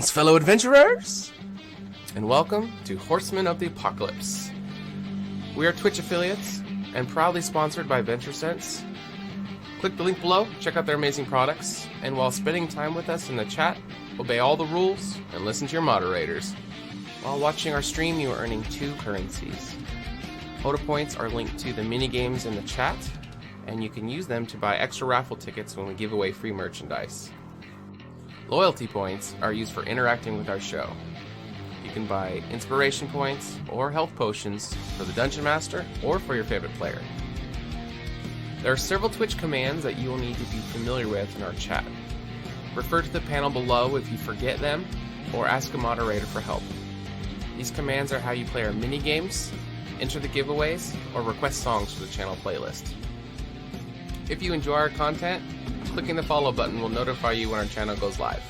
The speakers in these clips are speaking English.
Greetings, fellow adventurers, and welcome to Horsemen of the Apocalypse. We are Twitch affiliates and proudly sponsored by VentureSense. Click the link below, check out their amazing products, and while spending time with us in the chat, obey all the rules and listen to your moderators. While watching our stream, you are earning 2 currencies. HotA points are linked to the mini-games in the chat, and you can use them to buy extra raffle tickets when we give away free merchandise. Loyalty points are used for interacting with our show. You can buy inspiration points or health potions for the Dungeon Master or for your favorite player. There are several Twitch commands that you will need to be familiar with in our chat. Refer to the panel below if you forget them, or ask a moderator for help. These commands are how you play our mini-games, enter the giveaways, or request songs for the channel playlist. If you enjoy our content, clicking the follow button will notify you when our channel goes live.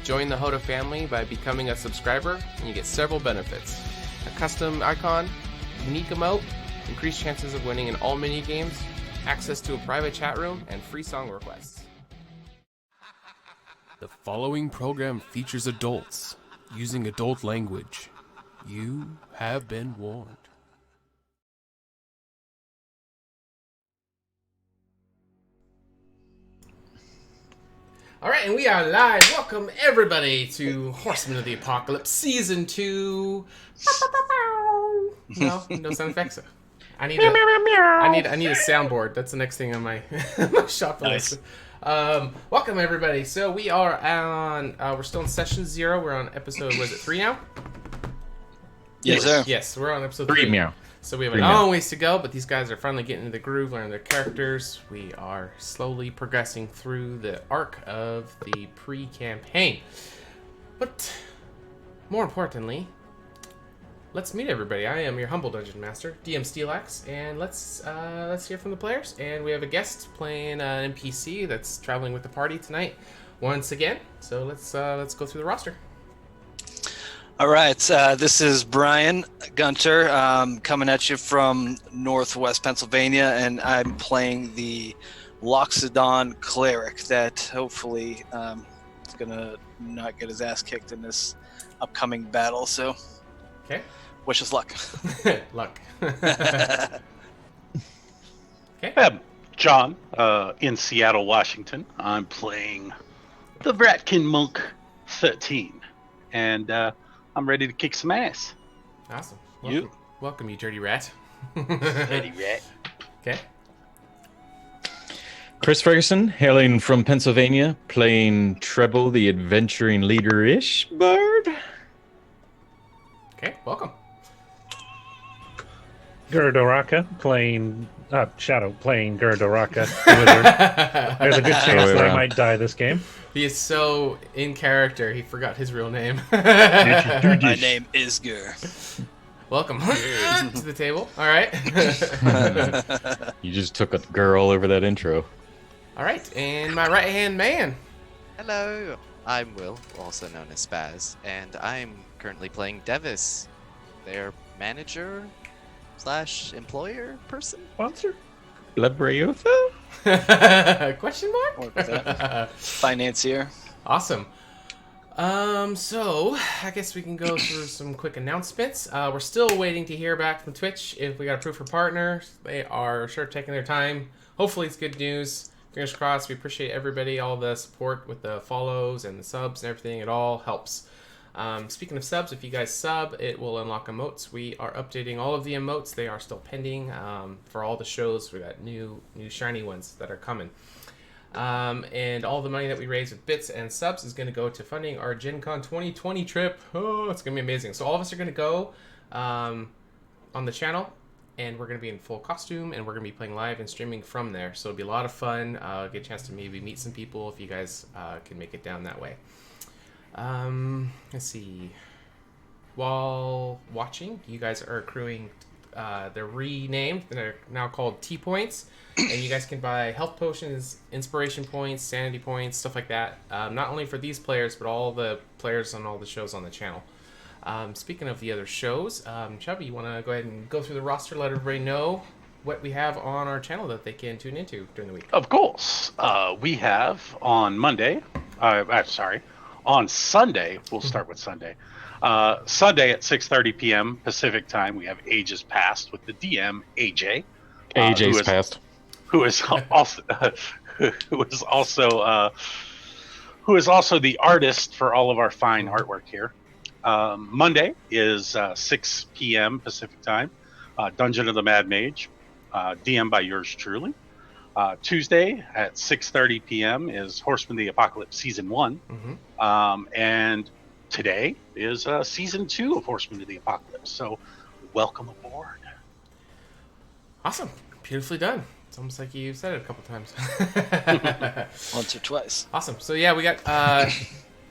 Join the HotA family by becoming a subscriber, and you get several benefits. A custom icon, unique emote, increased chances of winning in all mini-games, access to a private chat room, and free song requests. The following program features adults using adult language. You have been warned. All right, and we are live. Welcome everybody to Horsemen of the Apocalypse Season 2. No sound effects. I need a soundboard. That's the next thing on my shop list. Welcome everybody. So we are on. We're still in session 0. We're on episode. Was it 3 now? Yes, sir. Yes, we're on episode 3. Meow. So we have a long ways to go, but these guys are finally getting into the groove, learning their characters. We are slowly progressing through the arc of the pre-campaign. But more importantly, let's meet everybody. I am your humble dungeon master, DM Steelax, and let's hear from the players. And we have a guest playing an NPC that's traveling with the party tonight once again. So let's go through the roster. All right, this is Brian Gunter, coming at you from Northwest Pennsylvania, and I'm playing the Loxodon cleric that hopefully is gonna not get his ass kicked in this upcoming battle. So, okay, wish us luck. Luck. Okay. John, in Seattle, Washington. I'm playing the Vratkin Monk 13, and I'm ready to kick some ass. Awesome. Welcome, you dirty rat. Dirty rat. Okay. Chris Ferguson, hailing from Pennsylvania, playing Treble, the adventuring leader-ish bard. Okay, welcome. Gurdoraka playing Shadow playing Gurdoraka. There's a good chance that I might die this game. He is so in character, he forgot his real name. My name is Gur. Welcome to the table. All right. You just took a girl over that intro. All right, and my right-hand man. Hello, I'm Will, also known as Spaz, and I'm currently playing Devis, their manager / employer person. Sponsor? Labreotha? Question mark? Financier. Awesome. So I guess we can go through some quick announcements. We're still waiting to hear back from Twitch if we got approved for partners. They are sure taking their time. Hopefully it's good news. Fingers crossed. We appreciate everybody, all the support with the follows and the subs and everything. It all helps. Speaking of subs, if you guys sub, it will unlock emotes. We are updating all of the emotes. They are still pending for all the shows. We got new shiny ones that are coming. And all the money that we raise with bits and subs is going to go to funding our Gen Con 2020 trip. Oh, it's going to be amazing. So all of us are going to go on the channel, and we're going to be in full costume, and we're going to be playing live and streaming from there. So it'll be a lot of fun. Get a chance to maybe meet some people if you guys can make it down that way. Let's see. While watching, you guys are accruing. They're renamed. They're now called T points, and you guys can buy health potions, inspiration points, sanity points, stuff like that. Not only for these players, but all the players on all the shows on the channel. Speaking of the other shows, Chubby, you want to go ahead and go through the roster, let everybody know what we have on our channel that they can tune into during the week. Of course. We have on Monday, On Sunday, we'll start with Sunday. Sunday at 6:30 p.m. Pacific time, we have Ages Past with the DM AJ. AJ's passed. Who is also who is also the artist for all of our fine artwork here. Monday is 6 p.m. Pacific time, Dungeon of the Mad Mage, DM by yours truly. Tuesday at 6:30 p.m. is Horseman of the Apocalypse Season 1. And today is Season 2 of Horseman of the Apocalypse. So welcome aboard. Awesome. Beautifully done. It's almost like you said it a couple times. Once or twice. Awesome. So yeah, we got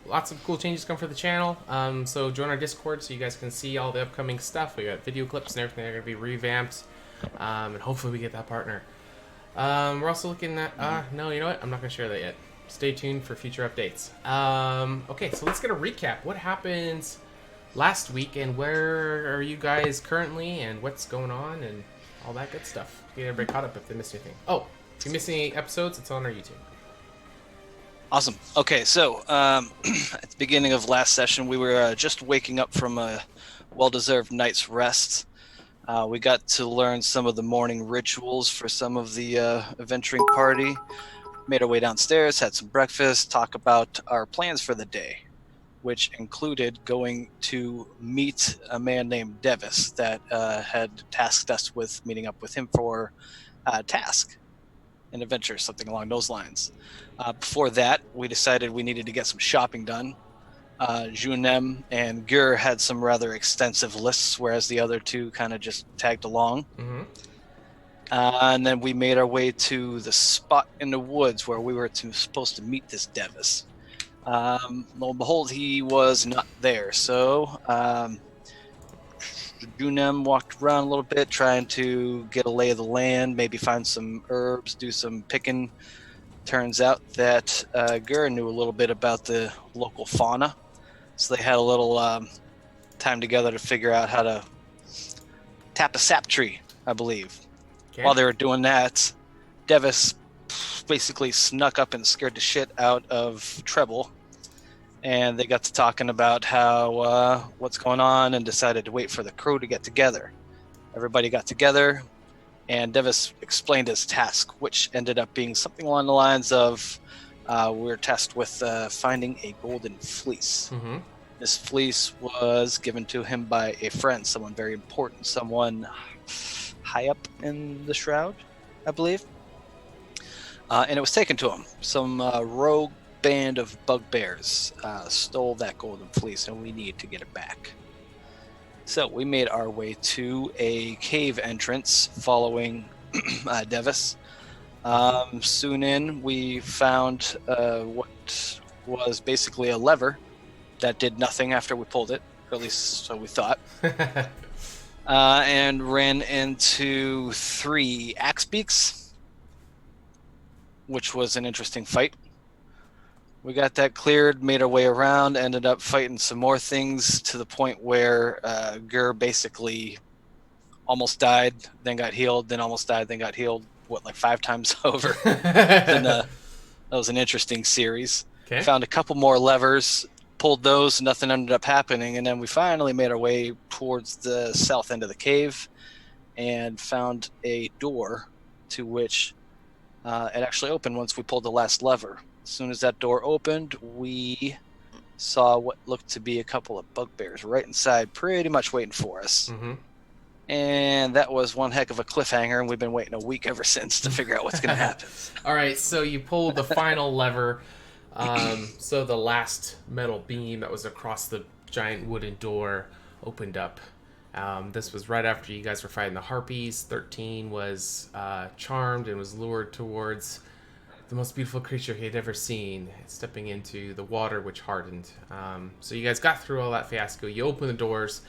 lots of cool changes coming for the channel. So join our Discord so you guys can see all the upcoming stuff. We got video clips and everything that are going to be revamped. And hopefully we get that partner. We're also looking at... no, you know what? I'm not going to share that yet. Stay tuned for future updates. Okay, so let's get a recap. What happened last week, and where are you guys currently, and what's going on, and all that good stuff. Get everybody caught up if they missed anything. Oh, if you missed any episodes, it's on our YouTube. Awesome. Okay, so at the beginning of last session, we were just waking up from a well-deserved night's rest. We got to learn some of the morning rituals for some of the adventuring party. Made our way downstairs, had some breakfast, talk about our plans for the day, which included going to meet a man named Devis that had tasked us with meeting up with him for a task, an adventure, something along those lines. Before that, we decided we needed to get some shopping done. Junem and Gur had some rather extensive lists, whereas the other two kind of just tagged along. And then we made our way to the spot in the woods where we were supposed to meet this Devis. Lo and behold, he was not there. So Junem walked around a little bit, trying to get a lay of the land, maybe find some herbs, do some picking. Turns out that Gur knew a little bit about the local fauna. So they had a little time together to figure out how to tap a sap tree, I believe. Okay. While they were doing that, Devis basically snuck up and scared the shit out of Treble. And they got to talking about how what's going on and decided to wait for the crew to get together. Everybody got together, and Devis explained his task, which ended up being something along the lines of we were tasked with finding a golden fleece. This fleece was given to him by a friend, someone very important, someone high up in the shroud, I believe. And it was taken to him. Some rogue band of bugbears stole that golden fleece, and we need to get it back. So we made our way to a cave entrance following Devis. Soon in, we found what was basically a lever that did nothing after we pulled it, or at least so we thought. And ran into 3 axe beaks, which was an interesting fight. We got that cleared, made our way around, ended up fighting some more things to the point where Gur basically almost died, then got healed, then almost died, then got healed, like 5 times over. And, that was an interesting series. Okay. Found a couple more levers, pulled those, nothing ended up happening, and then we finally made our way towards the south end of the cave and found a door to which it actually opened once we pulled the last lever. As soon as that door opened, we saw what looked to be a couple of bugbears right inside, pretty much waiting for us. And that was one heck of a cliffhanger, and we've been waiting a week ever since to figure out what's going to happen. All right, so you pulled the final lever. So the last metal beam that was across the giant wooden door opened up. This was right after you guys were fighting the harpies. 13 was charmed and was lured towards the most beautiful creature he had ever seen, stepping into the water, which hardened. So you guys got through all that fiasco. You opened the doors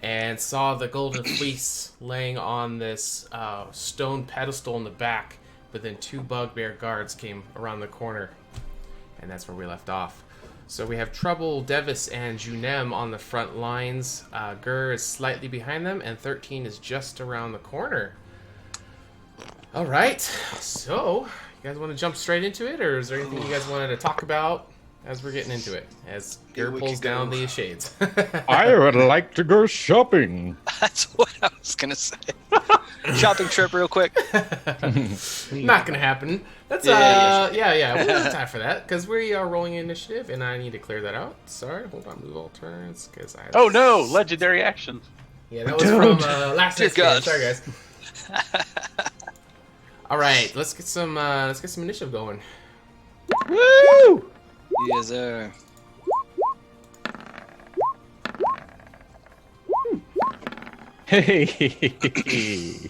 and saw the golden fleece laying on this stone pedestal in the back, but then 2 bugbear guards came around the corner, and that's where we left off. So we have Trouble, Devis, and Junem on the front lines. Gur is slightly behind them, and 13 is just around the corner. All right, so you guys want to jump straight into it, or is there anything you guys wanted to talk about as we're getting into it, as Here Gur we pulls could go. down the shades. I would like to go shopping. That's what I was gonna say. Shopping trip, real quick. Not gonna happen. That's Yeah, yeah. We don't have time for that because we are rolling initiative, and I need to clear that out. Sorry, hold on, move all turns because I. Oh no! Legendary action. Yeah, that was from last Dear night's game. God. Sorry, guys. All right, let's get some initiative going. Woo! Yes, sir. Hey. You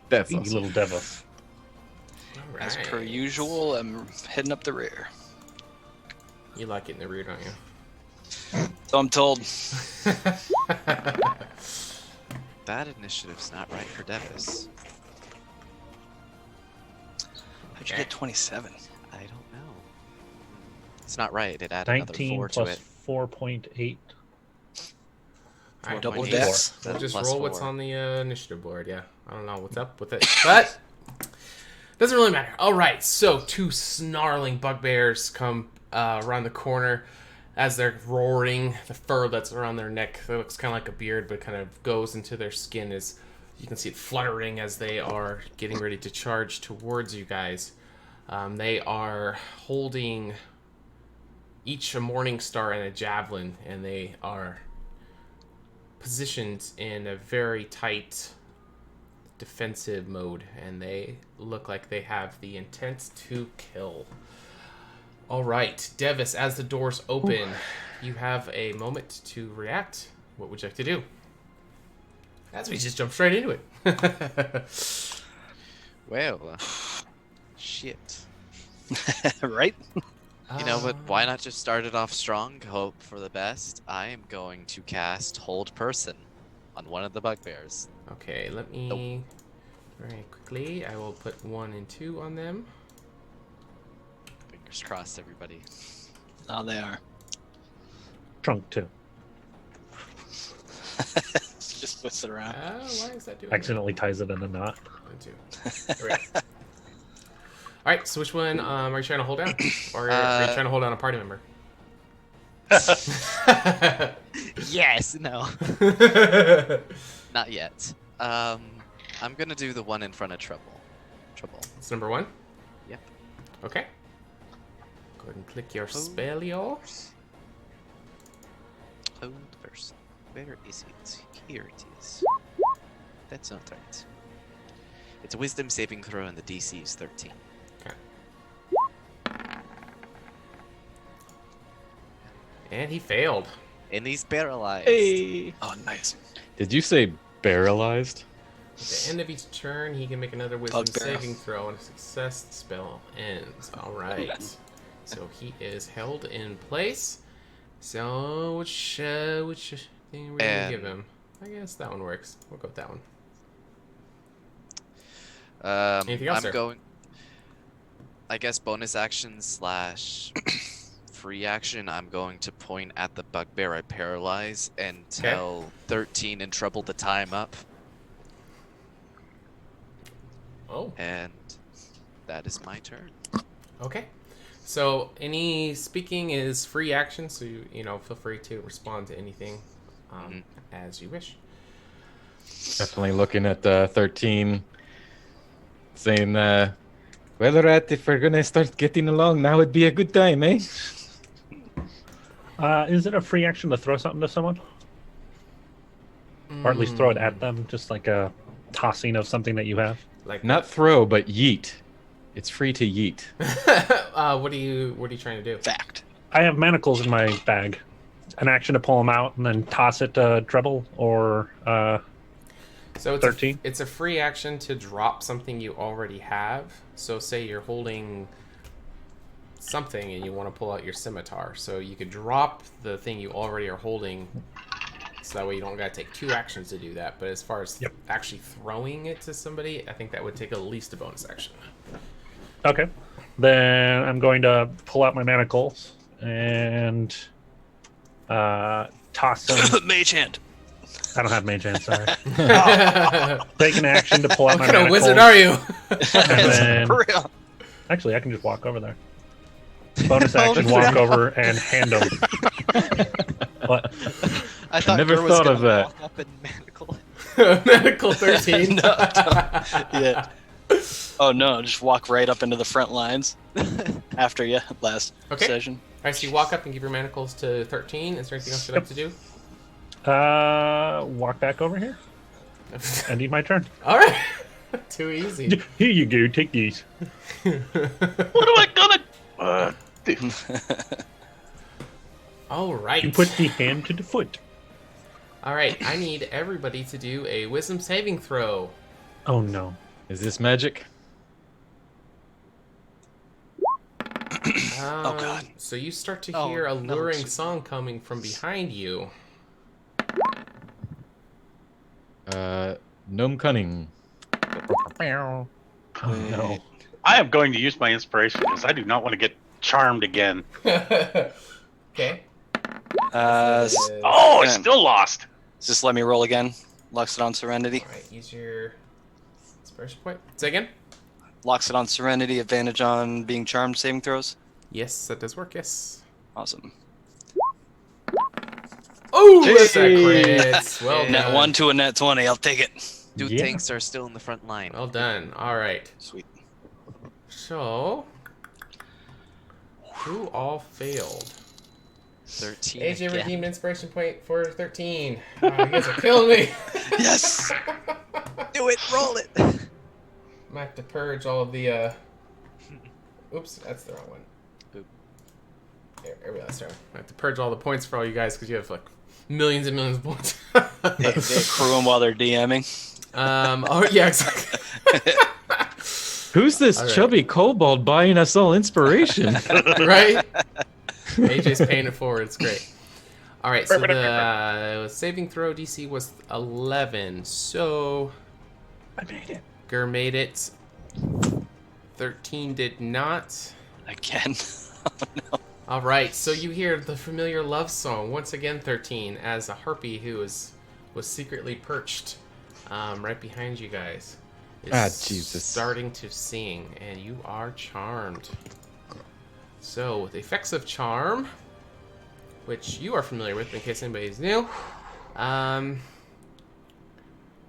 That's awesome. little devil. All As right. per usual, I'm heading up the rear. You like it in the rear, don't you? So I'm told. That initiative's not right for Devis. How'd you get 27? I don't know. It's not right. It added another 19 4 to plus it. 4.8. All right, Double we'll dex. We'll just Plus roll what's 4. on the initiative board. Yeah, I don't know what's up with it, but doesn't really matter. All right, so two snarling bugbears come around the corner as they're roaring. The fur that's around their neck that looks kind of like a beard, but kind of goes into their skin. As you can see it fluttering as they are getting ready to charge towards you guys. They are holding each a morning star and a javelin, and they are positioned in a very tight defensive mode, and they look like they have the intent to kill. All right, Devis, as the doors open, you have a moment to react. What would you like to do? As we just jump straight into it. Well, shit. Right? You know what? Why not just start it off strong? Hope for the best. I am going to cast Hold Person on one of the bugbears. Okay, let me very quickly. I will put 1 and 2 on them. Fingers crossed, everybody. Oh, they are. Trunk 2. Just twist it around. Why is that doing Accidentally ties it in a knot. that? 1, 2. There we go. All right, so which one are you trying to hold down? Or are you trying to hold down a party member? Yes, no. Not yet. I'm gonna do the one in front of Trouble. It's number 1? Yep. Okay. Go ahead and click your spell, y'all. Hold Person. Where is it? Here it is. That's not right. It's a Wisdom saving throw, and the DC is 13. Okay. And he failed. And he's paralyzed. Hey. Oh, nice. Did you say paralyzed? At the end of each turn, he can make another wisdom Bugbear. saving throw, and a success, the spell ends. All right. So he is held in place. So which thing are we gonna give him? I guess that one works. We'll go with that one. Anything else, I'm sir? going. I guess bonus action / free action. I'm going to point at the bugbear I paralyze and tell 13 in Trouble to tie him up. Oh. And that is my turn. Okay. So any speaking is free action, so you know feel free to respond to anything as you wish. Definitely looking at 13, saying, well, alright, if we're gonna start getting along, now would be a good time, eh? Is it a free action to throw something to someone? Or at least throw it at them, just like a tossing of something that you have? Like Not throw, but yeet. It's free to yeet. what are you trying to do? Fact. I have manacles in my bag. An action to pull them out and then toss it to Treble or So it's 13? It's a free action to drop something you already have. So say you're holding something and you want to pull out your scimitar. So you could drop the thing you already are holding. So that way you don't got to take 2 actions to do that. But as far as actually throwing it to somebody, I think that would take at least a bonus action. Okay. Then I'm going to pull out my manacles and toss them. Mage hand. I don't have mage hand, sorry. Take an action to pull out What my kind of manacles. wizard are you? And then, For real. actually, I can just walk over there. Bonus action, no. walk over and hand him. What? I thought never Gur was thought gonna of that. walk up and manacle it. Medical 13. No, yeah. Oh no, just walk right up into the front lines after you last Okay. session. All right, so you walk up and give your manacles to 13. Is there anything else you'd like to do? Walk back over here. Ending my turn. All right. Too easy. Here you go. Take these. What am I gonna do? All right. You put the hand to the foot. All right, I need everybody to do a wisdom saving throw. Oh no. Is this magic? Oh, God. So you start to Oh, hear a no, luring excuse me. song coming from behind you. Gnome cunning. Oh no. I am going to use my inspiration because I do not want to get charmed again. Okay. Oh, I still lost. Just let me roll again. Loxodon Serenity. All right, use your inspiration point. Say again. Loxodon Serenity, advantage on being charmed saving throws. Yes, that does work. Yes. Awesome. Oh, that's a crit. Well Yeah. Net done. 1 to a net 20. I'll take it. Dude, Yeah. tanks are still in the front line. Well done. All right. Sweet. So, who all failed? 13 AJ again. redeemed inspiration point for 13. Oh, you guys are killing me. Yes! Do it, roll it. I might have to purge all of the, Oops, that's the wrong one. Oop. There we go, that's the wrong one. I have to purge all the points for all you guys because you have, like, millions and millions of points. They accrue them while they're DMing. Oh, yeah, exactly. Who's this All right. chubby kobold buying us all inspiration? Right? AJ's paying it forward. It's great. All right, so the saving throw DC was 11. So I made it. Gur made it. 13 did not. Again. All right, so you hear the familiar love song once again. 13 as a harpy who was secretly perched right behind you guys is Jesus. starting to sing, and you are charmed. So, with the effects of charm, which you are familiar with in case anybody's new, so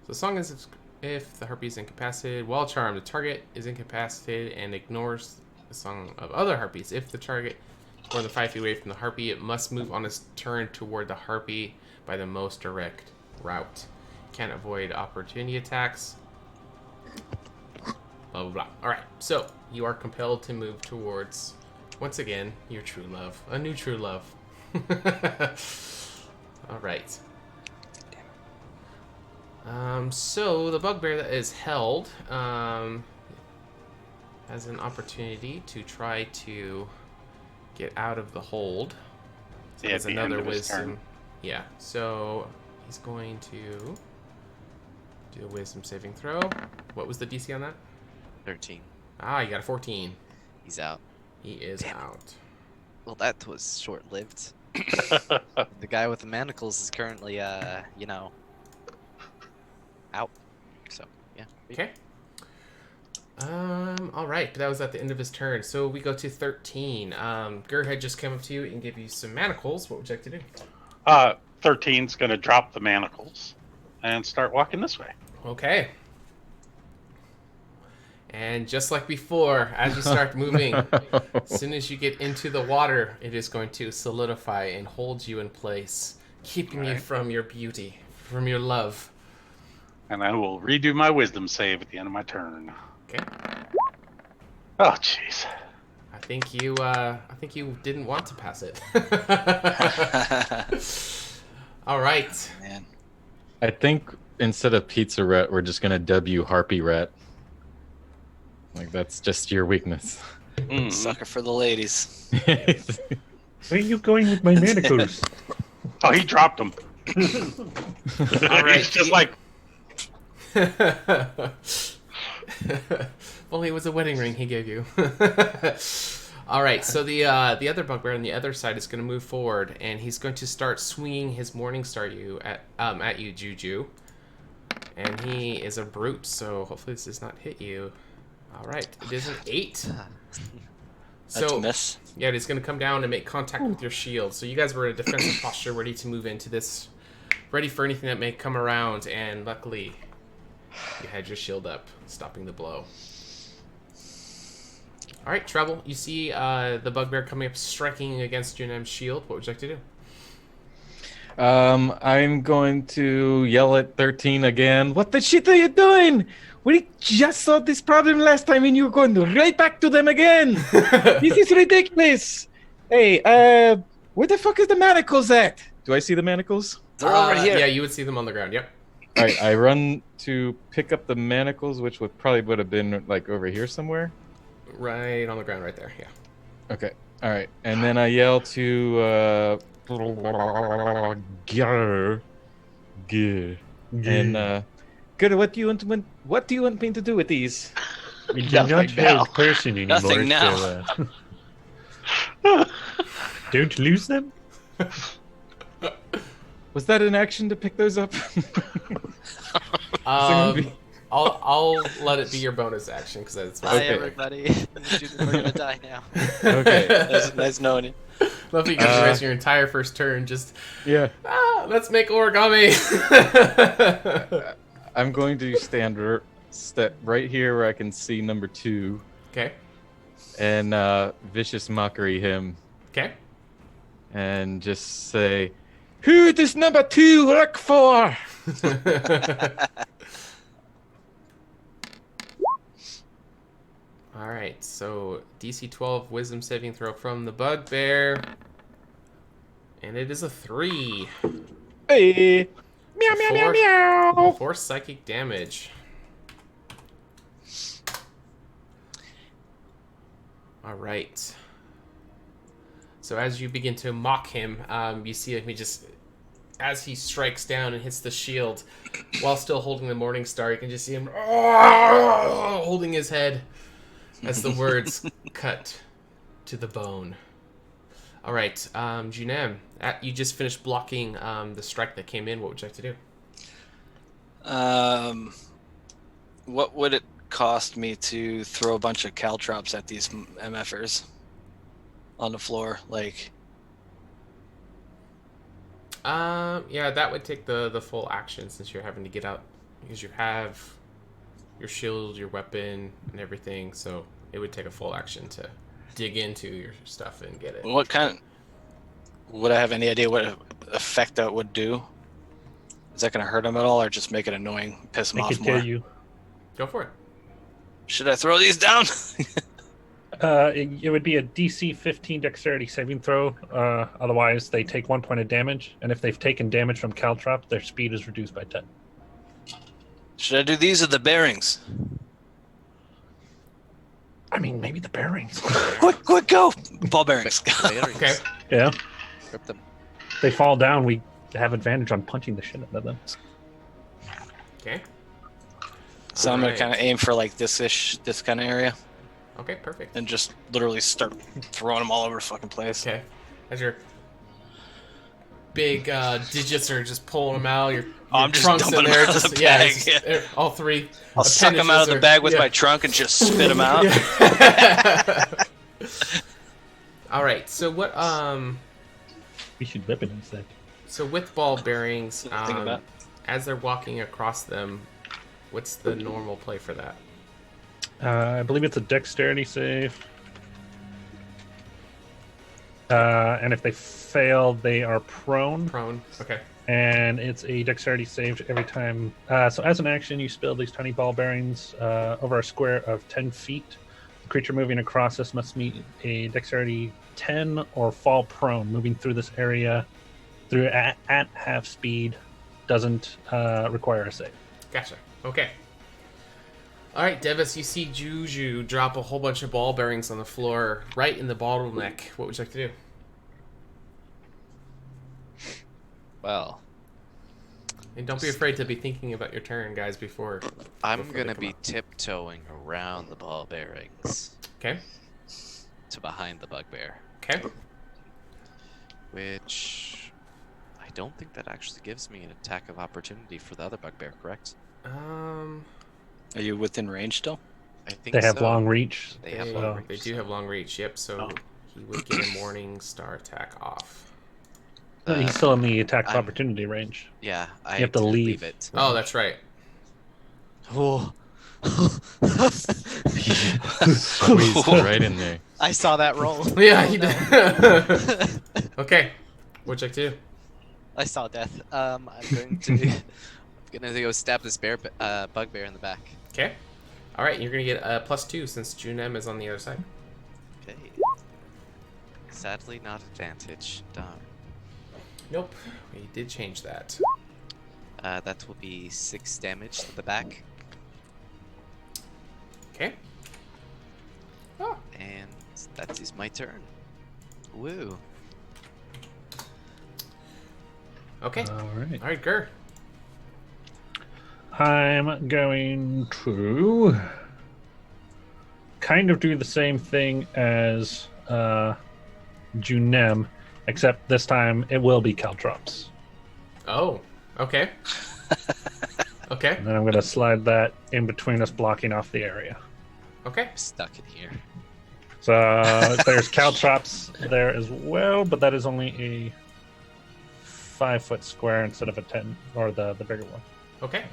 the song is if the harpy is incapacitated while charmed, the target is incapacitated and ignores the song of other harpies. If the target is more than 5 feet away from the harpy, it must move on its turn toward the harpy by the most direct route. Can't avoid opportunity attacks. Blah, blah, blah. Alright, so you are compelled to move towards, once again, your true love. A new true love. Alright. So the bugbear that is held has an opportunity to try to get out of the hold. So Yeah, that's at the end another of his wisdom. turn. Yeah, so he's going to do a wisdom saving throw. What was the DC on that? 13. Ah, you got a 14. He's out. He is Damn it. out. Well, that was short-lived. The guy with the manacles is currently, out. So, yeah. Okay. All right, but that was at the end of his turn. So we go to 13. Gur had just come up to you and give you some manacles. What would you like to do? 13's going to drop the manacles and start walking this way. Okay. And just like before, as you start moving, as soon as you get into the water, it is going to solidify and hold you in place, keeping you Right. from your beauty, from your love. And I will redo my wisdom save at the end of my turn. Okay. Oh, jeez. I think you didn't want to pass it. All right. Man. I think instead of pizza rat, we're just gonna dub you harpy rat. Like that's just your weakness. Sucker for the ladies. Where are you going with my manacles? Oh, he dropped them. All right. He's just like, If only it was a wedding ring he gave you. All right, so the other bugbear on the other side is going to move forward, and he's going to start swinging his Morningstar at you, Juju. And he is a brute, so hopefully this does not hit you. All right, it is an 8. That's a miss. Yeah, it's going to come down and make contact with your shield. So you guys were in a defensive posture, ready to move into this, ready for anything that may come around, and luckily you had your shield up, stopping the blow. All right, Treble, you see the bugbear coming up, striking against Junem's shield. What would you like to do? I'm going to yell at 13 again. What the shit are you doing? We just solved this problem last time and you're going right back to them again. This is ridiculous. Hey, where the fuck is the manacles at? Do I see the manacles? They're over here. Yeah, you would see them on the ground. Yep. All right, I run to pick up the manacles, which would have been like over here somewhere. Right on the ground, right there. Yeah. Okay. All right, and then I yell to grr, and good. What do you want me to do with these? We do not have a person anymore. Nothing now. So, don't lose them. Was that an action to pick those up? I'll let it be your bonus action because that's Bye, Okay. everybody. We're gonna die now. Okay. Nice knowing you. Love you guys wasting your entire first turn just Yeah. let's make origami. I'm going to step right here where I can see number 2 Okay. and vicious mockery him Okay. and just say, "Who does number 2 work for?" All right. So DC 12 Wisdom saving throw from the bugbear, and it is a 3. Hey. Meow meow meow meow. 4 psychic damage. All right. So as you begin to mock him, you see him as he strikes down and hits the shield, while still holding the Morning Star, you can just see him holding his head as the words cut to the bone. All right, Junem, you just finished blocking the strike that came in. What would you like to do? What would it cost me to throw a bunch of caltrops at these MFers on the floor? Like, yeah, that would take the full action since you're having to get out because you have your shield, your weapon, and everything. So it would take a full action to dig into your stuff and get it. what kind? Would I have any idea what effect that would do? Is that going to hurt him at all, or just make it annoying, piss him I off can more? tell you. Go for it. Should I throw these down? It would be a DC 15 dexterity saving throw. Otherwise, they take 1 point of damage, and if they've taken damage from caltrop, their speed is reduced by 10. Should I do these or the bearings? I mean, maybe the bearings. Quick, go! Ball bearings. Okay. Yeah. Rip them. They fall down, we have advantage on punching the shit out of them. Okay. So I'm gonna Alright. kind of aim for like this kind of area, Okay. Perfect. and just literally start throwing them all over the fucking place. Okay. As your big digits are just pulling them out, your I'm just trunks dumping in them there, out of just, the yeah, bag, it's yeah. just, all 3. I'll suck them out of the appendages bag are- with yeah. my trunk and just spit them out. Yeah. All right. So what? We should weaponize that. So with ball bearings, What do you think about? as they're walking across them, what's the normal play for that? I believe it's a dexterity save. And if they fail, they are prone. Prone. Okay. And it's a dexterity save every time. So as an action, you spill these tiny ball bearings over a square of 10 feet. The creature moving across this must meet a dexterity 10 or fall prone. Moving through this area through at half speed doesn't require a save. Gotcha. Okay. All right, Devis, you see Juju drop a whole bunch of ball bearings on the floor, right in the bottleneck. What would you like to do? Well, And don't be afraid to be thinking about your turn, guys, before I'm Before they gonna come be up. tiptoeing around the ball bearings Okay. to behind the bugbear, Okay. which I don't think that actually gives me an attack of opportunity for the other bugbear, correct? Are you within range still? I think They have so. long reach. They have They, long they reach, do so- have long reach. Yep. So Oh. he would get a morning star attack off. He's still in the attack of I'm- opportunity range. Yeah, I have to didn't leave. it. Oh, that's right. Oh. Squeezed right in there. I saw that roll. Yeah, Oh, he no. did. Okay. What'd you do? I saw death. I'm going to go stab this bugbear in the back. Okay. All right, you're gonna get a +2 since Junem is on the other side. Okay. Sadly, not advantage. Darn. Nope, we did change that. That will be 6 damage to the back, Okay. Oh. and that is my turn. Woo. Okay. All right. All right, Gur. I'm going to kind of do the same thing as Junem, except this time it will be Caltrops. Oh. Okay. Okay. And then I'm going to slide that in between us, blocking off the area. Okay. I'm stuck in here. So there's Caltrops there as well, but that is only a 5-foot square instead of a 10, or the bigger one. Okay.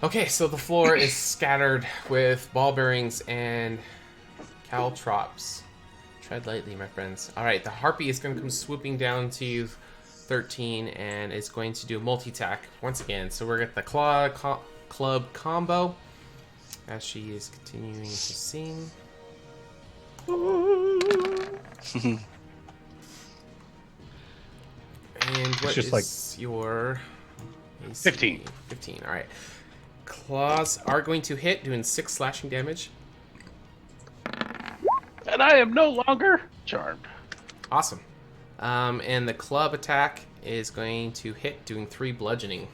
Okay, so the floor is scattered with ball bearings and caltrops. Tread lightly, my friends. All right, the harpy is going to come swooping down to you, 13, and is going to do a multi-attack once again. So we're at the club combo as she is continuing to sing. And what just is your AC? 15. 15, all right. Claws are going to hit, doing 6 slashing damage. And I am no longer charmed. Awesome. And the club attack is going to hit, doing 3 bludgeoning.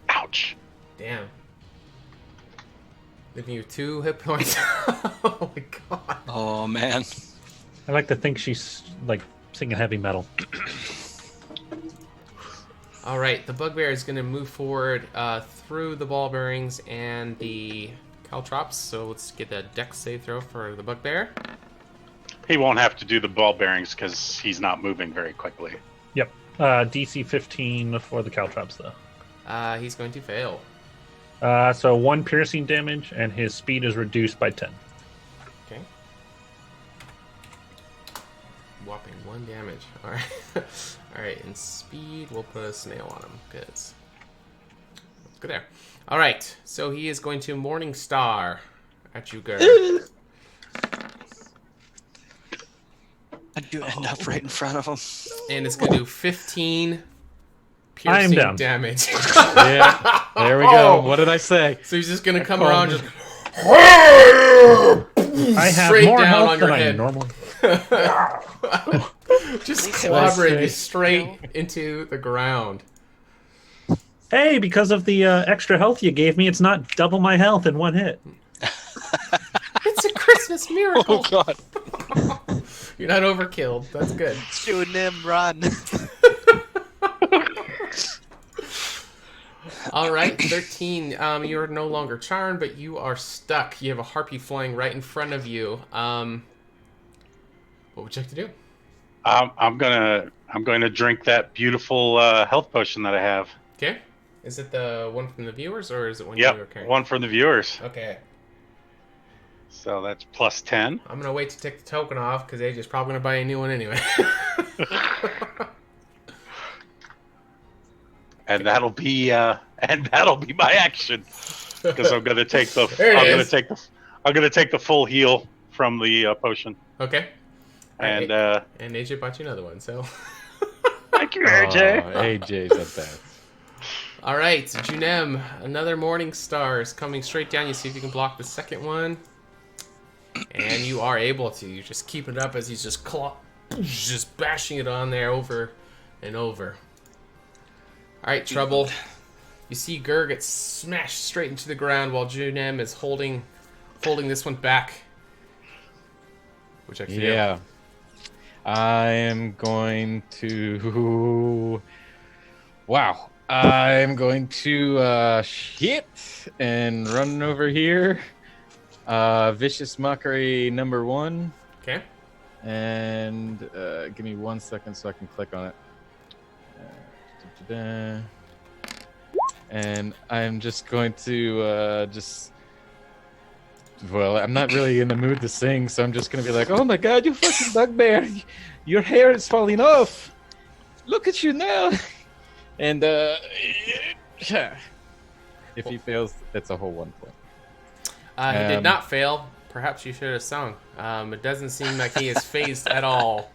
Ouch. Damn. Leaving you 2 hit points. Oh my god. Oh man. I like to think she's like singing heavy metal. All right, the bugbear is going to move forward through the ball bearings and the caltrops. So let's get a dex save throw for the bugbear. He won't have to do the ball bearings because he's not moving very quickly. Yep. DC 15 for the Caltrops, though. He's going to fail. So 1 piercing damage, and his speed is reduced by 10. Okay. Whopping 1 damage. All right. All right, and speed, we'll put a snail on him. Good. Let's go there. All right, so he is going to Morning Star at you, Gur. I do end up right in front of him. And it's going to do 15 I am piercing down. damage. Yeah, there we go. Oh. What did I say? So he's just going to come called around it. just I have straight more down health on your than I head. normally. Just At least it clobbering you was straight into the ground. Hey, because of the extra health you gave me, it's not double my health in 1 hit. It's a Christmas miracle. Oh god. You're not overkilled. That's good. Shooting him, run. All right, 13. You are no longer charmed, but you are stuck. You have a harpy flying right in front of you. What would you like to do? I'm gonna drink that beautiful health potion that I have. Okay. Is it the one from the viewers, or is it one you were Yep, carrying? one from the viewers. Okay. So that's plus 10. I'm gonna wait to take the token off because AJ's probably gonna buy a new one anyway. And that'll be my action because I'm gonna take the There it is. I'm gonna take the full heal from the potion. Okay. And And AJ bought you another one, so. thank you, Oh, AJ. AJ's the best. All right, Junem, another Morning Star is coming straight down. You see if you can block the second one. And you are able to. You just keep it up as he's just bashing it on there over and over. All right, Trouble. You see Gur get smashed straight into the ground while Junem is holding this one back. Which I feel. Yeah. I am going to. Wow. I'm going to hit and run over here Vicious Mockery number 1. Okay. And give me 1 second so I can click on it. And I'm just going to well, I'm not really in the mood to sing, so I'm just going to be like, oh my god, you fucking bugbear. Your hair is falling off. Look at you now. And if he fails, it's a whole 1 point. He did not fail. Perhaps you should have sung. It doesn't seem like he is phased at all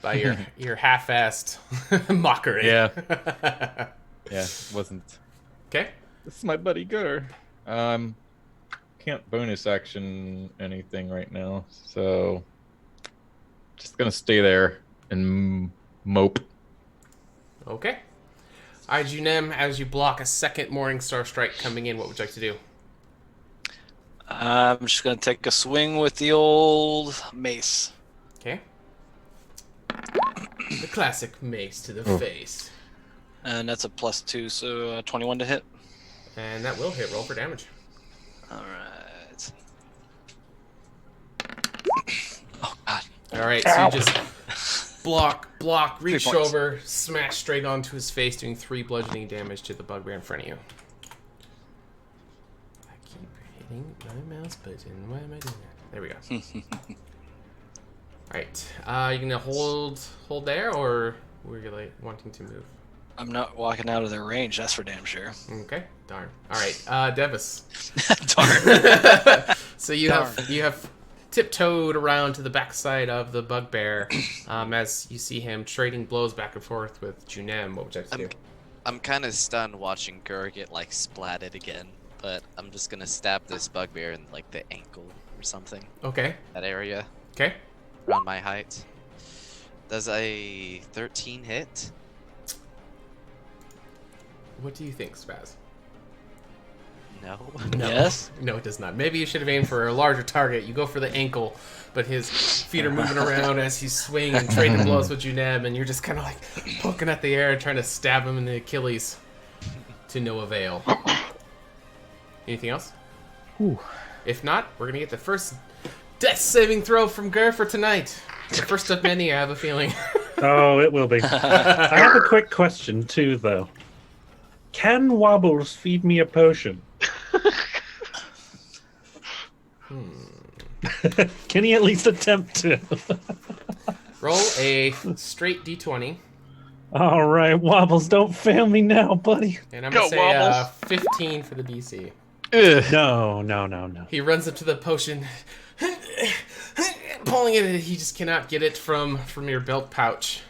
by your half-assed mockery. Yeah. Yeah, wasn't. Okay. This is my buddy Gur. Can't bonus action anything right now, so just gonna stay there and mope. Okay. All right, Junem, as you block a second Morning Star Strike coming in, what would you like to do? I'm just gonna take a swing with the old mace. Okay. The classic mace to the face. And that's a +2, so 21 to hit. And that will hit. Roll for damage. All right. Oh god. All right, so you just block, reach 3 points. over, smash straight onto his face, doing 3 bludgeoning damage to the bugbear in front of you. I keep hitting my mouse button. Why am I doing that? There we go. All right, you gonna hold there, or were you like wanting to move? I'm not walking out of their range, that's for damn sure. Okay, darn. All right, Devis. Darn. So you have tiptoed around to the backside of the bugbear, as you see him trading blows back and forth with Junem. What would you like to do? I'm kind of stunned watching Gur get like splatted again, but I'm just gonna stab this bugbear in like the ankle or something. Okay. That area Okay. around my height. Does a 13 hit? What do you think, Spaz? No. No. Yes? No, it does not. Maybe you should have aimed for a larger target. You go for the ankle, but his feet are moving around as he's swinging and trading blows with Junem, and you're just kind of like poking at the air, trying to stab him in the Achilles to no avail. Anything else? Ooh. If not, we're gonna get the first death saving throw from Gur for tonight. The first of many, I have a feeling. Oh, it will be. I have a quick question, too, though. Can Wobbles feed me a potion? Can he at least attempt to? Roll a straight d20, All right, Wobbles, don't fail me now, buddy. and I'm gonna Go, say Wobbles. 15 for the DC. No. He runs up to the potion, pulling it. He just cannot get it from your belt pouch.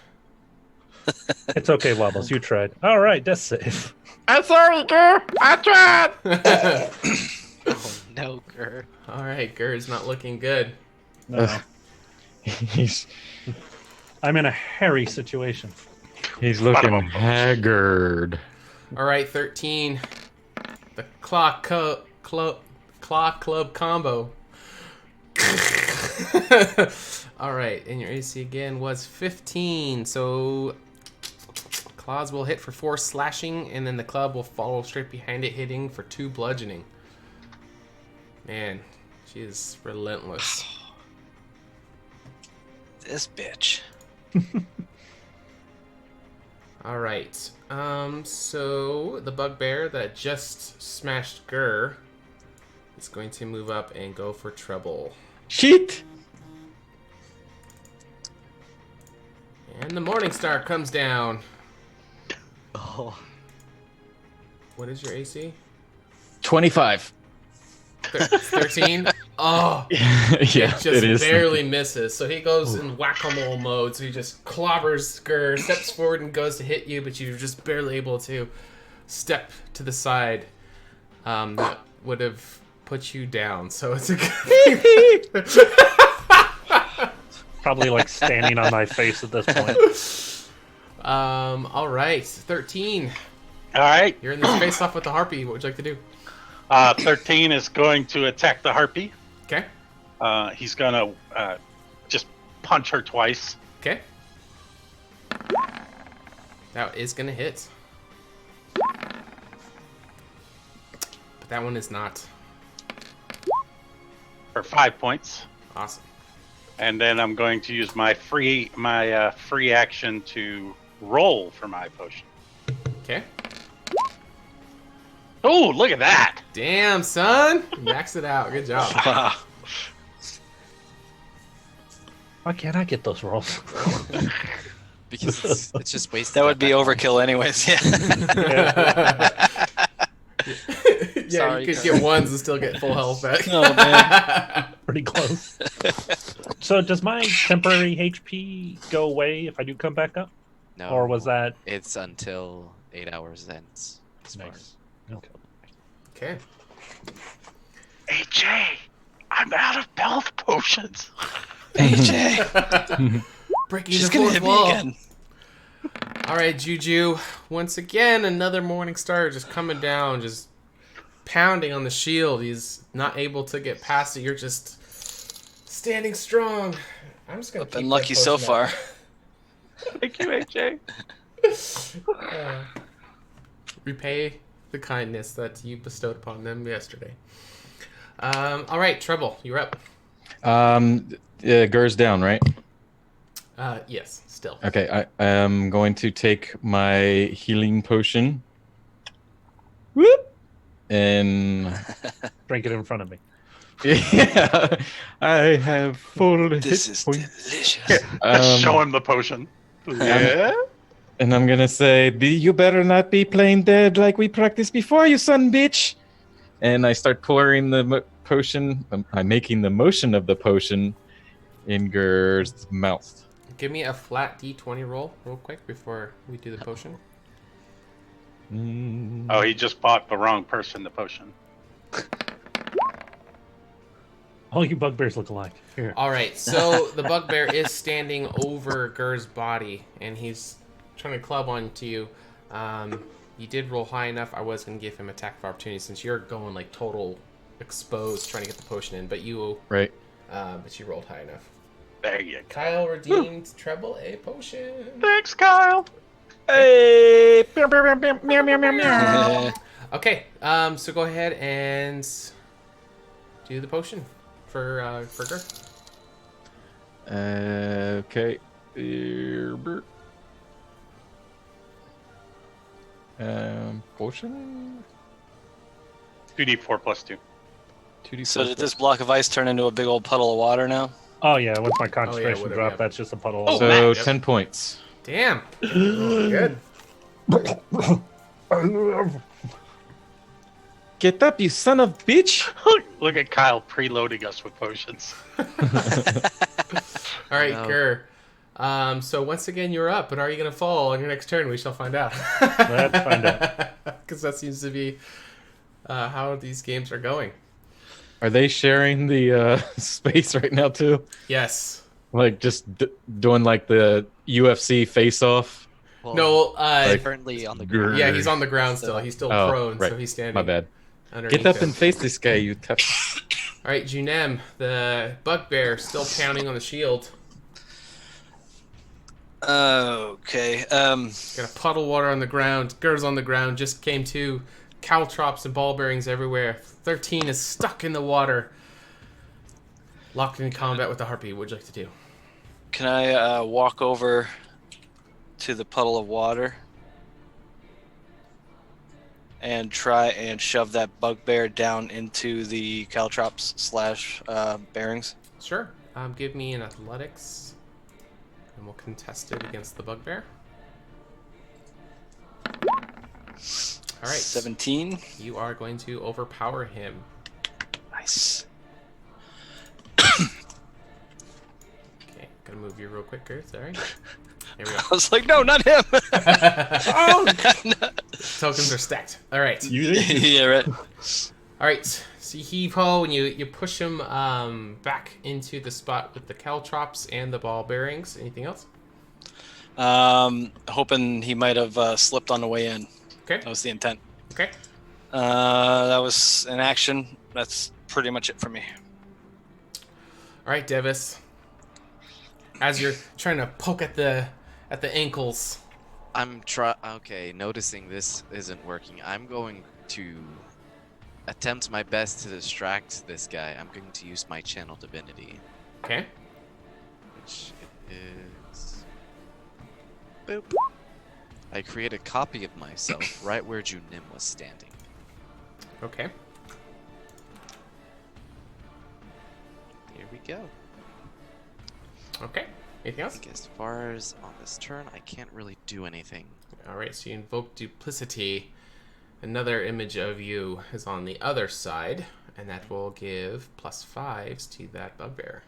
It's okay, Wobbles. You tried. All right, death save. I'm sorry, Gur. I tried. Oh no, Gur. All right, Gur's not looking good. No, He's I'm in a hairy situation. looking haggard. All right, 13. The Claw Club combo. All right, and your AC again was 15. So claws will hit for 4 slashing, and then the club will follow straight behind it, hitting for 2 bludgeoning. Man, she is relentless. This bitch. All right. So the bugbear that just smashed Gur is going to move up and go for trouble. Shit. And the Morning Star comes down. Oh. What is your AC? 25. 13? Oh, Yeah, it just it is. barely misses. So he goes in whack-a-mole mode. So he just clobbers Gur, steps forward and goes to hit you, but you're just barely able to step to the side. That would have put you down. So it's a good thing. Probably like standing on my face at this point. All right, 13. All right. You're in this face-off with the harpy. What would you like to do? 13 is going to attack the harpy. Okay. He's going to just punch her twice. Okay. That is going to hit. But that one is not. for 5 points. Awesome. And then I'm going to use my free action to roll for my potion. Okay. Oh, look at that! Damn, son. Max it out. Good job. Wow. Why can't I get those rolls? Because it's just wasted. That would be at overkill, anyways. Yeah. Yeah, Sorry, you could Kurt. get ones and still get full health back. Oh, man. Pretty close. So does my temporary HP go away if I do come back up? No. Or was that... It's until 8 hours ends. as far Nice. Okay. Okay. Hey, Jay, I'm out of health potions. AJ. Breaking She's the gonna fourth hit wall. me again. All right, Juju. Once again, another Morning Star just coming down, just pounding on the shield. He's not able to get past it. You're just standing strong. I'm just gonna. I've been keep lucky that so potion far. up. Thank you, AJ. Repay the kindness that you bestowed upon them yesterday. All right, Treble, you're up. Gur's down, right? Yes, still. Okay, I am going to take my healing potion. Whoop! And Drink it in front of me. yeah, I have full This hit is points. delicious. Show him the potion. Yeah. And I'm gonna say, you better not be playing dead like we practiced before, you son bitch. And I start pouring the potion. I'm making the motion of the potion in Gur's mouth. Give me a flat D20 roll real quick before we do the potion. Oh, he just bought the wrong person the potion. All you bugbears look alike. Here. All right, so the bugbear is standing over Gur's body, and he's trying to club onto you. You did roll high enough. I was going to give him attack of opportunity since you're going like total exposed trying to get the potion in, but you Right. rolled high enough. There you go. Kyle redeemed treble a potion. Thanks, Kyle. Hey! Okay, so go ahead and do the potion for Gur. Okay. Potion? 2d4 plus 2. 2d4. So did this block of ice turn into a big old puddle of water now? Oh yeah, once my concentration whatever, drop, yeah. that's just a puddle. Oh, of So Matt, yep. 10 points. Damn. Good. Get up, you son of bitch! Look at Kyle preloading us with potions. All right, No. Gur. So once again, you're up, but are you going to fall on your next turn? We shall find out. Let's find out. Because that seems to be how these games are going. Are they sharing the space right now too? Yes. Like just doing like the UFC face-off? Well, No. Like- currently on the Grr. ground. Yeah, he's on the ground still. He's still Oh, prone, right. so he's standing. My bad. Underneath Get up him. and face this guy, you tough. All right, Junem, the bugbear, still pounding on the shield. Okay. Got a puddle of water on the ground. Gur's on the ground. Just came to. Caltrops and ball bearings everywhere. 13 is stuck in the water. Locked in combat with the harpy. What would you like to do? Can I walk over to the puddle of water and try and shove that bugbear down into the caltrops / bearings? Sure. Give me an athletics. And we'll contest it against the bugbear. All right. 17. You are going to overpower him. Nice. Okay. Gonna move you real quick, Kurt. Sorry. There we go. I was like, no, not him. Oh! Tokens are stacked. All right. Yeah, right. All right. So you heave ho and you push him back into the spot with the caltrops and the ball bearings. Anything else? Hoping he might have slipped on the way in. Okay. That was the intent. Okay. That was an action. That's pretty much it for me. All right, Devis. As you're trying to poke at the ankles. Okay, noticing this isn't working. I'm going to attempt my best to distract this guy. I'm going to use my channel divinity, Okay. which is boop. I create a copy of myself right where Junim was standing. Okay. Here we go. Okay. Anything I else? think as far as on this turn, I can't really do anything. All right. So you invoke duplicity. Another image of you is on the other side, and that will give +5s to that bugbear.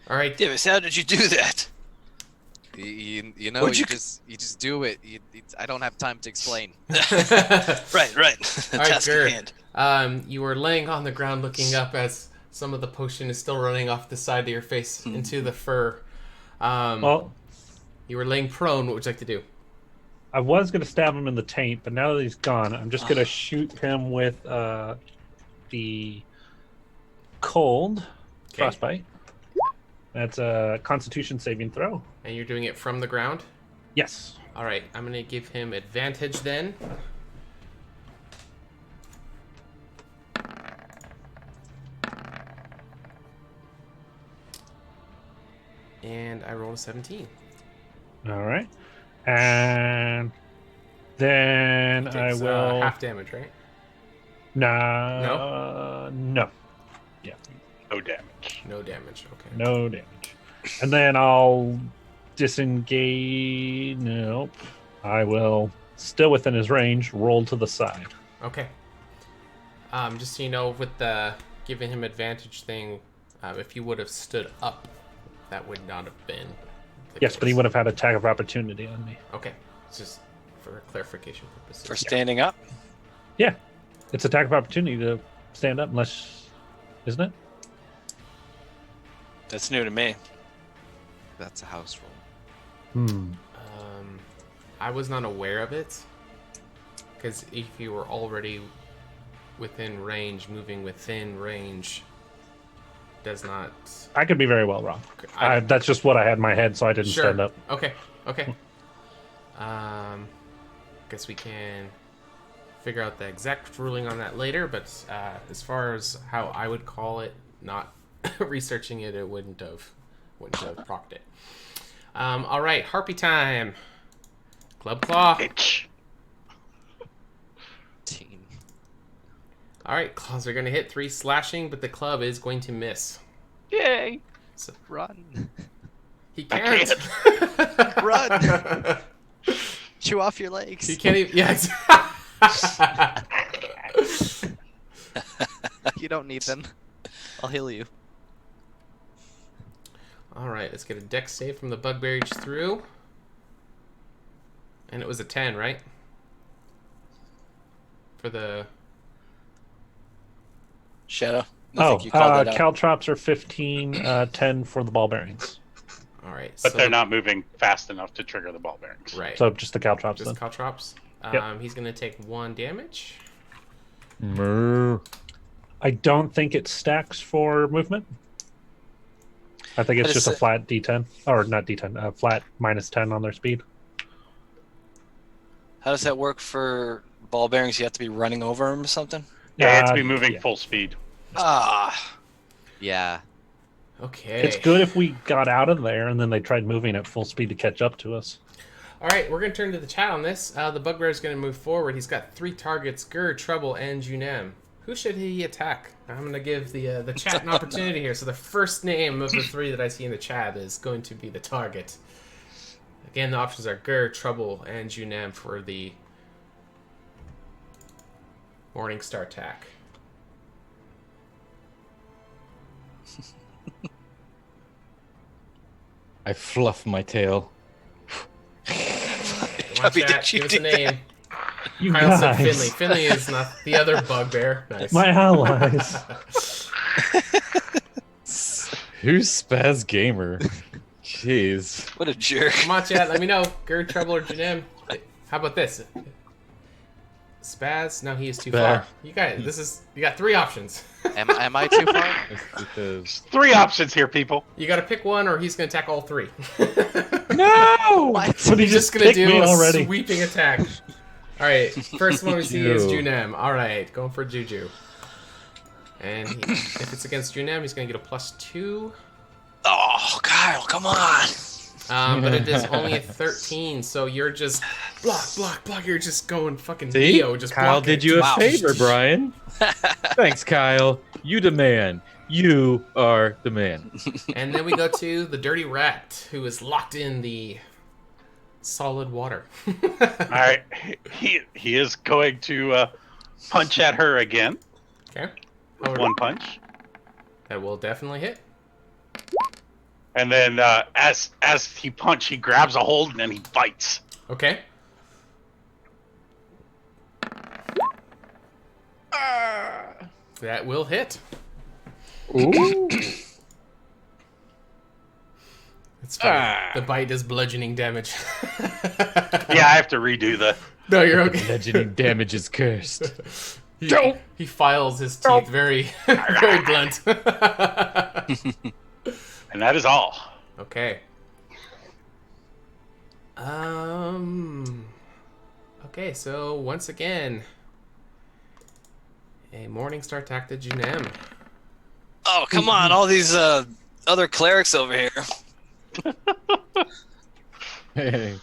All right. Davis, how did you do that? You know, What'd you you- just do it. I don't have time to explain. Right. All right, Task Gur. at hand. You were laying on the ground looking up as some of the potion is still running off the side of your face into the fur. Well, You were laying prone. What would you like to do? I was going to stab him in the taint, but now that he's gone, I'm just going to shoot him with the cold frostbite. That's a Constitution saving throw. And you're doing it from the ground? Yes. All right, I'm going to give him advantage then. And I rolled a 17. All right. And then I Takes, will. half damage, right? No. Yeah. No damage. No damage. Okay. No damage. And then I'll disengage. Nope. I will, still within his range, roll to the side. Okay. Just so you know, with the giving him advantage thing, if you would have stood up, that would not have been the Yes, but he case. would have had attack of opportunity on me. Okay. It's just for clarification purposes. For standing up? Yeah. It's attack of opportunity to stand up, unless. Isn't it? That's new to me. That's a house roll. I was not aware of it. Because if you were already within range, moving within range does not... I could be very well wrong. That's just what I had in my head, so I didn't Sure. stand up. Okay. Guess we can figure out the exact ruling on that later, but as far as how I would call it, not researching it, it wouldn't have procced it. All right, Harpy time. Club Claw. Bitch. Teen. All right, claws are going to hit 3 slashing, but the club is going to miss. Yay! So Run. he I can't. Run. Chew off your legs. He can't even. Yes. You don't need them. I'll heal you. All right, let's get a dex save from the bugbear each through. And it was a 10, right? For the... Shadow. I think you called that out. caltrops are 15, 10 for the ball bearings. All right. But so, they're not moving fast enough to trigger the ball bearings. Right. So just the caltrops Just then. caltrops. Yep. He's going to take 1 damage. I don't think it stacks for movement. I think it's But just a it's- flat D10. Or not D10, flat -10 on their speed. How does that work for ball bearings? You have to be running over them or something? Yeah, you have to be Uh, moving yeah. full speed. Ah. Yeah. Okay. It's good if we got out of there and then they tried moving at full speed to catch up to us. All right, we're going to turn to the chat on this. The bugbear is going to move forward. He's got 3 targets, Gur, Trouble, and Junem. Who should he attack? I'm going to give the chat an opportunity here. So the first name of the 3 that I see in the chat is going to be the target. Again, the options are Gur, Trouble, and Junem for the Morning Star attack. I fluff my tail. Come on, Chubby, chat, did you give us a do name. You Kyle said guys, Finley. Finley is not the other bugbear. Nice. my allies. Who's Spaz Gamer? Jeez. What a jerk. Come on, chat. Let me know. Gur, Trouble, or Junem. How about this? Spaz? No, he is too far. You got you got 3 options. Am I too far? It's because 3 options here, people. You got to pick one, or he's going to attack all 3. No! What? But he He's just just going to picked do me a already. sweeping attack. All right, first one we see is Juju. Junem. All right, going for Juju. And if it's against Junem, he's going to get a +2. Oh, Kyle, come on. But it is only a 13, so you're just block. You're just going fucking See? Neo. Just Kyle block did it. you a Wow. favor, Brian. Thanks, Kyle. You the man. You are the man. And then we go to the Dirty Rat, who is locked in the solid water. All right, he is going to punch at her again Okay. with one punch, That will definitely hit. and then as he punch, he grabs a hold and then he bites. Okay. That will hit. Ooh. It's funny. The bite does bludgeoning damage. Yeah, I have to redo the. No, you're okay. Bludgeoning damage is cursed. He files his teeth very, very blunt. And that is all. Okay. Okay, so once again, a Morningstar attack to Junem. Oh, come on. All these other clerics over here. Hey.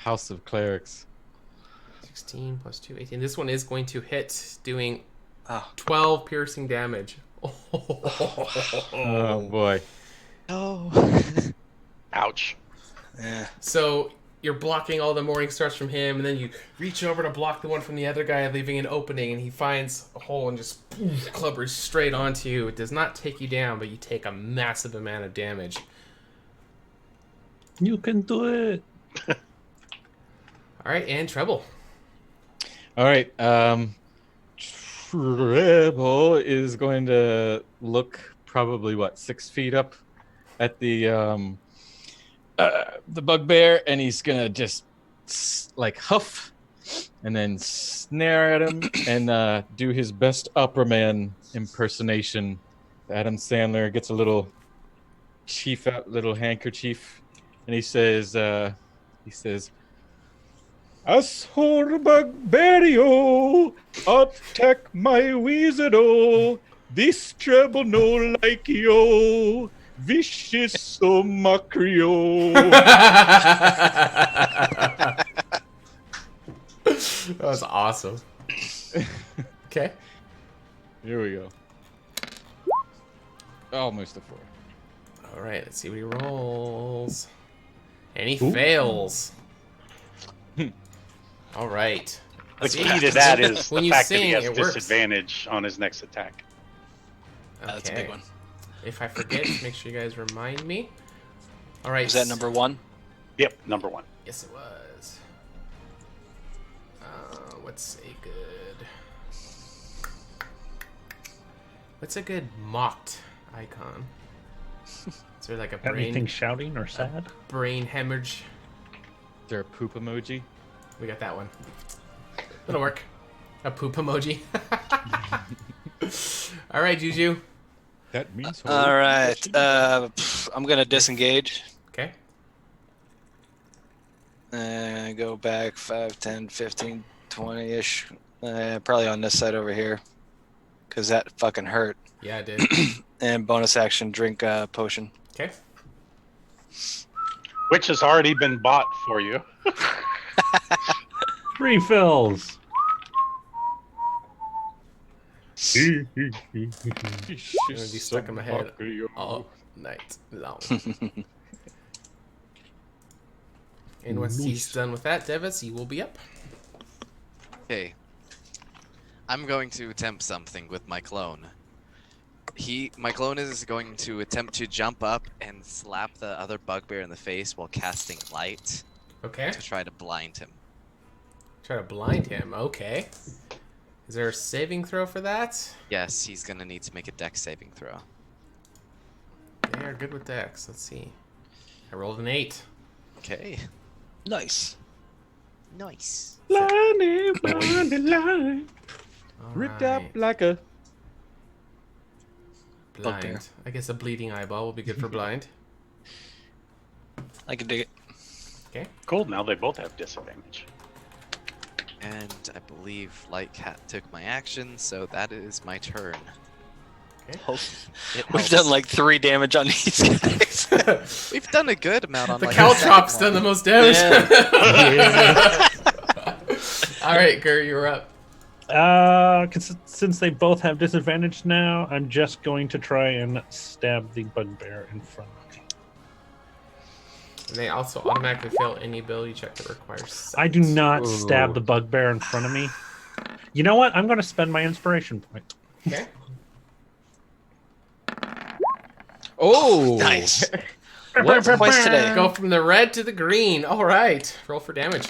House of Clerics. 16 plus 2, 18. This one is going to hit, doing Oh. 12 piercing damage. Oh boy. No. Ouch. Yeah. So you're blocking all the morning stars from him, and then you reach over to block the one from the other guy, leaving an opening, and he finds a hole and just clubbers straight onto you. It does not take you down, but you take a massive amount of damage. You can do it. All right, and Treble. All right. Treble is going to look probably 6 feet up at the bugbear, and he's gonna just huff and then snare at him and do his best Upperman impersonation. Adam Sandler gets a little handkerchief, and he says, "Asshole bugbeario, attack my wizardo. This trouble no like yo, vicious so macrio." That was awesome. Okay. Here we go. Almost a 4. All right, let's see what he rolls. And he fails. All right. The See, key to that is when the you fact that sing, he has it works. disadvantage on his next attack. That's a big one. If I forget, make sure you guys remind me. All right. Is that number 1? Yep, number 1. Yes, it was. What's a good mocked icon? Is there like a Anything shouting or sad? brain hemorrhage? Is there a poop emoji? We got that one. That'll work. A poop emoji. All right, Juju. That means All right. I'm going to disengage. Okay. And go back 5, 10, 15, 20-ish. Probably on this side over here. Because that fucking hurt. Yeah, I did. And bonus action, drink potion. Okay. Which has already been bought for you. Refills. I'm gonna be stuck in my head all night long. And once he's done with that, Devis, you will be up. Okay. I'm going to attempt something with my clone. My clone is going to attempt to jump up and slap the other bugbear in the face while casting light Okay. to try to blind him. Try to blind him. Okay. Is there a saving throw for that? Yes, he's gonna need to make a dex saving throw. They are good with dex. Let's see. I rolled an 8. Okay. Nice. Nice. Line, line. All Ripped right. up like a. Blind. Bugbear. I guess a bleeding eyeball will be good for blind. I can dig it. Okay. Cool, now they both have disadvantage. And I believe Light Cat took my action, so that is my turn. Hope- It We've helps. done like 3 damage on these guys. We've done a good amount on The like Caltrop's the done the most damage. Yeah. All right, Gur, you're up. Since they both have disadvantage now, I'm just going to try and stab the bugbear in front of me. And they also automatically fail any ability check that requires. I do not Ooh. stab the bugbear in front of me. You know what? I'm going to spend my inspiration point. Okay. Oh, Nice. What? Twice today. Go from the red to the green. All right. Roll for damage.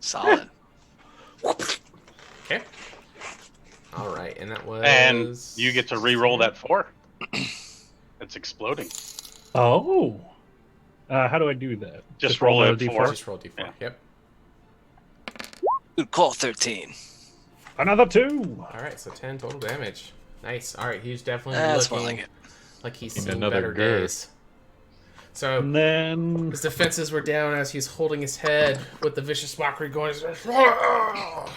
Solid. Okay. All right, and that was. And you get to re-roll that 4. It's exploding. Oh. How do I do that? Just roll a it for- Just roll d4. Yeah. Yep. Good call, 13. Another 2. All right, so 10 total damage. Nice. All right, he's definitely That's more looking like it. like he's Need seen another better Gur. days. So And then his defenses were down as he's holding his head with the vicious mockery going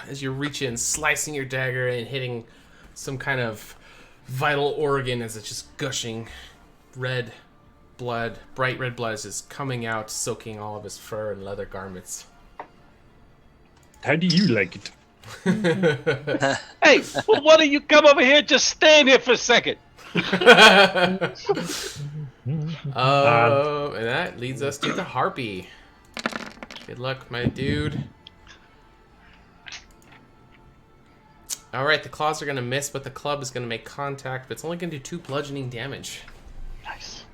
as you reach in, slicing your dagger and hitting some kind of vital organ as it's just gushing red blood, bright red blood is just coming out, soaking all of his fur and leather garments. how do you like it? Hey, well, why don't you come over here? Just stand here for a second. And that leads us to the harpy. Good luck, my dude. All right, the claws are gonna miss, but the club is gonna make contact. But it's only gonna do 2 bludgeoning damage. Nice.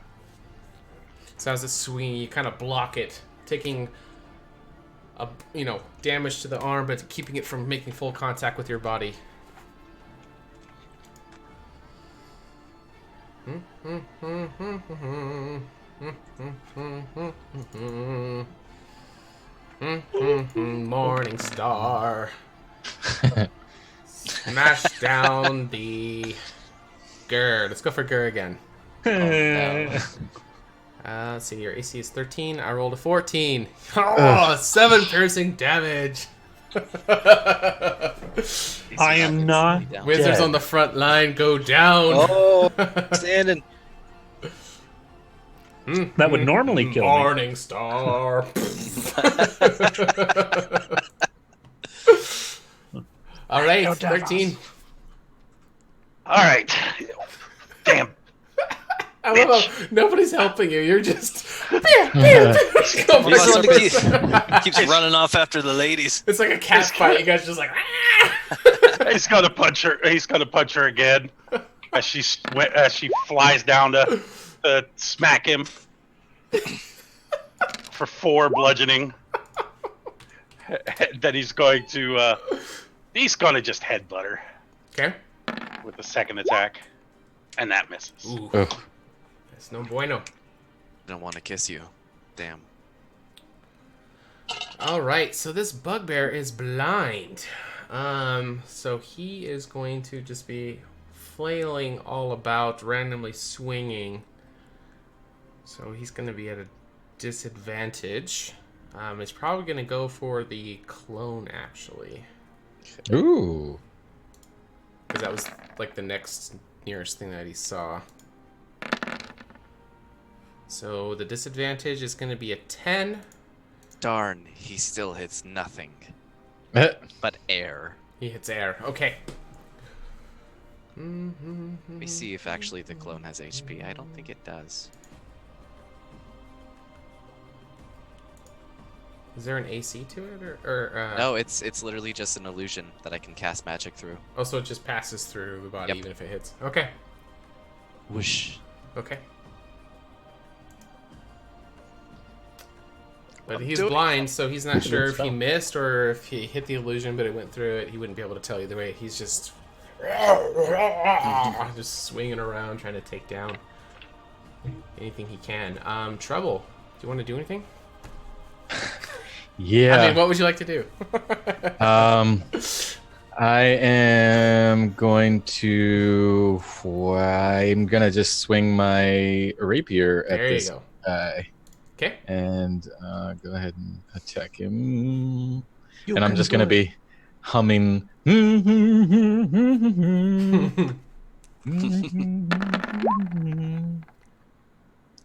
So as it's swinging, you kind of block it, taking damage to the arm, but keeping it from making full contact with your body. Morning Star. Smash down the Gur. Let's go for Gur again. Let's see, your AC is 13. I rolled a 14. Oh, 7 piercing damage. I am not Down. Wizards dead. on the front line go down. Oh, standing. That would normally kill me. Morning Star. All right, Go 13. All right. Damn. I love how nobody's helping you. You're just. He's the one that keeps running off after the ladies. It's like a cat fight. You guys just like. He's gonna punch her. He's gonna punch her again as she flies down to smack him for 4 bludgeoning. Then he's going to just headbutt her Okay. with the second attack, and that misses. Ooh, Oh. that's no bueno. I don't want to kiss you. Damn. All right, so this bugbear is blind. So he is going to just be flailing all about, randomly swinging. So he's going to be at a disadvantage. He's probably going to go for the clone, actually. Ooh. Because that was like the next nearest thing that he saw. So the disadvantage is going to be a 10. Darn, he still hits nothing but air. He hits air. Okay. Let me see if actually the clone has HP. I don't think it does. Is there an AC to it, or No, it's literally just an illusion that I can cast magic through. Oh, so it just passes through the body Yep. even if it hits. Okay. Whoosh. Okay. But he's doing it. blind, so he's not sure if he spell. missed or if he hit the illusion, but it went through it. He wouldn't be able to tell either way. He's just swinging around trying to take down anything he can. Trouble. Do you want to do anything? Yeah. I mean, what would you like to do? I am going to. I'm gonna just swing my rapier at There you this go. guy Okay. and go ahead and attack him. And I'm just gonna be humming.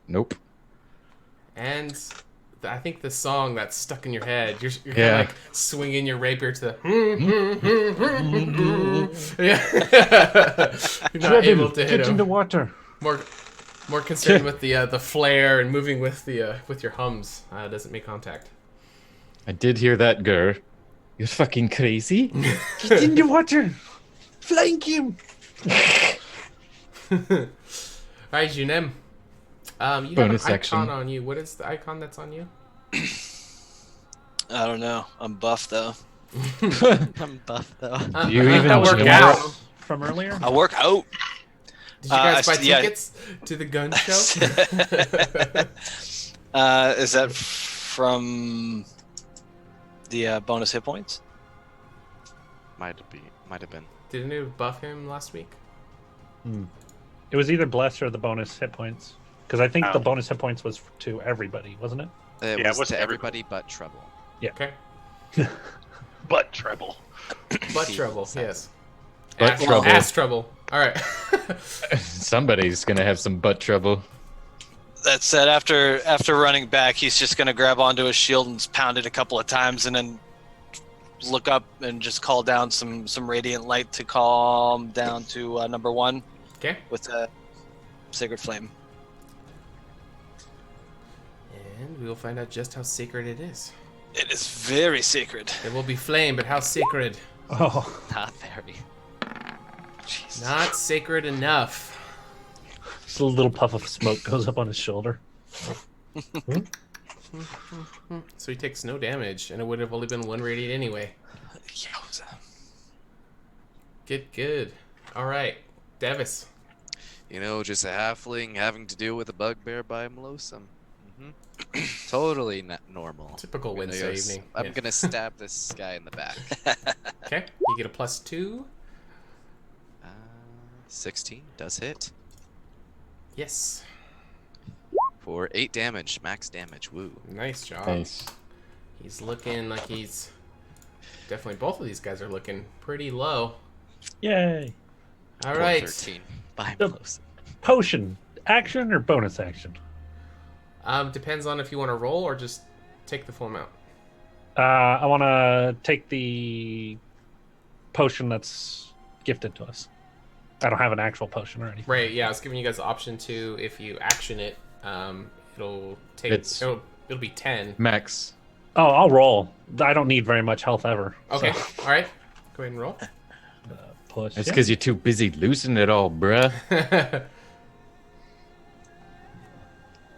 Nope. And I think the song that's stuck in your head, you're kind Yeah. of like swinging your rapier to the. Yeah. You're not able to hit Get in the him. water. More concerned with the flare and moving with the with your hums. Doesn't make contact. I did hear that, Gur. You're fucking crazy. Get in the water. Flank him. Alright, Junem. You Bonus have an action. icon on you. What is the icon that's on you? I don't know. I'm buff though. I'm buff though. You even that work gym out. bro? From earlier? I work out. Did you guys buy yeah. tickets to the gun show? Is that from the bonus hit points? Might have been. Didn't you buff him last week? It was either bless or the bonus hit points. Because I think Oh. the bonus hit points was to everybody, wasn't it? It Yeah, it was was to to everybody but Trouble. Okay. Butt treble. Butt See, trouble, sounds- yes. Butt trouble. Ass trouble. Alright. Somebody's gonna have some butt trouble. That said, after running back, he's just gonna grab onto his shield and pound it a couple of times, and then look up and just call down some radiant light to calm down to number 1 Okay. with a sacred flame. And we will find out just how sacred it is. It is very sacred. It will be flame, but how sacred? Oh. Not very. Jeez. Not sacred enough. Just a little puff of smoke goes up on his shoulder. So he takes no damage, and it would have only been 1 radiant anyway. Yowza. Good. Alright. Davis. You know, just a halfling having to deal with a bugbear by Melosum. Totally not normal. Typical I'm gonna Wednesday go evening. I'm Yeah. gonna stab this guy in the back. Okay. You get a +2. 16 does hit Yes. for 8 damage, max damage. Woo. Nice job. Nice. He's looking like he's... Definitely both of these guys are looking pretty low. Yay. All right. 13 by Yep. Melosum. Potion. Action or bonus action? Depends on if you want to roll or just take the full amount. I want to take the potion that's gifted to us. I don't have an actual potion or anything. Right, yeah, I was giving you guys the option to, if you action it, it'll take... It's- It'll be 10. Max. Oh, I'll roll. I don't need very much health ever. Okay, So, alright. Go ahead and roll. push. That's yeah. because you're too busy losing it all, bruh.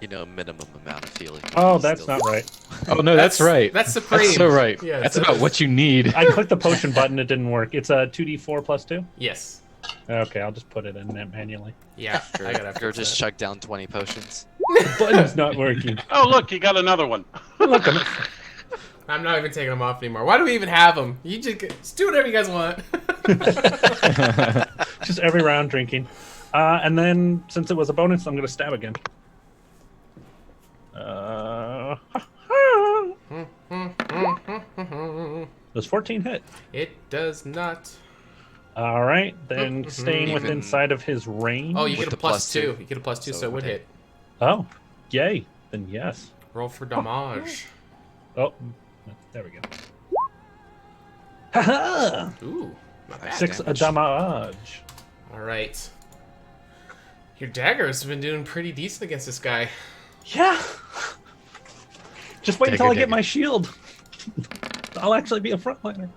You know, minimum amount of healing. Oh, is that's still- not right. Oh no, that's right. That's supreme. That's so right. Yeah, that's so- about what you need. I clicked the potion button. It didn't work. It's a 2d4 plus 2. Yes. Okay, I'll just put it in there manually. Yeah, I gotta Or fix just that. chug down 20 potions. The button's not working. Oh, look, you got another one. Look, I'm not even taking them off anymore. Why do we even have them? You just do whatever you guys want. just every round drinking. And then, since it was a bonus, I'm going to stab again. Does 14 hit? It does not. All right, then staying Even- within sight of his range. Oh, you With get a the plus +2. two. You get a +2, so, So it would it hit. Oh, yay. Then yes. Roll for damage. Oh, there we go. Ha Ooh. Not bad. Nice 6 damage. damage. All right. Your daggers have been doing pretty decent against this guy. Yeah. Just wait until I Dagger, get dagger. my shield. I'll actually be a frontliner.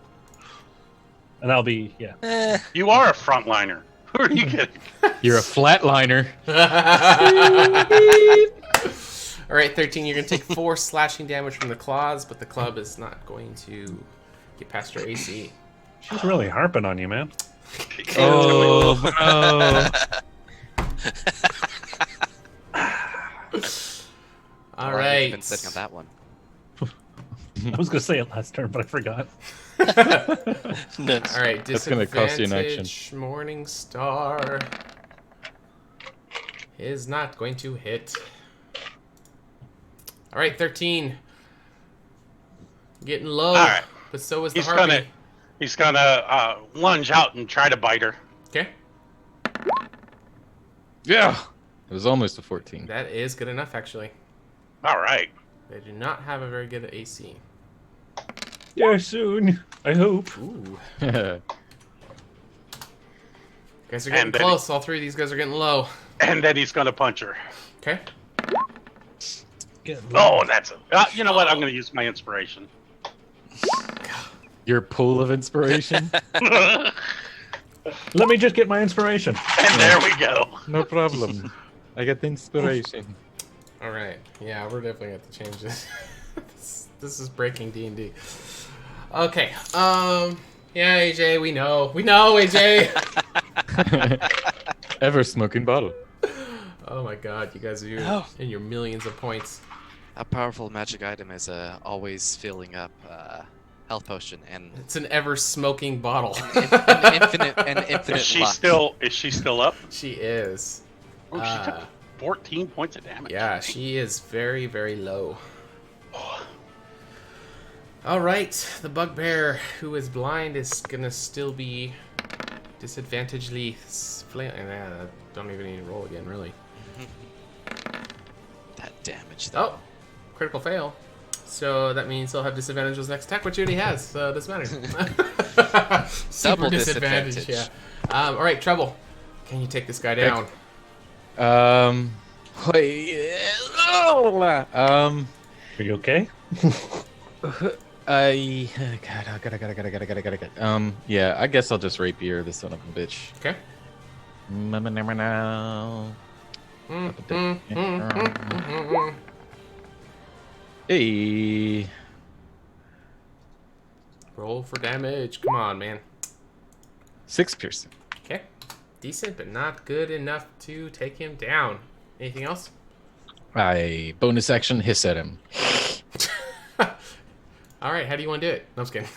And I'll be, yeah. You are a frontliner. Who are you kidding? You're a flatliner. All right, 13. You're gonna take 4 slashing damage from the claws, but the club is not going to get past your AC. She's really harping on you, man. Oh, no. All Well, I've right. been sitting on that one. I was going to say it last turn, but I forgot. Nice. All right, That's gonna cost you an action. disadvantage. Morning Star is not going to hit. All right, 13. Getting low, All right. but so is the He's harpy. He's gonna lunge out and try to bite her. Okay. Yeah. It was almost a 14. That is good enough, actually. All right. They do not have a very good AC. Yeah, soon. I hope. Ooh. Yeah. Guys are getting And then close. All three of these guys are getting low. And then he's gonna punch her. Okay. Oh, that's a. You know what? I'm gonna use my inspiration. Your pool of inspiration? And Let me just get my inspiration. there we go. No problem. I get the inspiration. All right. Yeah, we're definitely going to have to change this. This is breaking D&D. Okay. Yeah, AJ, we know. We know, AJ. Ever smoking bottle. Oh my god, you guys are in your millions of points. A powerful magic item is always filling up health potion and It's an ever smoking bottle. an infinite Is she luck. still up? She is. Oh, she took 14 points of damage. Yeah, she is very, very low. All right, the bugbear who is blind is gonna still be disadvantagedly don't even need to roll again, really. That damage though. Oh, critical fail. So that means he'll have disadvantage on his next attack, which he already has, so it doesn't matter. Super Double disadvantage, disadvantage. yeah. All right, Trouble. Can you take this guy down? Are you okay? Yeah, I guess I'll just rapier this son of a bitch. Okay. Hey. Roll for damage. Come on, man. 6 piercing. Okay. Decent, but not good enough to take him down. Anything else? I bonus action hiss at him. All right, how do you want to do it? No, I'm just kidding.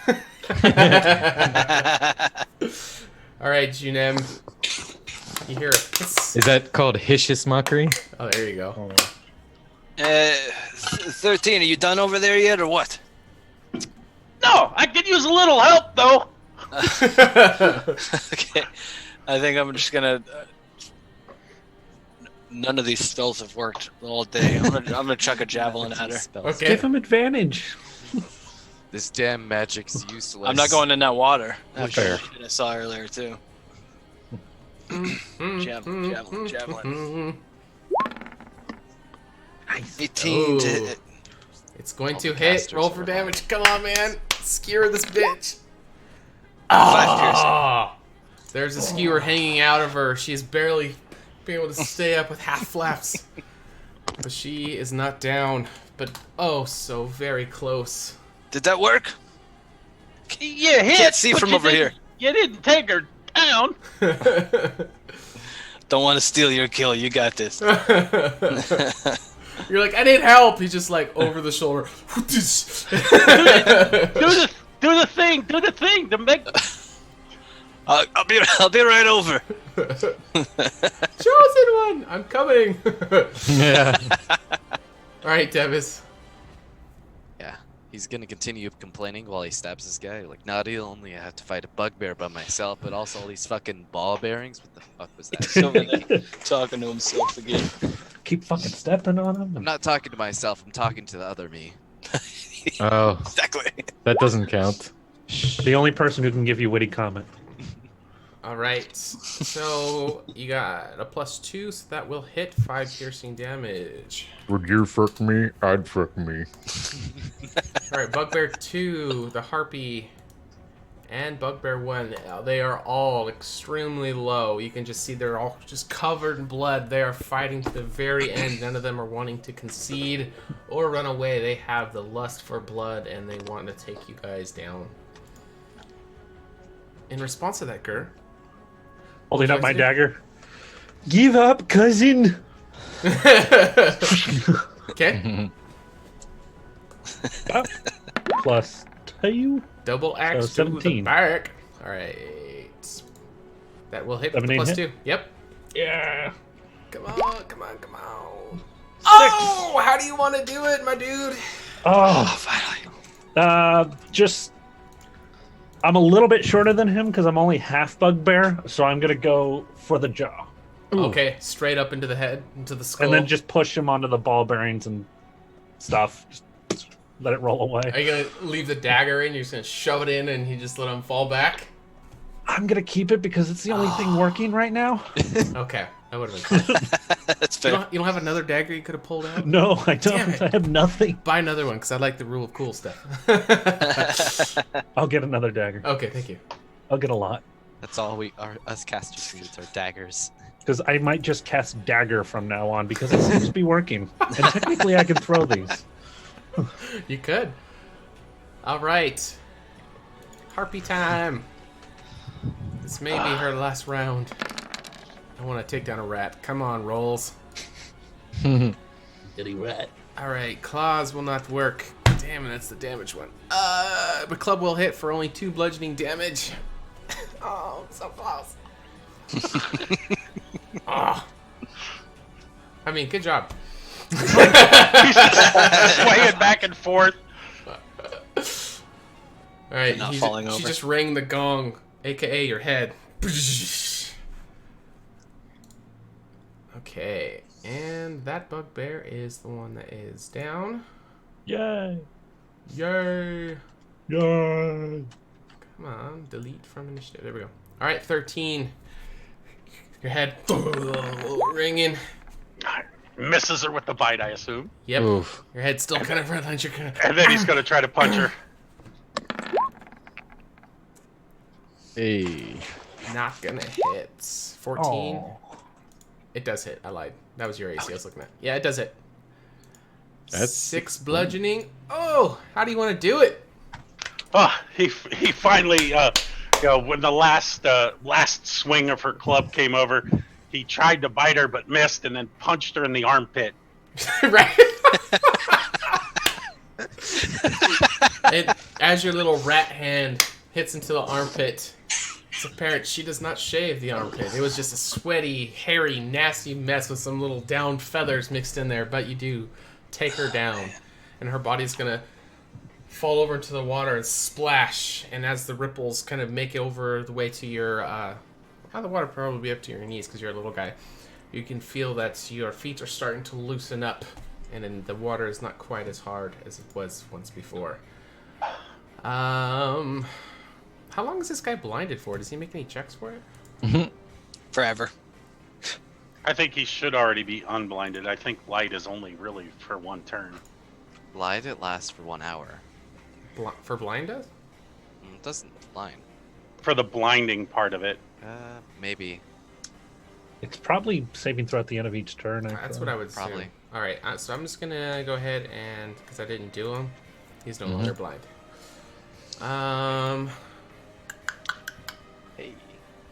All right, Junem. You hear it. Is that called Hicious Mockery? Oh, there you go. 13, are you done over there yet, or what? No, I could use a little help though. Okay, I think I'm just gonna. None of these spells have worked all day. I'm gonna chuck a javelin at her. Okay. Give him advantage. This damn magic's useless. I'm not going in that water. Fair. I saw earlier too. Javelin. 18 to Ooh. hit. It's going All to the hit. casters Roll for are damage. Come on, man. Skewer this bitch. 5 piercing. Ah! There's a skewer hanging out of her. She's barely being able to stay up with half flaps. But she is not down. But oh, so very close. Did that work? You hit. Can't see but from you over didn't- You didn't take her down. Don't want to steal your kill. You got this. You're like, I need help. He's just like over the shoulder. Do the thing. Do the thing to make. I'll be right over. Chosen one. I'm coming. Yeah. All right, Devis. Yeah, he's gonna continue complaining while he stabs this guy. Like, not only I have to fight a bugbear by myself, but also all these fucking ball bearings. What the fuck was that? Over there, talking to himself again. Keep fucking stepping on him. I'm not talking to myself. I'm talking to the other me. Oh, Exactly. that doesn't count. The only person who can give you witty comment. All right. So you got a +2, so that will hit 5 piercing damage. Would you fuck me? I'd fuck me. All right, Bugbear 2, the Harpy, and Bugbear 1. They are all extremely low. You can just see they're all just covered in blood. They are fighting to the very end. None of them are wanting to concede or run away. They have the lust for blood, and they want to take you guys down. In response to that, Gur. Holding What up my would you like dagger. Give up, cousin. Okay. Plus 2. Double axe So to the 17. back. All right. That will hit with the 17 +2. Yep. Yeah. Come on, come on, come on. Oh, how do you want to do it, my dude? Oh, Finally. just I'm a little bit shorter than him because I'm only half bugbear, so I'm gonna go for the jaw. Okay, straight up into the head, into the skull. And then just push him onto the ball bearings and stuff. Just let it roll away. Are you gonna leave the dagger in? You're just gonna shove it in and you just let him fall back? I'm gonna keep it because it's the only thing working right now. Okay, that would have been cool. That's fair. You don't have another dagger you could have pulled out? No, I Damn don't. it. I have nothing. Buy another one, because I like the rule of cool stuff. I'll get another dagger. Okay, thank you. I'll get a lot. That's all us casters need. Our daggers. Because I might just cast dagger from now on because it seems to be working. And technically I can throw these. You could. All right. Harpy time. This may be her last round. I want to take down a rat. Come on, rolls. Diddy rat. All right, claws will not work. Damn, that's the damage one. But club will hit for only 2 bludgeoning damage. Oh, so close. Oh. I mean, good job. He's just swaying back and forth. All right, Not she falling over. just rang the gong, aka your head. Okay, and that bugbear is the one that is down. Yay! Yay! Yay! Come on, delete from initiative. There we go. All right, 13. Your head ringing. Misses her with the bite, I assume. Yep. Oof. Your head's still kind of red. You're gonna... And then he's going to try to punch her. Hey. Not gonna hit. 14. Oh. It does hit. I lied. That was your AC I was looking at. Yeah, it does hit. That's 6 bludgeoning. Oh, how do you want to do it? Oh, he finally, when the last swing of her club came over, he tried to bite her but missed, and then punched her in the armpit. Right. As your little rat hand hits into the armpit, it's apparent she does not shave the armpit. It was just a sweaty, hairy, nasty mess with some little down feathers mixed in there. But you do take her down, and her body's gonna fall over into the water and splash. And as the ripples kind of make it over the way to your, the water probably be up to your knees because you're a little guy. You can feel that your feet are starting to loosen up, and then the water is not quite as hard as it was once before. How long is this guy blinded for? Does he make any checks for it? Forever. I think he should already be unblinded. I think light is only really for 1 turn. Light, it lasts for 1 hour. For blind us? It doesn't blind. For the blinding part of it. Maybe. It's probably saving throughout the end of each turn. That's what I would assume. Probably. All right, so I'm just gonna go ahead and because I didn't do him, he's no longer blind.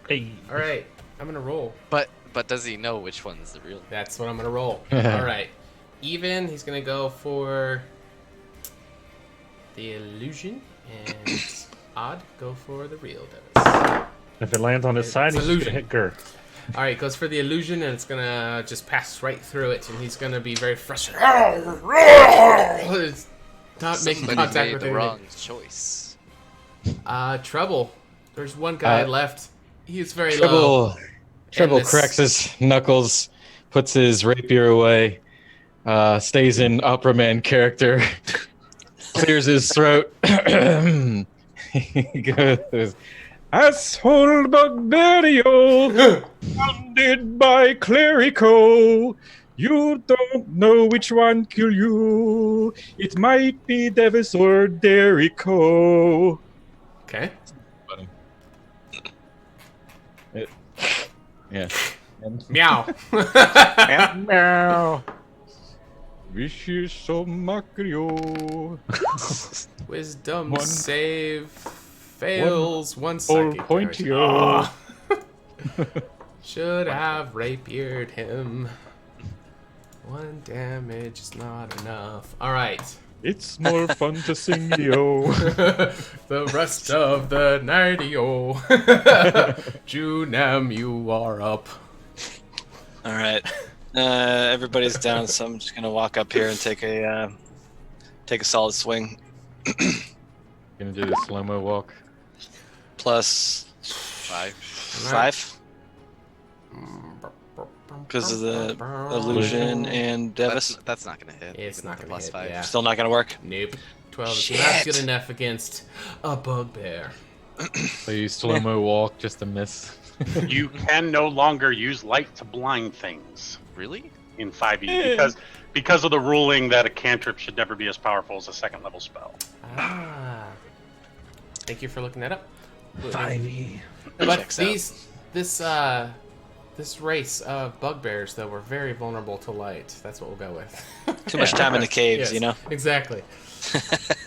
Hey. All right, I'm gonna roll. But does he know which one's the real? That's what I'm gonna roll. All right, even he's gonna go for the illusion, and odd go for the real damage. If it lands on his side, he's just illusion. gonna hit Gur. All right, goes for the illusion, and it's gonna just pass right through it, and he's gonna be very frustrated. It's not making Somebody contact made with the anything. wrong choice. Trouble. There's one guy left. He's very low. Treble, Treble And this- cracks his knuckles, puts his rapier away, stays in opera man character, clears his throat. He goes, "Asshole bugberio, funded by clerico. You don't know which one kill you. It might be Davis or Derico." Okay. Yeah. Meow. Meow. Vicious so Macrio. Wisdom One- save fails. One All psychic point damage. yo. Oh. Should have rapiered him. 1 damage is not enough. All right. It's more fun to sing yo. The rest of the night-o. Junam, you are up. All right. Everybody's down, so I'm just gonna walk up here and take a solid swing. Gonna do the slow-mo walk. plus 5. 5 because of the illusion and Devis. That's not gonna hit. It's even not with the gonna plus hit, 5. yeah. Still not gonna work. Nope. 12 is Shit. not good enough against a bugbear. So you slow-mo walk just to miss. You can no longer use light to blind things Really? in 5e because of the ruling that a cantrip should never be as powerful as a second level spell. Ah. Thank you for looking that up. 5e. But Checks out. this race of bugbears, though, were very vulnerable to light. That's what we'll go with. Too much time in the caves, Yes, you know. Exactly.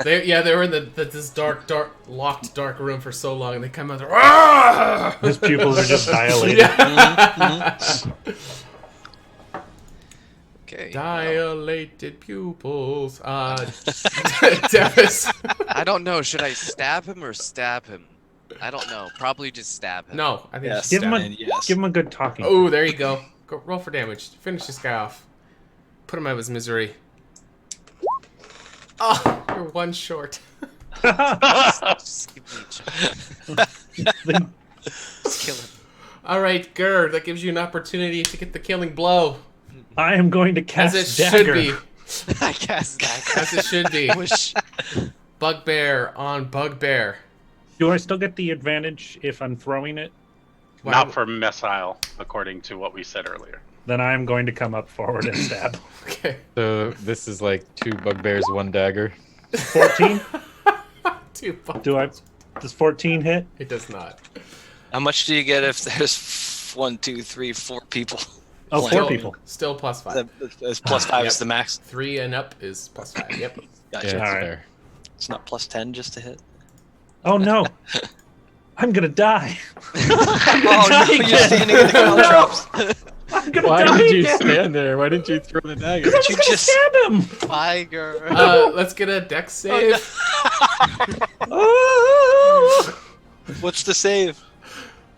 They were in this dark, locked, dark room for so long, and they come out there. "Ah!" His pupils are just dilated. Okay. Dilated pupils. Devis. I don't know. Should I stab him or stab him? I don't know. Probably just stab him. No, I think Yes. just Give him stab a him. Yes. give him a good talking. Oh, there you go. Go roll for damage. Finish this guy off. Put him out of his misery. Oh, you're one short. Just give me a chance. Just kill him. All right, Gur. That gives you an opportunity to get the killing blow, I am going to as cast it should dagger. be. I guess that. As it should be. Wish. Bugbear on bugbear. Do I still get the advantage if I'm throwing it? Not for missile, according to what we said earlier. Then I am going to come up forward and stab. Okay. So this is like 2 bugbears, 1 dagger. 14? Two bug- Does 14 hit? It does not. How much do you get if there's 1, 2, 3, 4 people? Oh, Playing? 4 people. Still plus 5. That's plus 5 Yep. is the max. 3 and up is plus 5. Yep. Yeah, Gotcha. it's Alright. fair. It's not plus 10 just to hit. Oh no. I'm gonna die. Oh no, die you're again. standing in the Oh, ground no. traps. I'm gonna Why die did you again. stand there? Why didn't you throw the dagger? I was you gonna just- stab him. Tiger. Let's get a dex save. Oh, What's the save?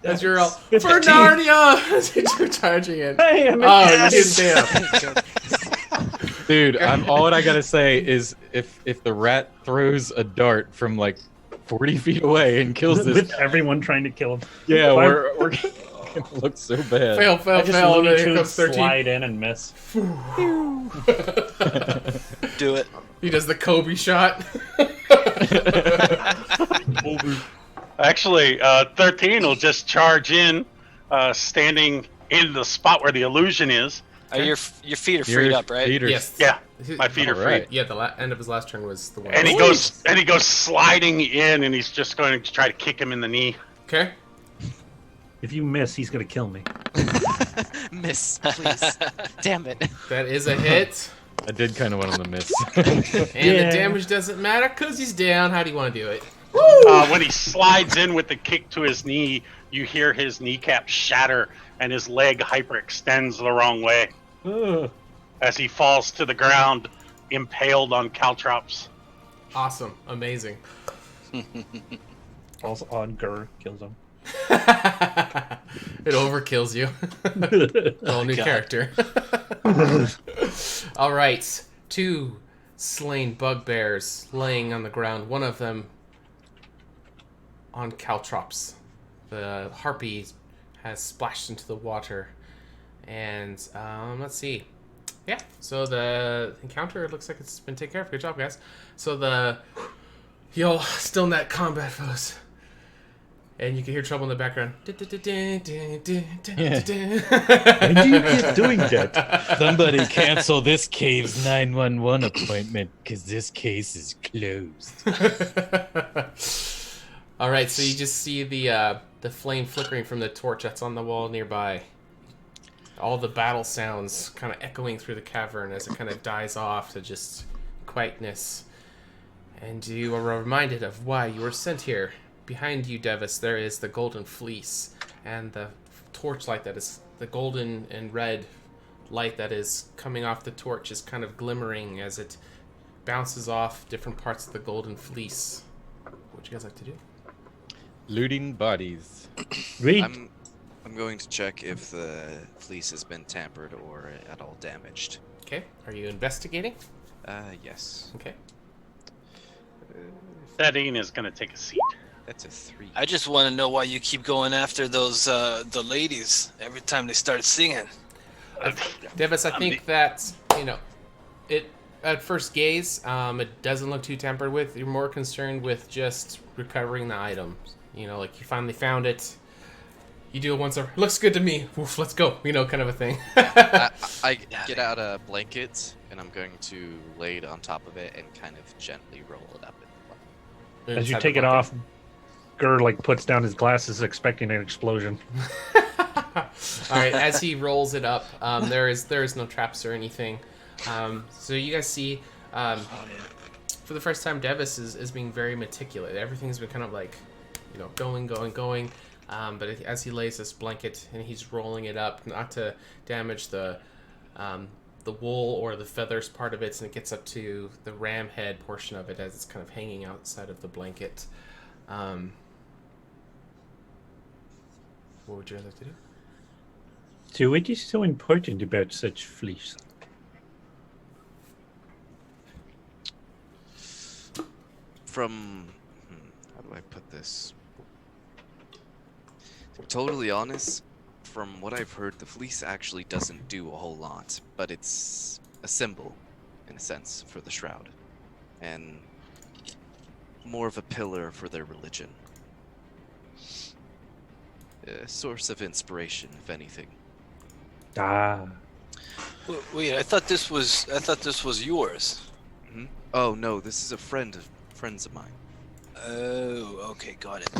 As you're all, 15. for Narnia! As you're charging in. Hey, I'm Oh, you yes. didn't say that. Dude, all I gotta say is if the rat throws a dart from like 40 feet away and kills this With guy, everyone trying to kill him. yeah, Why- we're gonna look so bad. Fail, I fail, just fail. And Looney then here Tunes comes 13. slide in and miss. Do it. He does the Kobe shot. Actually, 13 will just charge in, standing in the spot where the illusion is. Your feet are freed Your up, right? feet are- Yes. Yeah, my feet are Alright. free. Yeah, the end of his last turn was the one. And he goes sliding in, and he's just going to try to kick him in the knee. Okay. If you miss, he's gonna kill me. Miss, please. Damn it. That is a hit. I did kind of want him to miss. And Yeah. the damage doesn't matter because he's down. How do you want to do it? When he slides in with the kick to his knee, you hear his kneecap shatter, and his leg hyperextends the wrong way Ugh. as he falls to the ground, impaled on caltrops. Awesome. Amazing. Also on Gur kills him. It overkills you. Whole new God. character. All right. 2 slain bugbears laying on the ground. One of them on caltrops. The harpy has splashed into the water. And let's see. Yeah, so the encounter looks like it's been taken care of. Good job, guys. So y'all still in that combat, foes. And you can hear trouble in the background. When do you get doing that? Somebody cancel this cave's 911 appointment because this case is closed. All right, so you just see the flame flickering from the torch that's on the wall nearby. All the battle sounds kind of echoing through the cavern as it kind of dies off to just quietness. And you are reminded of why you were sent here. Behind you, Devis, there is the golden fleece and the torchlight that is the golden and red light that is coming off the torch is kind of glimmering as it bounces off different parts of the golden fleece. What would you guys like to do? Looting bodies. Read. I'm going to check if the fleece has been tampered or at all damaged. Okay, are you investigating? Yes. Okay. Thaddean is going to take a seat. That's a 3. I just want to know why you keep going after those the ladies every time they start singing. Davis, I think that, it at first gaze, it doesn't look too tampered with. You're more concerned with just recovering the items. Like you finally found it. You do it once over. Looks good to me. Oof, let's go. Kind of a thing. I get out a blanket and I'm going to lay it on top of it and kind of gently roll it up. As you take it off, Gur puts down his glasses, expecting an explosion. All right. As he rolls it up, there is no traps or anything. So you guys see, for the first time, Devis is being very meticulous. Everything's been kind of going. But as he lays this blanket and he's rolling it up, not to damage the wool or the feathers part of it, and it gets up to the ram head portion of it as it's kind of hanging outside of the blanket. What would you like to do? So what is so important about such fleece? From... how do I put this? To be totally honest, from what I've heard, the fleece actually doesn't do a whole lot, but it's a symbol, in a sense, for the shroud. And more of a pillar for their religion. A source of inspiration, if anything. Ah. Wait, I thought this was yours. Mm-hmm. Oh no, this is a friends of mine. Oh, okay, got it.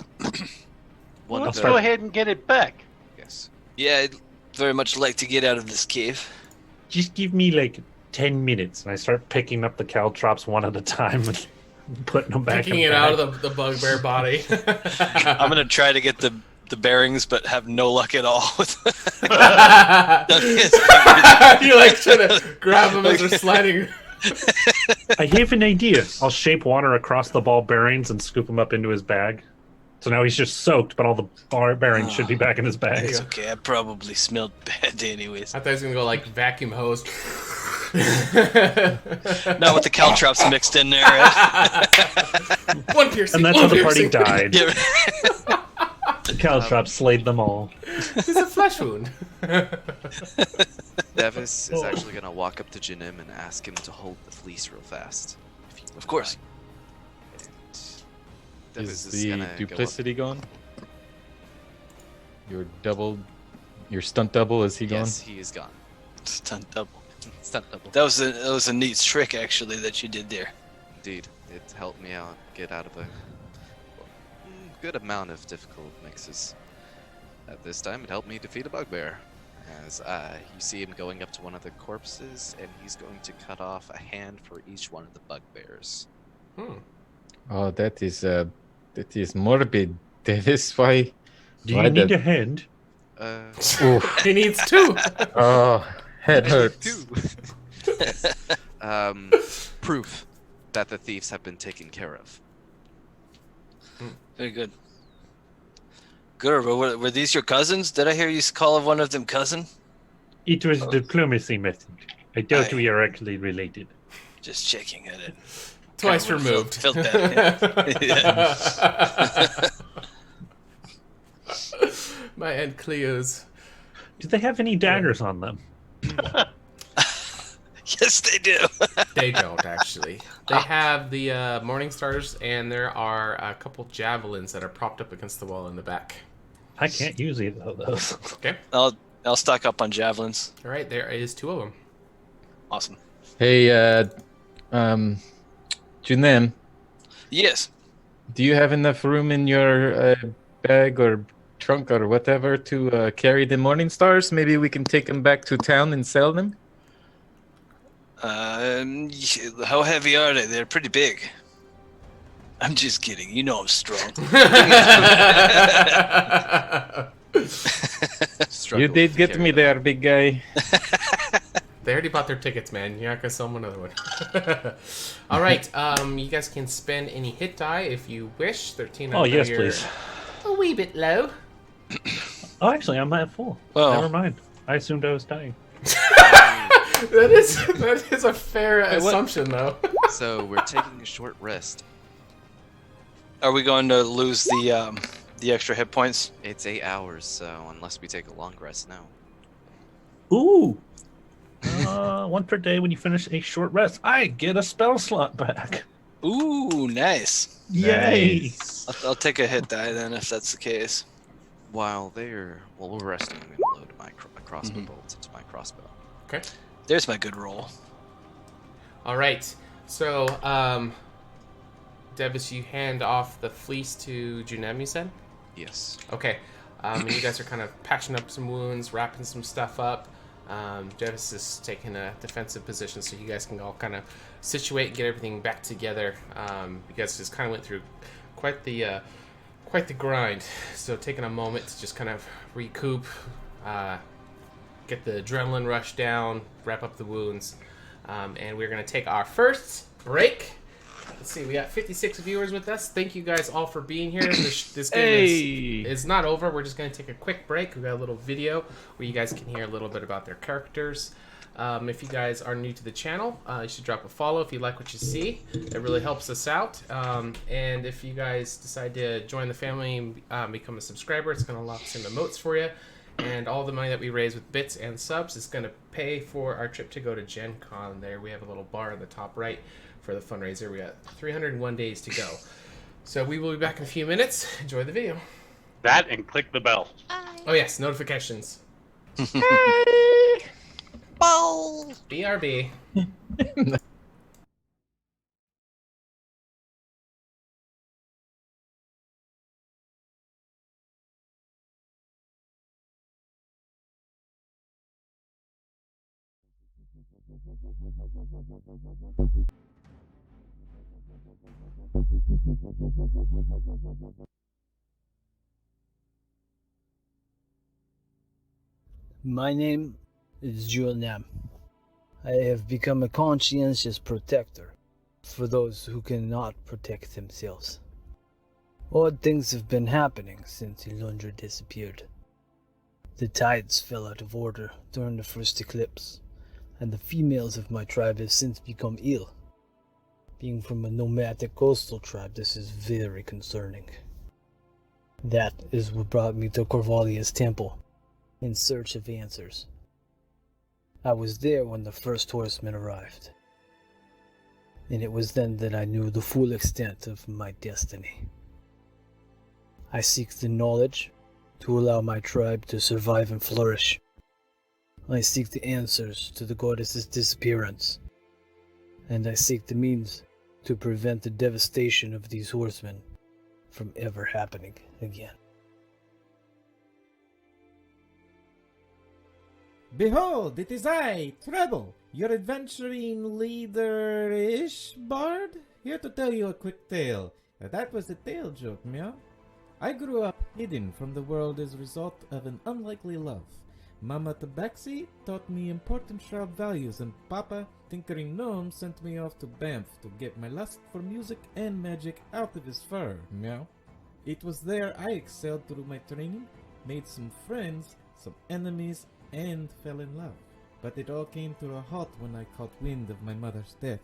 Let's go ahead and get it back. Yes. Yeah, I'd very much like to get out of this cave. Just give me 10 minutes, and I start picking up the caltrops one at a time and putting them back. Picking it out of the bugbear body. I'm gonna try to get the bearings, but have no luck at all. You try to grab them as they're sliding. I have an idea. I'll shape water across the ball bearings and scoop them up into his bag. So now he's just soaked, but all the ball bearings should be back in his bag. It's okay. I probably smelled bad anyways. I thought he was gonna go vacuum hose. Not with the caltrops mixed in there. Right? One piercing. And that's how the party died. Yeah. The caltrops slayed them all. It's a flesh wound. Davis is actually going to walk up to Janim and ask him to hold the fleece real fast. Of course. And Is the duplicity gone? Your stunt double, is he gone? Yes, he is gone. Stunt double. Stunt double. That was a neat trick actually that you did there. Indeed. It helped me out get out of a good amount of difficult mixes. At this time, it helped me defeat a bugbear. As you see him going up to one of the corpses, and he's going to cut off a hand for each one of the bugbears. Oh, that is morbid. Davis, why? Do you need a hand? He needs 2. Oh, head hurts. Proof that the thieves have been taken care of. Very good. Good. Were these your cousins? Did I hear you call one of them cousin? It was diplomacy method. I doubt we are actually related. Just checking it. Twice removed. Felt bad. Yeah. My Aunt Cleo's. Do they have any daggers on them? Yes, they do. They don't, actually. They have the Morning Stars, and there are a couple javelins that are propped up against the wall in the back. I can't use either of those. Okay. I'll stock up on javelins. All right, there is 2 of them. Awesome. Hey, Junem, Yes. do you have enough room in your bag or trunk or whatever to carry the Morning Stars? Maybe we can take them back to town and sell them? How heavy are they? They're pretty big. I'm just kidding. You know I'm strong. You did get me there, big guy. They already bought their tickets, man. You're not gonna sell them another one. All right, you guys can spend any hit die if you wish. 13. Oh, yes, please. A wee bit low. Oh, actually, I'm at full. Well. Never mind. I assumed I was dying. That is a fair assumption, though. So we're taking a short rest. Are we going to lose the extra hit points? It's 8 hours, so unless we take a long rest now. Ooh. 1 per day when you finish a short rest. I get a spell slot back. Ooh, nice. Yay! Nice. I'll take a hit die then if that's the case. While we're resting, I'm going to load my crossbow bolts into my crossbow. Okay. There's my good roll. All right. So, Devis, you hand off the fleece to Junem, you said? Yes. Okay. And you guys are kind of patching up some wounds, wrapping some stuff up. Devis is taking a defensive position so you guys can all kind of situate and get everything back together. You guys just kind of went through quite the grind. So taking a moment to just kind of recoup, get the adrenaline rush down, wrap up the wounds. And we're going to take our first break. Let's see, we got 56 viewers with us. Thank you guys all for being here. This game is not over. We're just going to take a quick break. We got a little video where you guys can hear a little bit about their characters. If you guys are new to the channel, you should drop a follow if you like what you see. It really helps us out. And if you guys decide to join the family and become a subscriber, it's going to unlock some emotes for you. And all the money that we raise with bits and subs is going to pay for our trip to go to Gen Con. There we have a little bar in the top right for the fundraiser. We got 301 days to go. So we will be back in a few minutes. Enjoy the video. That and click the bell. Oh yes, notifications. BRB. My name is Julian. I have become a conscientious protector for those who cannot protect themselves. Odd things have been happening since Ilundra disappeared. The tides fell out of order during the first eclipse, and the females of my tribe have since become ill. Being from a nomadic coastal tribe, this is very concerning. That is what brought me to Corvalia's temple, in search of answers. I was there when the first horseman arrived, and it was then that I knew the full extent of my destiny. I seek the knowledge to allow my tribe to survive and flourish. I seek the answers to the goddess's disappearance, and I seek the means to prevent the devastation of these horsemen from ever happening again. Behold, it is I, Treble, your adventuring leader-ish bard, here to tell you a quick tale. That was a tale joke, meow. I grew up hidden from the world as a result of an unlikely love. Mama Tabaxi taught me important sharp values, and Papa, tinkering gnome, sent me off to Banff to get my lust for music and magic out of his fur, meow. It was there I excelled through my training, made some friends, some enemies, and fell in love. But it all came to a halt when I caught wind of my mother's death.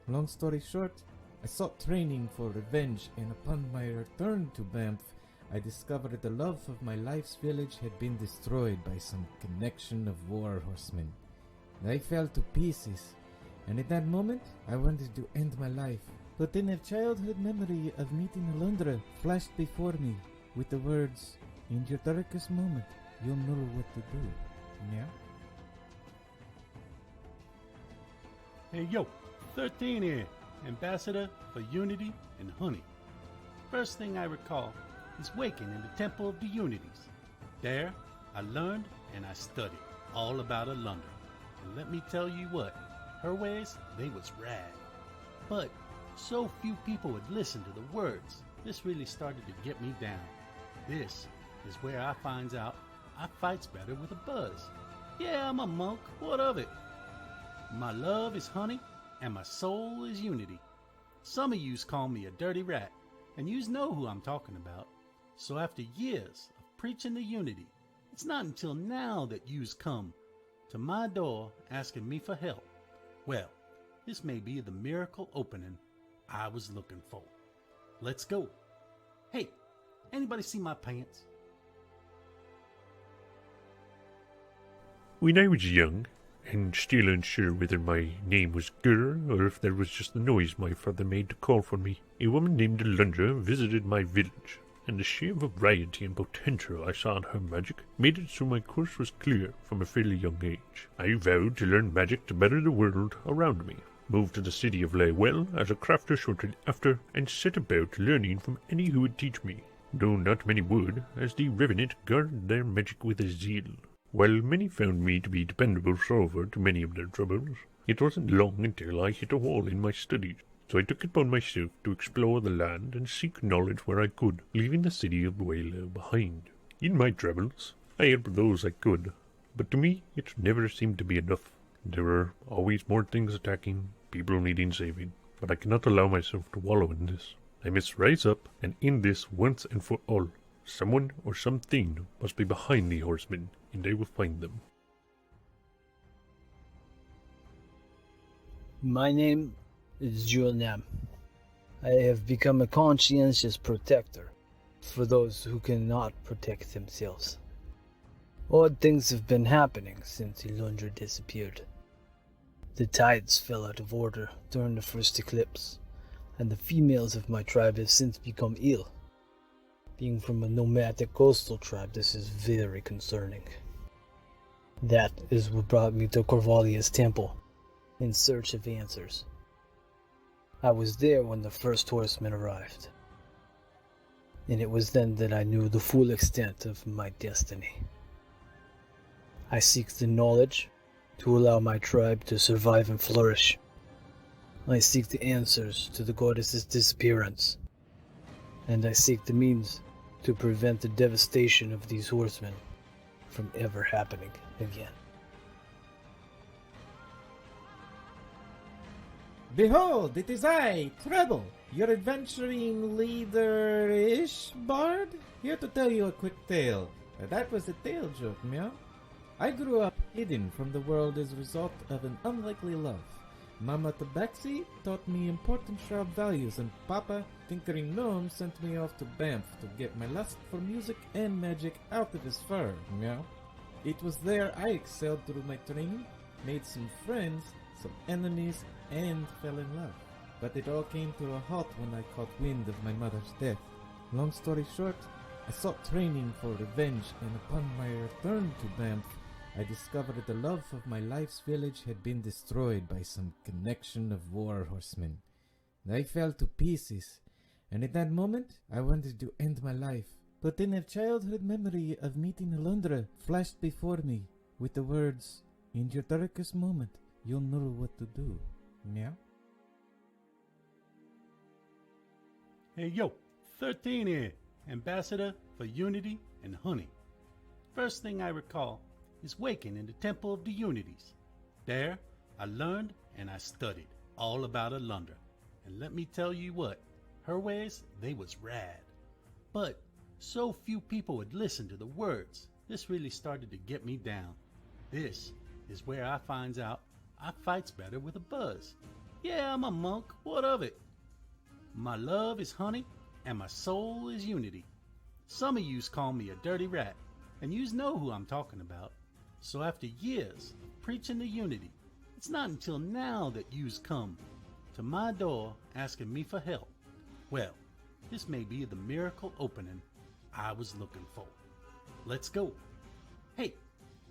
Long story short, I sought training for revenge, and upon my return to Banff, I discovered the love of my life's village had been destroyed by some connection of war horsemen. I fell to pieces, and at that moment, I wanted to end my life. But then a childhood memory of meeting Alundra flashed before me with the words, "In your darkest moment, you'll know what to do." Yeah? Hey yo, 13 here, Ambassador for Unity and Honey. First thing I recall is waking in the Temple of the Unities. There, I learned and I studied all about Alundra. And let me tell you what, her ways, they was rad. But so few people would listen to the words. This really started to get me down. This is where I finds out I fights better with a buzz. Yeah, I'm a monk, what of it? My love is honey, and my soul is unity. Some of yous call me a dirty rat, and yous know who I'm talking about. So after years of preaching the unity, it's not until now that yous come to my door asking me for help. Well, this may be the miracle opening I was looking for. Let's go. Hey, anybody see my pants? When I was young, and still unsure whether my name was Gur or if that was just the noise my father made to call for me, a woman named Alundra visited my village, and the sheer variety and potential I saw in her magic made it so my course was clear from a fairly young age. I vowed to learn magic to better the world around me, moved to the city of Laywell as a crafter shortly after, and set about learning from any who would teach me, though not many would, as the Revenant guarded their magic with a zeal. While many found me to be dependable solver to many of their troubles, it wasn't long until I hit a wall in my studies, so I took it upon myself to explore the land and seek knowledge where I could, leaving the city of Waylow behind. In my travels, I helped those I could, but to me it never seemed to be enough. There were always more things attacking, people needing saving, but I cannot allow myself to wallow in this. I must rise up and end this once and for all. Someone or something must be behind the horsemen, and I will find them. My name is Nam. I have become a conscientious protector for those who cannot protect themselves. Odd things have been happening since Elundra disappeared. The tides fell out of order during the first eclipse, and the females of my tribe have since become ill. Being from a nomadic coastal tribe, this is very concerning. That is what brought me to Corvalia's temple, in search of answers. I was there when the first horseman arrived, and it was then that I knew the full extent of my destiny. I seek the knowledge to allow my tribe to survive and flourish. I seek the answers to the goddess's disappearance, and I seek the means to prevent the devastation of these horsemen from ever happening again. Behold, it is I, Treble, your adventuring leader-ish bard, here to tell you a quick tale. That was a tale joke, meow. I grew up hidden from the world as a result of an unlikely love. Mama Tabaxi taught me important shrub values, and Papa, Tinkering Gnome, sent me off to Banff to get my lust for music and magic out of his fur, meow. It was there I excelled through my training, made some friends, some enemies, and fell in love. But it all came to a halt when I caught wind of my mother's death. Long story short, I sought training for revenge, and upon my return to Banff, I discovered the love of my life's village had been destroyed by some connection of war horsemen. I fell to pieces, and at that moment, I wanted to end my life. But then a childhood memory of meeting Alundra flashed before me with the words, "In your darkest moment, you'll know what to do." Meow? Hey yo, 13 here, Ambassador for Unity and Honey. First thing I recall is waking in the Temple of the Unities. There, I learned and I studied all about Alundra. And let me tell you what, her ways, they was rad. But so few people would listen to the words, this really started to get me down. This is where I finds out I fights better with a buzz. Yeah, I'm a monk, what of it? My love is honey, and my soul is unity. Some of yous call me a dirty rat, and yous know who I'm talking about. So after years of preaching the unity, it's not until now that yous come to my door asking me for help. Well, this may be the miracle opening I was looking for. Let's go. Hey,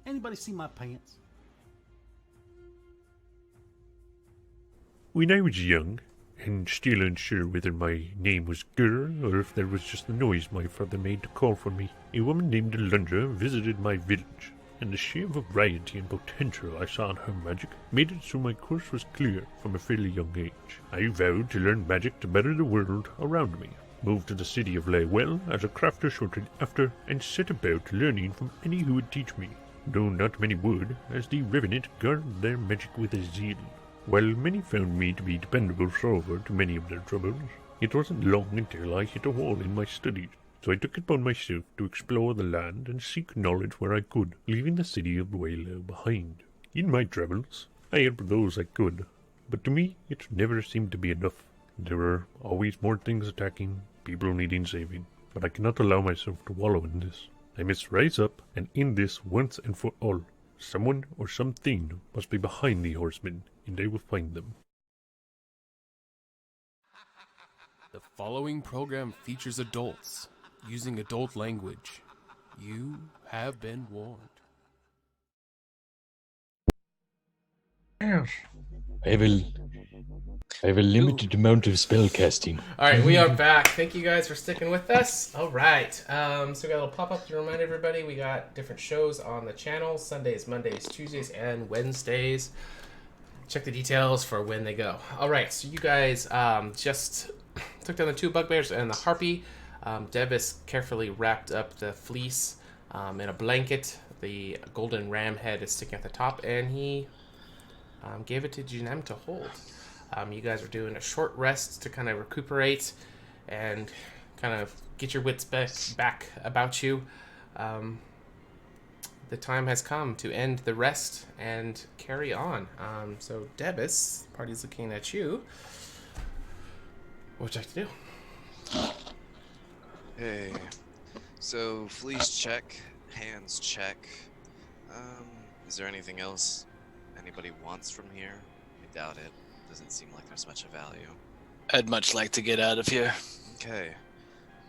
anybody see my pants? When I was young, and still unsure whether my name was Gur or if that was just the noise my father made to call for me, a woman named Alundra visited my village, and the sheer variety and potential I saw in her magic made it so my course was clear from a fairly young age. I vowed to learn magic to better the world around me, moved to the city of Laywell as a crafter shortly after, and set about learning from any who would teach me, though not many would, as the Revenant guarded their magic with a zeal. While many found me to be dependable solver to many of their troubles, it wasn't long until I hit a wall in my studies, so I took it upon myself to explore the land and seek knowledge where I could, leaving the city of Waylow behind. In my travels, I helped those I could, but to me it never seemed to be enough. There were always more things attacking, people needing saving, but I cannot allow myself to wallow in this. I must rise up and end this once and for all. Someone or something must be behind the horsemen, and I will find them. The following program features adults using adult language. You have been warned. I have a limited amount of spell casting. All right, we are back. Thank you guys for sticking with us. All right, so we got a little pop-up to remind everybody we got different shows on the channel: Sundays, Mondays, Tuesdays, and Wednesdays. Check the details for when they go. All right, so you guys just took down the 2 bugbears and the harpy. Devis carefully wrapped up the fleece in a blanket. The golden ram head is sticking at the top, and he gave it to Jinem to hold. You guys are doing a short rest to kind of recuperate and kind of get your wits back about you. The time has come to end the rest and carry on. So, Debus, the party's looking at you. What would you like to do? Hey. So, fleece check, hands check. Is there anything else anybody wants from here? I doubt it. Doesn't seem like there's much of value. I'd much like to get out of here. Okay.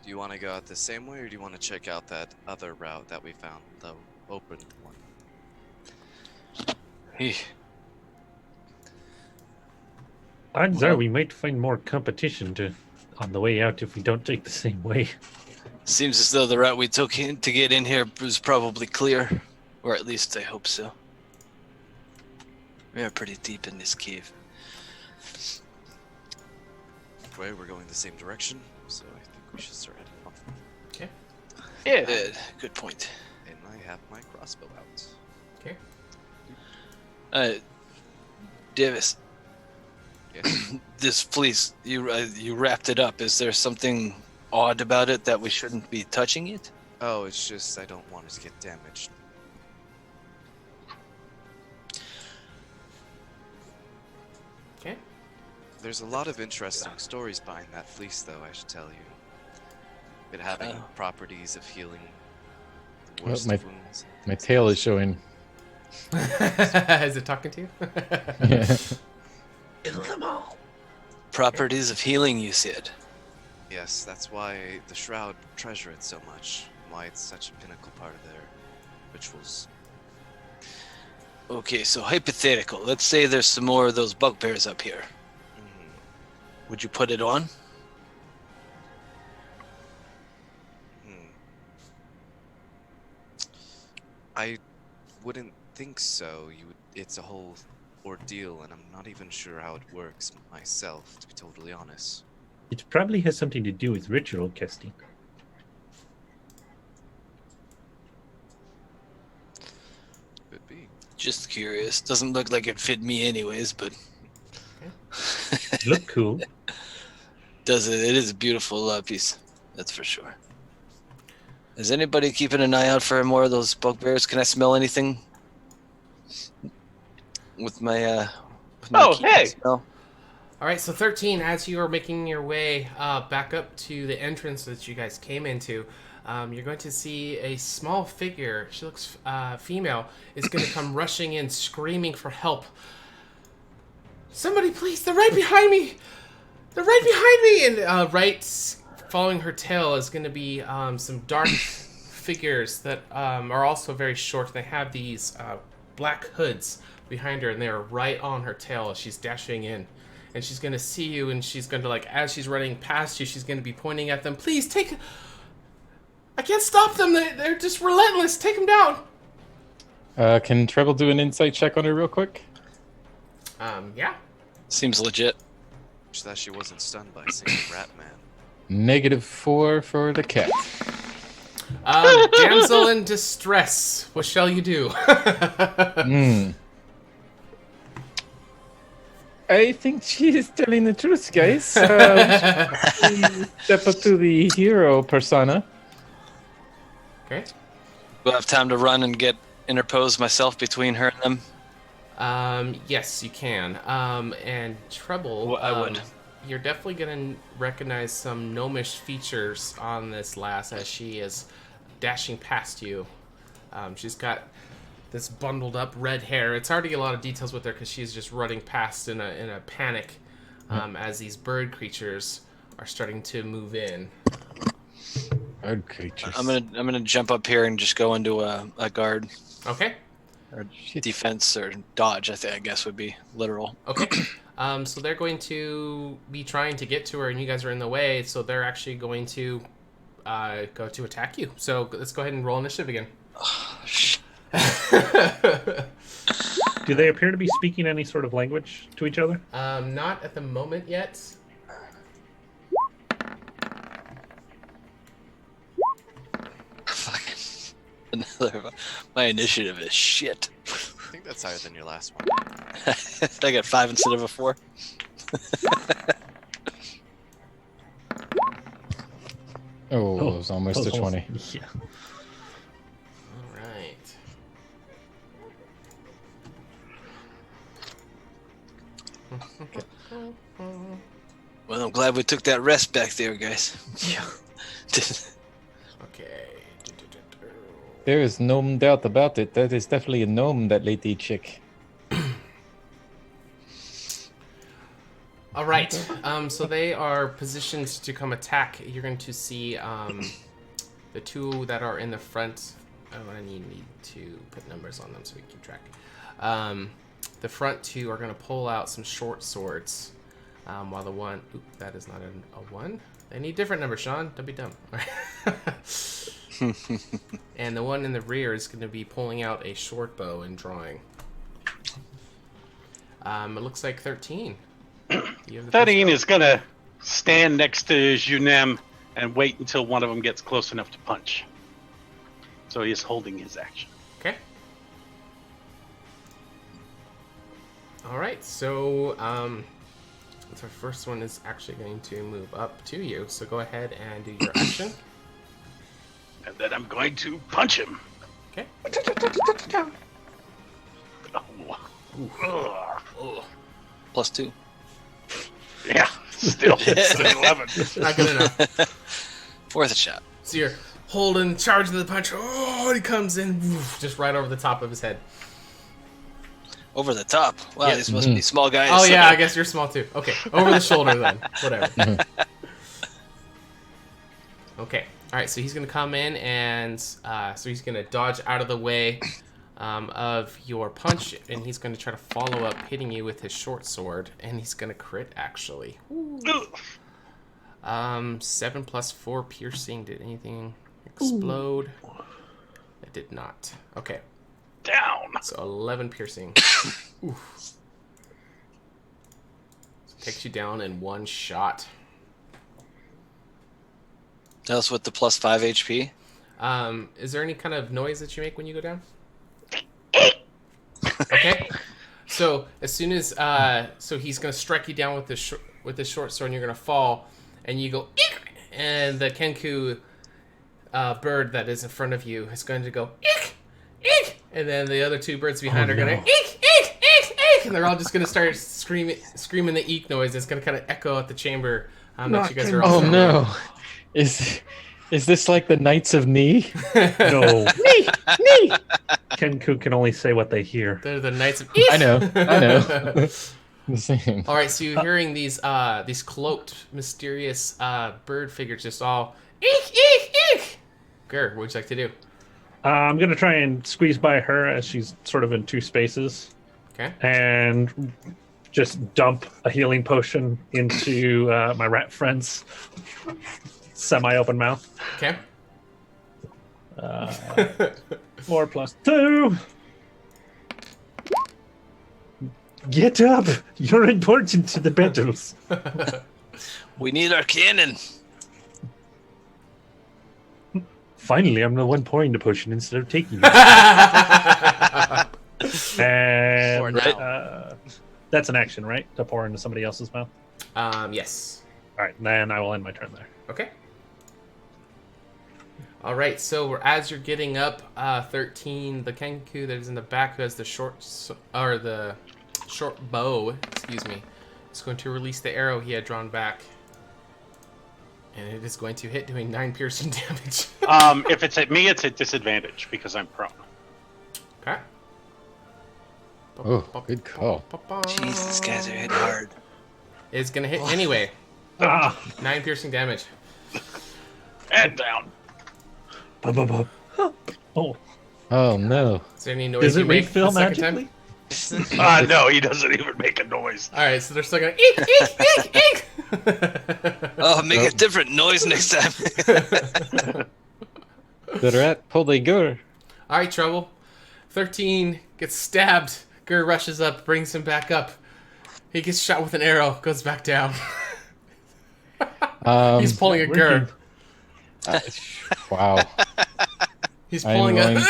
Do you want to go out the same way, or do you want to check out that other route that we found, the open one? Odds are we might find more competition on the way out if we don't take the same way. Seems as though the route we took in to get in here was probably clear. Or at least I hope so. We are pretty deep in this cave. Way, we're going the same direction, so I think we should start heading off. Okay. Yeah, good point. And I have my crossbow out. Okay. Davis, Yes. this fleece, you wrapped it up. Is there something odd about it that we shouldn't be touching it? Oh, it's just I don't want it to get damaged. Okay. There's a lot of interesting stories behind that fleece, though, I should tell you. It having properties of healing the worst of wounds. My tail is showing. Is it talking to you? Yeah. Kill them all. Properties of healing, you said. Yes, that's why the Shroud treasure it so much. Why it's such a pinnacle part of their rituals. Okay, so hypothetical. Let's say there's some more of those bugbears up here. Would you put it on? I wouldn't think so. It's a whole ordeal, and I'm not even sure how it works myself, to be totally honest. It probably has something to do with ritual casting. Could be. Just curious. Doesn't look like it fit me anyways, but... Look cool. Does it? It is a beautiful piece. That's for sure. Is anybody keeping an eye out for more of those bugbears? Can I smell anything? With my, hey! Smell? All right, so 13, as you are making your way back up to the entrance that you guys came into, you're going to see a small figure. She looks female. Is going to come rushing in, screaming for help. Somebody, please! They're right behind me! They're right behind me! And right following her tail is going to be some dark figures that are also very short. They have these black hoods behind her, and they are right on her tail as she's dashing in. And she's going to see you, and she's going to, like, as she's running past you, she's going to be pointing at them. Please, take... I can't stop them. They're just relentless. Take them down. Can Treble do an insight check on her real quick? Yeah. Seems legit. Just that she wasn't stunned by a single rat man. -4 for the cat. Damsel in distress. What shall you do? I think she is telling the truth, guys. Step up to the hero persona. Okay. Do I have time to run and interpose myself between her and them? Yes, you can. And Treble. Well, I would. you're definitely going to recognize some gnomish features on this lass as she is dashing past you. She's got this bundled up red hair. It's hard to get a lot of details with her because she's just running past in a panic as these bird creatures are starting to move in. Bird creatures. I'm gonna jump up here and just go into a guard. Okay. Or defense or dodge, I guess would be literal. Okay. So they're going to be trying to get to her, and you guys are in the way, so they're actually going to go to attack you. So let's go ahead and roll initiative again. Do they appear to be speaking any sort of language to each other? Not at the moment yet. My initiative is shit. I think that's higher than your last one. I got 5 instead of a 4. Oh, it was almost a 20. Yeah. All right. Well, I'm glad we took that rest back there, guys. Yeah. Okay. There is no doubt about it. That is definitely a gnome, that lady chick. All right. So they are positioned to come attack. You're going to see the two that are in the front. Oh, I need to put numbers on them so we can keep track. The front two are going to pull out some short swords, while the one... Oop, that is not a 1. They need different numbers, Sean. Don't be dumb. And the one in the rear is going to be pulling out a short bow and drawing. It looks like 13. 13 is going to stand next to Junem and wait until one of them gets close enough to punch. So he is holding his action. Okay. All right. So the first one is actually going to move up to you. So go ahead and do your action. And then I'm going to punch him. Okay. Oh. +2. Yeah, still 11. Not good enough. Fourth shot. So you're holding charge of the punch. Oh, he comes in just right over the top of his head. Over the top. Wow, Yeah. these must be small guys. Oh, yeah, I guess you're small too. Okay, over the shoulder then. Whatever. Okay. All right, so he's going to come in and so he's going to dodge out of the way of your punch, and he's going to try to follow up hitting you with his short sword, and he's going to crit, actually. 7 plus 4 piercing. Did anything explode? It did not. Okay. Down. So 11 piercing. Oof. So takes you down in one shot. Tell us what the +5 HP. Is there any kind of noise that you make when you go down? Okay. So as soon as so he's gonna strike you down with this short sword, and you're gonna fall, and you go, eek! And the Kenku bird that is in front of you is going to go, eek, eek! And then the other two birds behind are gonna eek, eek, eek, eek! And they're all just gonna start screaming the eek noise. It's gonna kind of echo out the chamber that you guys are all. Oh no! Is this like the Knights of Knee? No. Knee! Kenku can only say what they hear. They're the Knights of. I know. The same. All right, so you're hearing these cloaked, mysterious bird figures just all eek, eek, eek. Gur, what'd you like to do? I'm going to try and squeeze by her as she's sort of in two spaces. Okay. And just dump a healing potion into my rat friend's semi-open mouth. Okay. 4 plus 2. Get up! You're important to the battles. We need our cannon. Finally, I'm the one pouring the potion instead of taking it. And that's an action, right? To pour into somebody else's mouth? Yes. All right, then I will end my turn there. Okay. All right, so as you're getting up, 13, the Kenku that is in the back who has the short bow, excuse me, is going to release the arrow he had drawn back. And it is going to hit, doing 9 piercing damage. If it's at me, it's at disadvantage because I'm prone. Okay. Oh, good call. Jeez, these guys are hitting hard. It's going to hit anyway. 9 piercing damage. And down. Oh, Oh no. Is there any noise does you it make refill the second magically? time? No, he doesn't even make a noise. Alright, so they're still going eek, eek, eek, eek! Oh, make a different noise next time. The rat pulled a gur. Alright, Trouble. 13 gets stabbed. Gur rushes up, brings him back up. He gets shot with an arrow, goes back down. He's pulling a Gur. Wow. He's pulling a...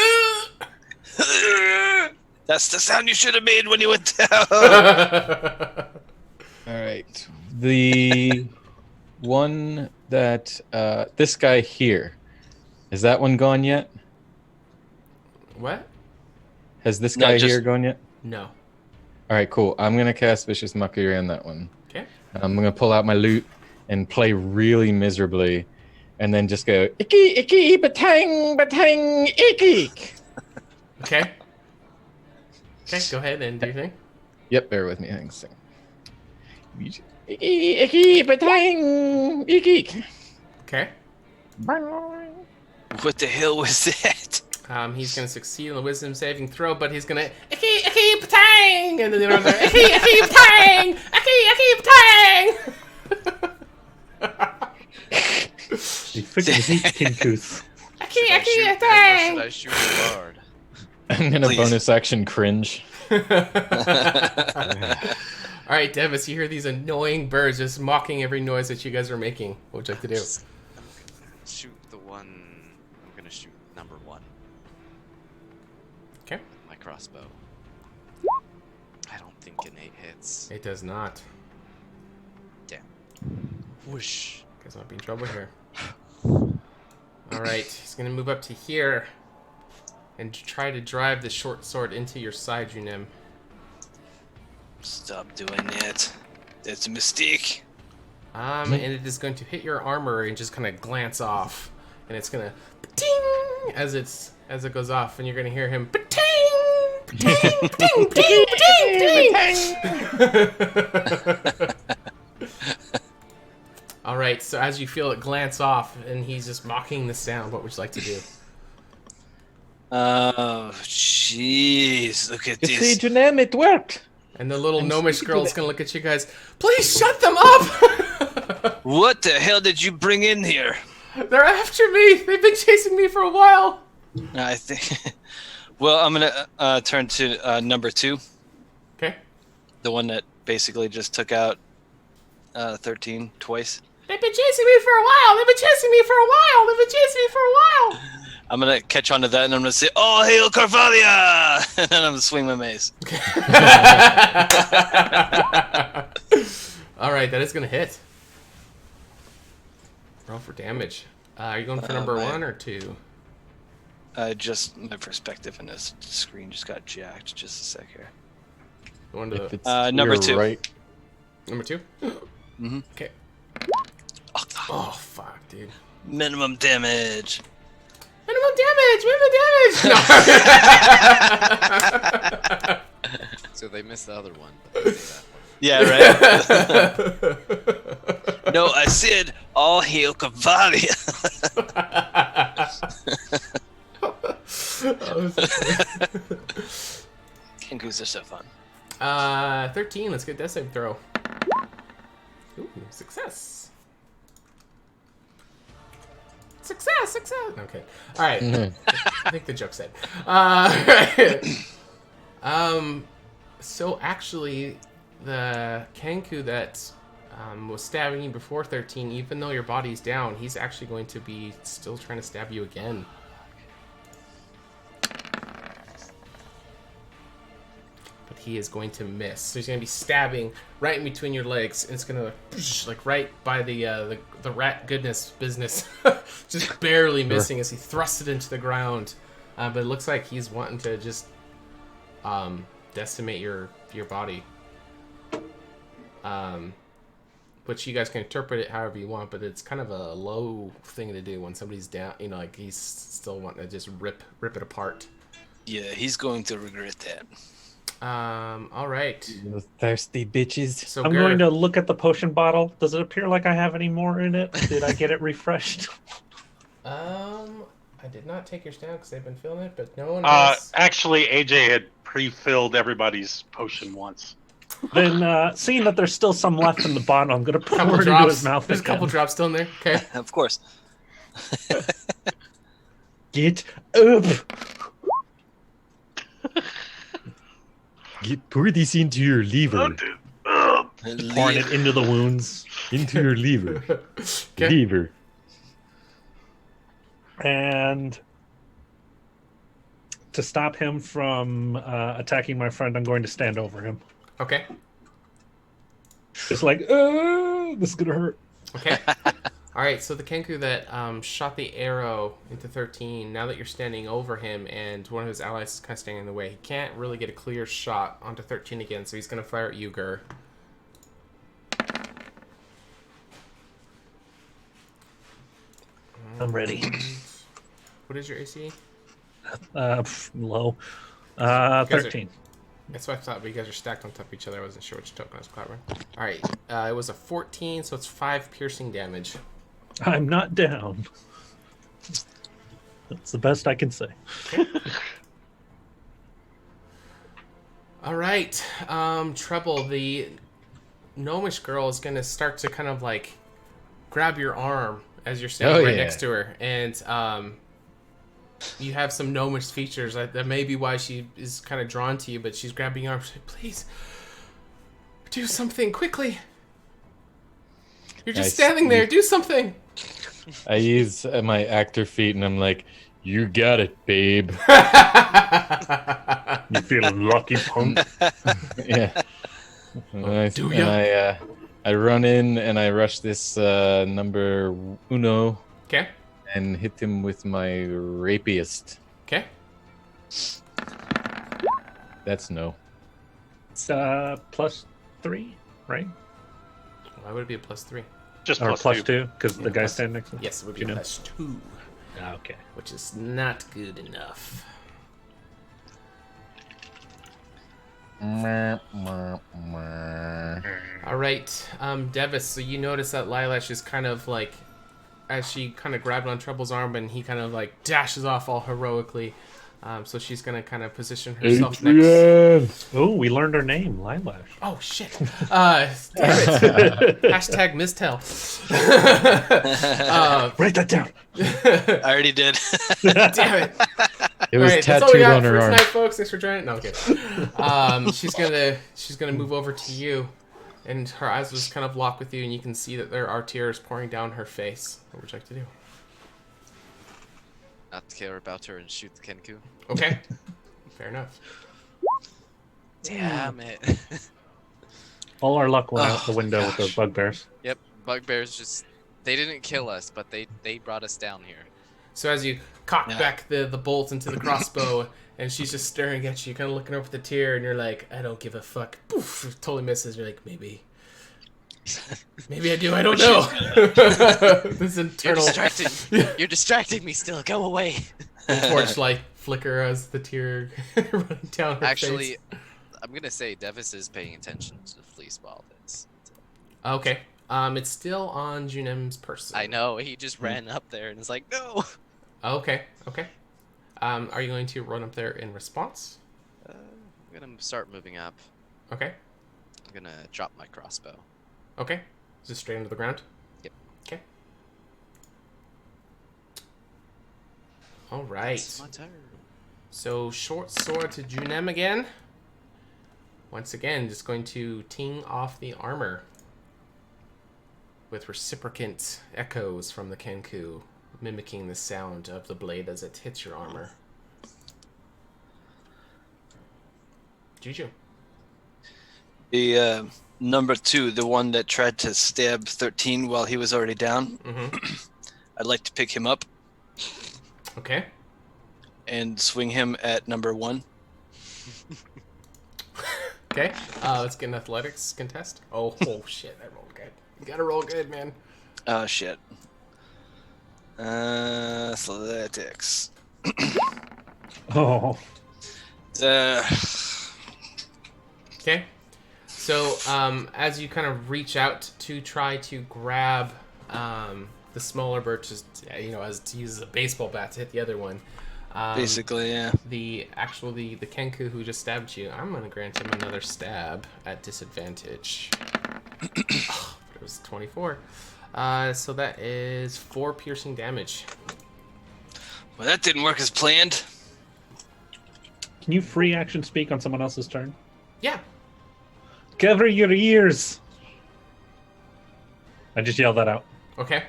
That's the sound you should have made when you went down. All right. The one that this guy here, is that one gone yet? What? Has this No, guy just- here gone yet? No. All right, cool. I'm gonna cast Vicious Mockery on that one. Okay. I'm gonna pull out my lute and play really miserably, and then just go icky icky batang batang icky. Okay. Okay, go ahead and do your thing. Yep, bear with me. Thanks. Icky icky batang icky. Okay. What the hell was that? He's going to succeed on the wisdom saving throw, but he's going to icky icky patang, and then the others are icky icky patang, icky icky patang. he freaking hates Kinkus. Icky Should I icky shoot- patang. Should I shoot the bard? I'm gonna Please. bonus action cringe. All right, Devis, you hear these annoying birds just mocking every noise that you guys are making. What would you like to do? Shoot the one. I'm gonna shoot number 1. Okay. My crossbow. I don't think an 8 hits. It does not. Damn. Whoosh. Guys might be in trouble here. All right, he's gonna move up to here and try to drive the short sword into your side, Junim. Stop doing it. That's a mistake. And it is going to hit your armor and just kind of glance off, and it's gonna ting as it goes off, and you're gonna hear him ting ting ting ting ting ting. All right, so as you feel it glance off, and he's just mocking the sound, what would you like to do? Oh, jeez. Look at You see, this. Junem, it worked. And the little gnomish girl's gonna look at you guys. Please shut them up! What the hell did you bring in here? They're after me. They've been chasing me for a while. I think. Well, I'm going to turn to number 2. Okay. The one that basically just took out 13 twice. They've been chasing me for a while. They've been chasing me for a while. They've been chasing me for a while. I'm going to catch on to that and I'm going to say, "Oh, hail Carvalia!" And then I'm going to swing my mace. All right, that is gonna hit. Roll for damage. Are you going for number 1 or 2? Just my perspective in this screen just got jacked. Just a sec here. Going to If it's number your 2. Right. number 2. Mhm. Okay. Oh, Oh fuck, dude. minimum damage. Minimum damage. Minimum damage. No. So they missed the other one. Say that. Yeah, right? No, I said, "All hail Carvalia." Kinkus are so fun. 13. Let's get death save throw. Ooh, success. Success. Okay. All right. I think the joke said. Right. So actually, the Kenku that was stabbing you before 13, even though your body's down, he's actually going to be still trying to stab you again. But he is going to miss. So he's going to be stabbing right in between your legs, and it's going to like right by the rat goodness business, just barely missing as he thrusts it into the ground. But it looks like he's wanting to just decimate your body. which you guys can interpret it however you want, but it's kind of a low thing to do when somebody's down. You know, like he's still wanting to just rip it apart. Yeah, he's going to regret that. All right. You thirsty bitches. So I'm going to look at the potion bottle. Does it appear like I have any more in it? Did I get it refreshed? I did not take yours down because they've been filling it, but no one has. Actually, AJ had pre-filled everybody's potion once. Then, seeing that there's still some left in the bottle, I'm going to pour it into drops. his mouth. There's a couple drops still in there. Okay. Of course. Get up. Pour this into your liver. Pouring it into the wounds. Into your liver. Okay. Liver. And to stop him from attacking my friend, I'm going to stand over him. Okay. Just like, this is going to hurt. Okay. All right, so the Kenku that shot the arrow into 13, now that you're standing over him and one of his allies is kind of standing in the way, he can't really get a clear shot onto 13 again, so he's going to fire at you, Gur. I'm ready. What is your AC? Low. 13. That's what I thought, but you guys are stacked on top of each other. I wasn't sure which token I was covering. All right, it was a 14, so it's 5 piercing damage. I'm not down. That's the best I can say. All right, Treble, the gnomish girl is going to start to kind of like grab your arm as you're standing right next to her, and you have some gnomish features. That may be why she is kind of drawn to you, but she's grabbing your arm. She's like, please, do something quickly. You're just standing there. Do something. I use my actor feet, and I'm like, you got it, babe. You feel lucky, punk? Yeah. I run in, and I rush this number uno. Okay. And hit him with my rapiest. Okay. That's no. It's +3, right? Why would it be a +3? Just Or plus +2, because the guy standing next to him? Yes, it would be +2. Okay. Which is not good enough. All right, Devis, so you notice that Lilash is kind of like, as she kind of grabbed on Treble's arm and he kind of like dashes off all heroically. So she's going to kind of position herself next. Oh, we learned her name, Lilash. Oh, shit. Damn it. Hashtag mistell. Write that down. I already did. Damn it. It was tattooed that's all we got on her for arm. tonight, Folks. Thanks for joining. No, okay. She's gonna move over to you, and her eyes just kind of lock with you, and you can see that there are tears pouring down her face. What would you like to do? Not care about her and shoot the Kenku. Okay. Fair enough. Damn it. All our luck went out the window with those bugbears. Yep, bugbears just... They didn't kill us, but they brought us down here. So as you cock back the bolt into the crossbow, and she's just staring at you, kind of looking over with a tear, and you're like, I don't give a fuck. Poof, totally misses. You're like, maybe I do. I don't know. This internal. You're distracting me. Still, go away. Torchlight flicker as the tear running down her Actually, face. I'm gonna say Devis is paying attention to the fleece ball. Okay. It's still on Junem's person. I know. He just ran up there and is like, no. Okay. Are you going to run up there in response? I'm gonna start moving up. Okay. I'm gonna drop my crossbow. Okay. Is this straight into the ground? Yep. Okay. All right. It's my turn. So short sword to Junem again. Once again, just going to ting off the armor with reciprocant echoes from the Kenku, mimicking the sound of the blade as it hits your armor. Juju. The number 2, the one that tried to stab 13 while he was already down. I'd like to pick him up. Okay. And swing him at number 1. Okay. Let's get an athletics contest. Oh shit! I rolled good. You gotta roll good, man. Oh shit. Athletics. Oh. Okay. So, as you kind of reach out to try to grab the smaller bird, just as to use a baseball bat to hit the other one. Basically, yeah. The Kenku who just stabbed you, I'm gonna grant him another stab at disadvantage. It was 24. So that is 4 piercing damage. Well, that didn't work as planned. Can you free action speak on someone else's turn? Yeah. Cover your ears. I just yelled that out. Okay.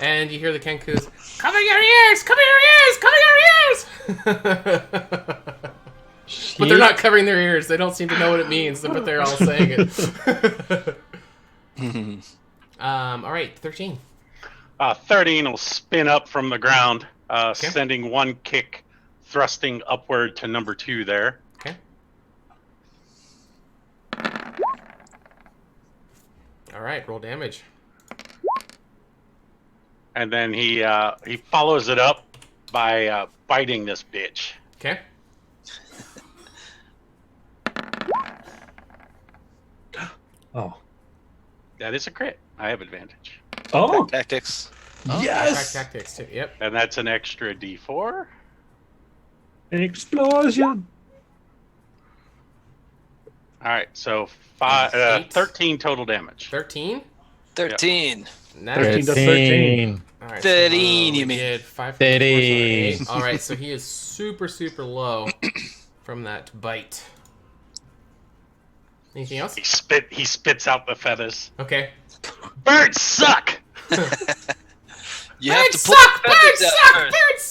And you hear the Kenku's, cover your ears! Cover your ears! Cover your ears! But they're not covering their ears. They don't seem to know what it means, but they're all saying it. All right, 13. 13 will spin up from the ground, sending one kick, thrusting upward to number 2 there. Okay. All right, roll damage. And then he follows it up by biting this bitch. Okay. Oh. That is a crit. I have advantage. Oh. Tactics. Yes. Tactics too. Yep. And that's an extra D4. An explosion. All right, so 13 total damage. 13? 13. Nice. 13 to 13. All right, 13, so you mean. did 5, 13. 8. All right, so he is super, super low from that bite. Anything else? He spits out the feathers. Okay. Birds suck. You have to Birds pull suck! the Birds feathers out suck! first. Birds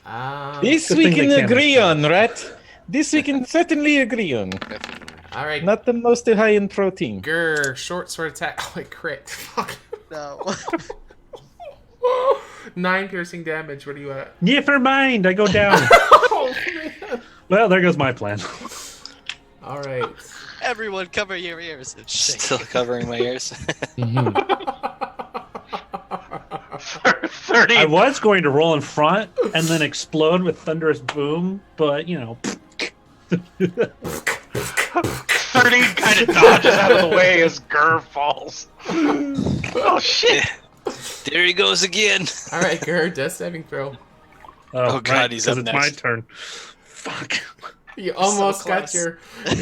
suck! This Good we thing can they can't agree understand. on, right? This we can certainly agree on. Definitely. All right. Not the most high in protein. Grr, short sword attack. Oh, it crit. Fuck. No. 9 piercing damage. What are you at? Never mind. I go down. Oh, man. Well, there goes my plan. All right. Everyone cover your ears. Still covering my ears. 30. I was going to roll in front and then explode with thunderous boom, but 30 kind of dodges out of the way as Gur falls. Oh shit! There he goes again. All right, Gur, death saving throw. Oh, God, right, he's 'cause up it's next. my turn. Fuck. You almost got close. your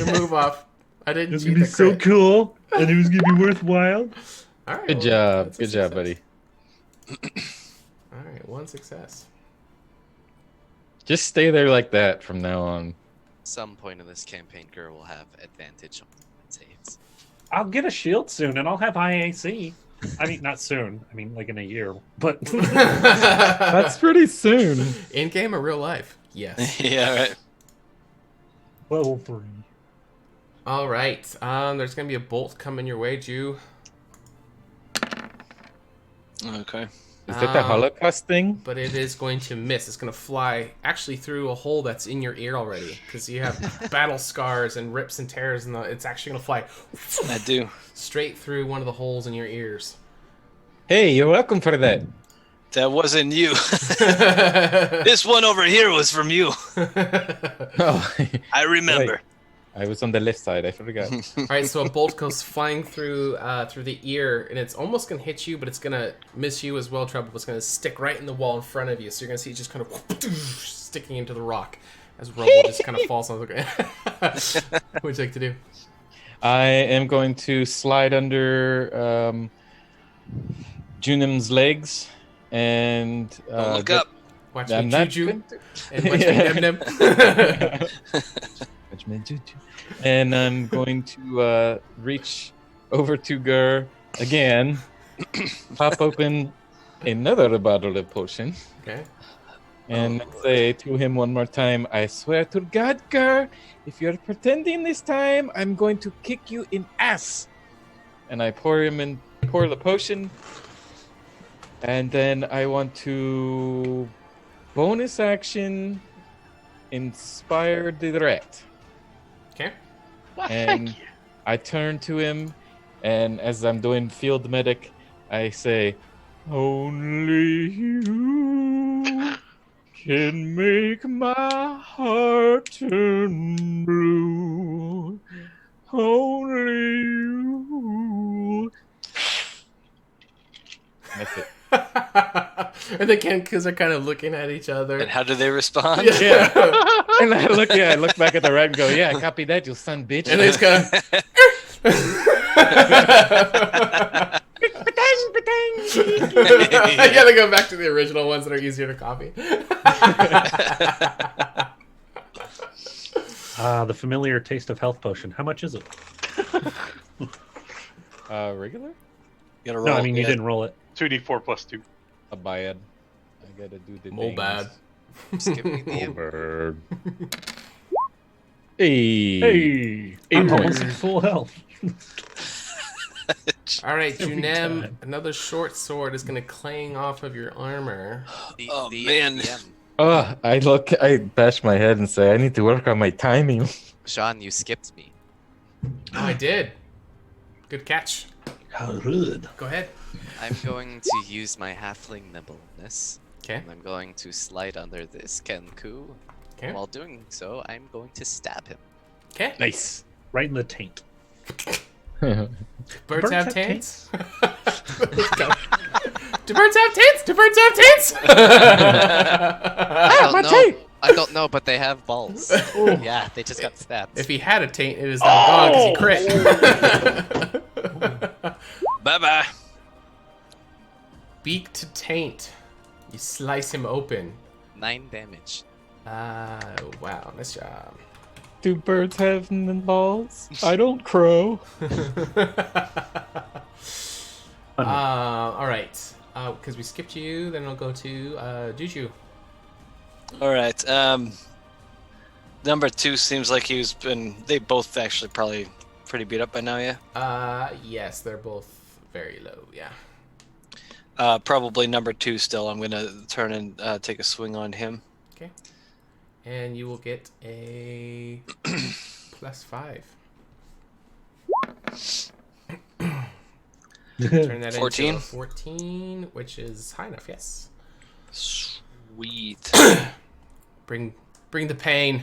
move off. I didn't It's cheat gonna be the so crit. cool, and it was gonna be worthwhile. All right, Good well, job. that's a Good job, success. buddy. All right, 1 success. Just stay there like that from now on. Some point in this campaign, Gur will have advantage on saves. I'll get a shield soon, and I'll have IAC. I mean, not soon. I mean, like in a year. But That's pretty soon. In game or real life? Yes. Yeah, right. level 3. All right. There's gonna be a bolt coming your way, Jew. Okay. Is that the Holocaust thing? But it is going to miss. It's going to fly actually through a hole that's in your ear already because you have battle scars and rips and tears, and it's actually going to fly I do. straight through one of the holes in your ears. Hey, you're welcome for that. That wasn't you. This one over here was from you. Oh, I remember. I was on the left side. I forgot. All right, so a bolt goes flying through the ear, and it's almost going to hit you, but it's going to miss you as well, Trouble. It's going to stick right in the wall in front of you, so you're going to see it just kind of sticking into the rock as rubble just kind of falls on the ground. What would you like to do? I am going to slide under Junim's legs and Don't look up. Watch I'm me not juju going to- and watch me dem. Watch me juju. And I'm going to reach over to Gur again, pop open another bottle of potion, Okay. and say to him one more time, I swear to God, Gur, if you're pretending this time, I'm going to kick you in ass. And I pour the potion, and then I want to bonus action Inspire Direct. Okay. Well, And thank you. I turn to him, and as I'm doing Field Medic, I say, "Only you can make my heart turn blue. Only you." That's it. And the Kenkus are kind of looking at each other. And how do they respond? Yeah. And I look back at the rat and go, "Yeah, copy that, you son bitch." And they just kind of. Yeah, they go back to the original ones that are easier to copy. The familiar taste of health potion. How much is it? Regular? You gotta roll. No, I mean, you yeah. didn't roll it. 2d4 plus 2. A bad. I gotta do the More bad. Just give me the Bird. Hey. Hey! I'm almost at full health. All right, Every Junem, time. another short sword is going to clang off of your armor. Oh, man. I bash my head and say, I need to work on my timing. Sean, you skipped me. Oh, I did. Good catch. How rude. Go ahead. I'm going to use my halfling nimbleness. Okay. And I'm going to slide under this Kenku. Okay. While doing so, I'm going to stab him. Okay. Nice. Right in the taint. Birds have taints? Do birds have taints? Do birds have taints? I don't know, but they have balls. Yeah, they just got stabbed. If he had a taint, it is now gone because he crit. Bye-bye. Beak to taint. You slice him open. 9 damage. Wow, nice job. Do birds have balls? I don't crow. All right. Because we skipped you, then we'll go to Juju. All right. Number 2 seems like they both actually probably pretty beat up by now, yeah? Yes, they're both very low, yeah. Probably number 2 still. I'm going to turn and take a swing on him. Okay. And you will get a +5. Turn that 14? into a 14, which is high enough, yes. Sweet. Bring the pain.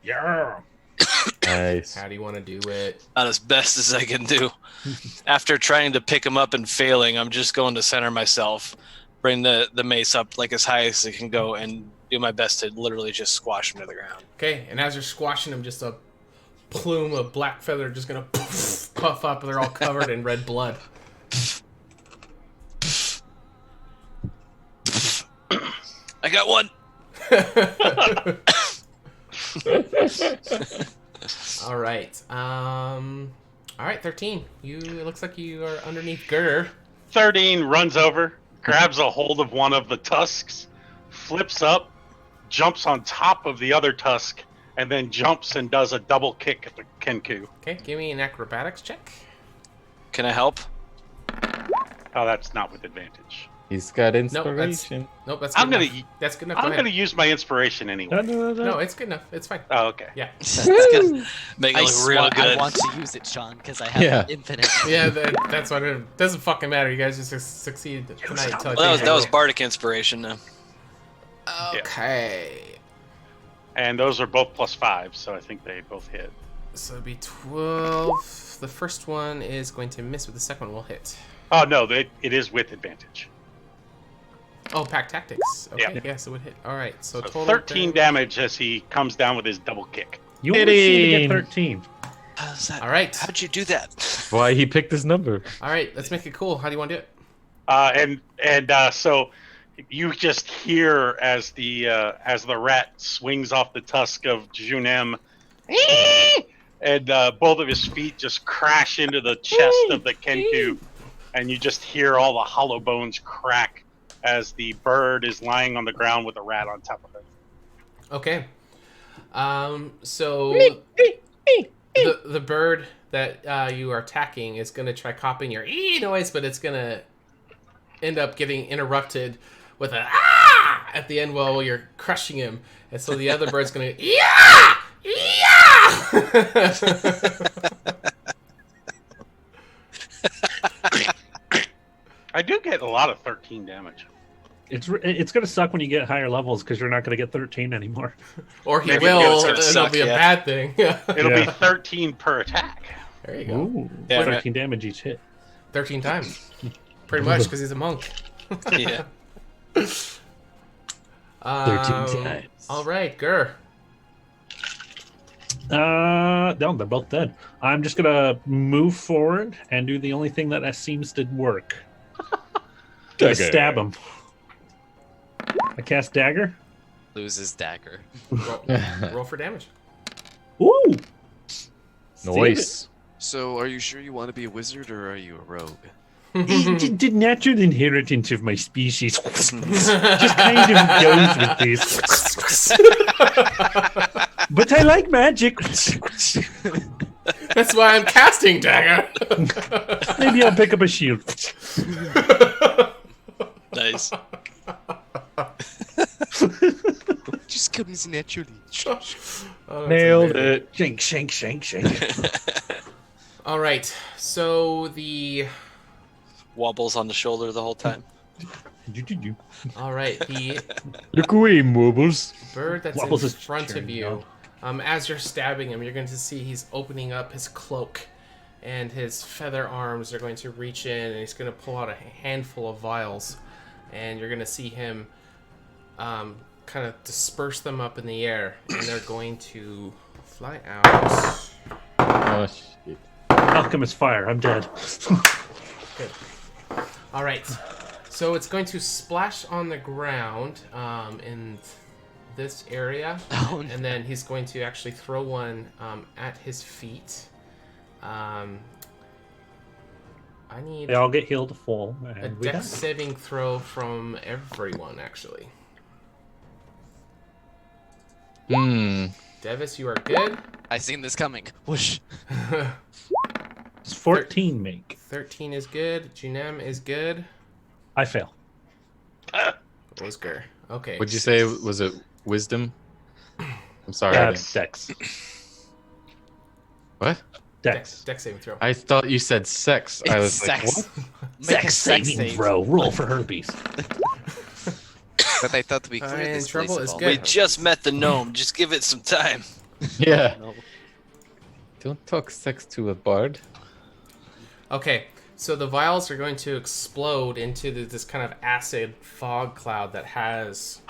Yeah. Nice. How do you want to do it? Not as best as I can do. After trying to pick him up and failing, I'm just going to center myself, bring the mace up like as high as it can go, and do my best to literally just squash him to the ground. Okay, and as you're squashing them, just a plume of black feather just gonna puff up, and they're all covered in red blood. I got one. All right. All right, 13. It looks like you are underneath Gur. 13 runs over, grabs a hold of one of the tusks, flips up, jumps on top of the other tusk, and then jumps and does a double kick at the Kenku. Okay, give me an acrobatics check. Can I help? Oh, that's not with advantage. He's got Nope, that's inspiration. nope. That's good I'm gonna. enough. That's good enough. Go I'm ahead. gonna use my inspiration anyway. No, it's good enough. It's fine. Oh, okay. Yeah. That's good. Make it look real I good. want to use it, Sean, because I have Yeah. infinite. Yeah, that's what it doesn't fucking matter. You guys just succeed tonight. Until I Well, change that was it. bardic inspiration now. Okay. And those are both +5, so I think they both hit. So it'd be 12. The first one is going to miss, but the second one will hit. Oh no, it is with advantage. Oh, pack tactics. Okay, Yeah. yes, it would hit. All right, so So total 13 damage as he comes down with his double kick. You only seem to get Hitting. 13. How's that? All right. How'd you do that? Why he picked this number? All right, let's make it cool. How do you want to do it? So you just hear as the rat swings off the tusk of Junem, and both of his feet just crash into the chest of the Kenku, and you just hear all the hollow bones crack as the bird is lying on the ground with the rat on top of it. Okay. So the bird that you are attacking is going to try copying your ee noise, but it's going to end up getting interrupted with a ah, at the end while you're crushing him, and so the other bird's gonna yeah, yeah. I do get a lot of 13 damage. It's going to suck when you get higher levels because you're not going to get 13 anymore. Or he Maybe will, it's gonna and it'll suck, be a yeah. bad thing. It'll Yeah. be 13 per attack. There you go. Ooh, Yeah, 13 damage each hit. 13 times. Pretty much, because he's a monk. Yeah. 13 times. All right, Gur. No, they're both dead. I'm just gonna move forward and do the only thing that seems to work. Gonna stab him. I cast dagger. Loses dagger. Roll for damage. Ooh, Nice. So, are you sure you want to be a wizard or are you a rogue? the natural inheritance of my species just kind of goes with this. But I like magic. That's why I'm casting dagger. Maybe I'll pick up a shield. Nice. Just comes naturally. Oh, that's Nailed amazing. it. Shank, shank, shank, shank. All right, so the Wobbles on the shoulder the whole time. the Look away, mobiles. bird that's Wobbles in is front of cheering you, as you're stabbing him, you're going to see he's opening up his cloak, and his feather arms are going to reach in, and he's going to pull out a handful of vials, and you're going to see him kind of disperse them up in the air, and they're going to fly out. Oh, shit. Alchemist fire. I'm dead. Good. All right. So it's going to splash on the ground in this area, Oh, no. and then he's going to actually throw one at his feet. I need They all get healed to full. a And we die. dex saving throw from everyone, actually. Devis, you are good. I seen this coming. Whoosh. It's 14 make. 13 is good. Junem is good. I fail. Oscar. Okay. Would you say, was it wisdom? I'm sorry. I didn't- Dex. What? Dex. Dex saving throw. I thought you said sex. I was like, Sex. what? Make a Sex saving save. throw. Roll for herpes. But I thought we I cleared in this trouble place of is all good. We just met the gnome. Just give it some time. Yeah. No. Don't talk sex to a bard. Okay, so the vials are going to explode into this kind of acid fog cloud that has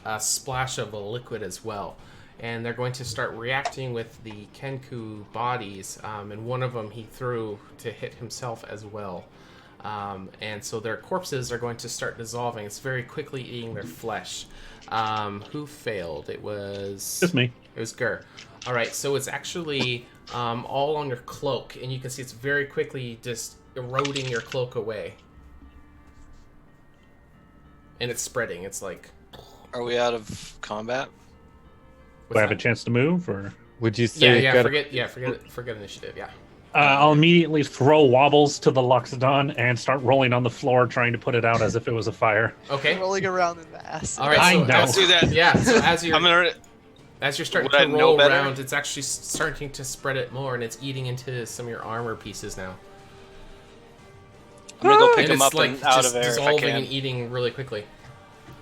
a splash of a liquid as well. And they're going to start reacting with the Kenku bodies, and one of them he threw to hit himself as well. And so their corpses are going to start dissolving. It's very quickly eating their flesh. Who failed? It was... Just me. It was Gur. All right, so it's actually all on your cloak, and you can see it's very quickly just eroding your cloak away. And it's spreading. It's like... Are we out of combat? Do I have a chance to move, or Would you say Yeah, got- forget initiative, yeah. I'll immediately throw wobbles to the Loxodon and start rolling on the floor, trying to put it out as if it was a fire. Okay. Rolling around in the ass. All right, I so know. Don't do that. Yeah, so as you're... I'm gonna. As you're starting Would I to know roll better? around, it's actually starting to spread it more, and it's eating into some of your armor pieces now. I'm gonna go pick And him it's up like and out just of there if I dissolving can. and eating really quickly.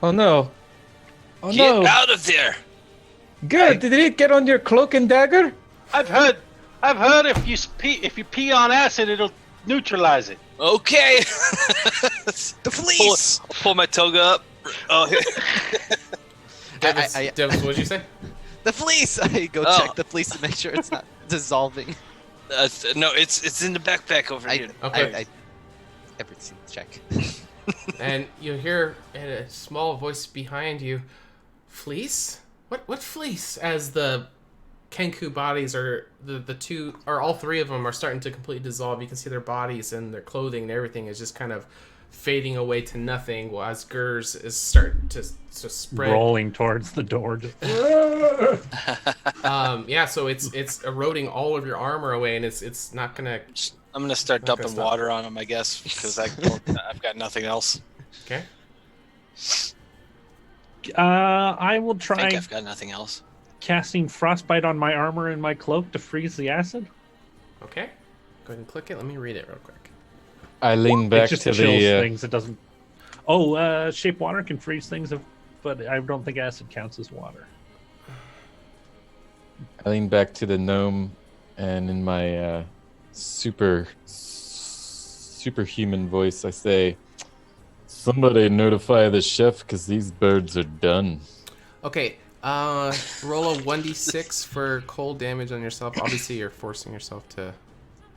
Oh no. Oh Get no. out of there! Good. Did it get on your cloak and dagger? I've heard if you pee on acid, it'll neutralize it. Okay. The fleece! Pull my toga up. Oh, Devis, I- Devis, what did you say? The fleece! I go Oh. check the fleece to make sure it's not dissolving. no, it's in the backpack over here. Okay. I everything check. And you hear in a small voice behind you, "Fleece? What fleece?" As the Kenku bodies are the two, or all three of them are starting to completely dissolve. You can see their bodies and their clothing and everything is just kind of fading away to nothing, while as Gers is starting to spread. Rolling towards the door. Just... Yeah, so it's eroding all of your armor away, and it's not gonna. I'm gonna start Not gonna dumping stop. water on him, I guess, because I've got nothing else. Okay. I will I try think I've got nothing else. casting frostbite on my armor and my cloak to freeze the acid. Okay. Go ahead and click it. Let me read it real quick. I lean It back just to chills the. things. It doesn't. Oh, shape water can freeze things, but I don't think acid counts as water. I lean back to the gnome, and in my superhuman voice, I say, "Somebody notify the chef, because these birds are done." Okay. Roll a 1d6 for cold damage on yourself. Obviously, you're forcing yourself to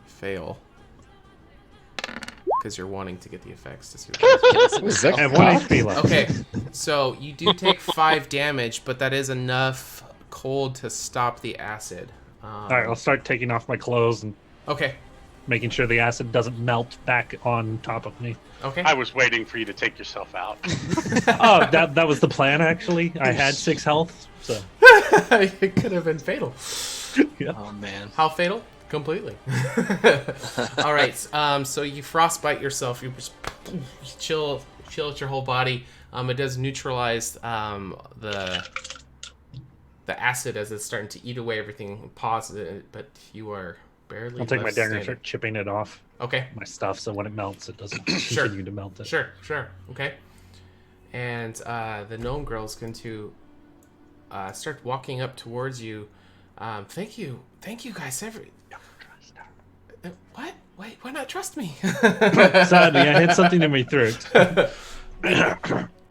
fail because you're wanting to get the effects to see what I have 1 HP left. Okay, so you do take 5 damage, but that is enough cold to stop the acid. All right, I'll start taking off my clothes and Okay. making sure the acid doesn't melt back on top of me. Okay. I was waiting for you to take yourself out. Oh, that was the plan, actually. I had 6 health, so. It could have been fatal. Yeah. Oh man. How fatal? Completely. All right. So you frostbite yourself. You just chill at your whole body. It does neutralize the acid as it's starting to eat away everything. Pause it, but you are barely. I'll take my left dagger and standing. start chipping it off. Okay. My stuff, so when it melts, it doesn't Sure. continue to melt it. Sure. Okay. And the gnome girl is going to start walking up towards you. Thank you guys. What? Wait, why not trust me? Sadly, I had something in my throat.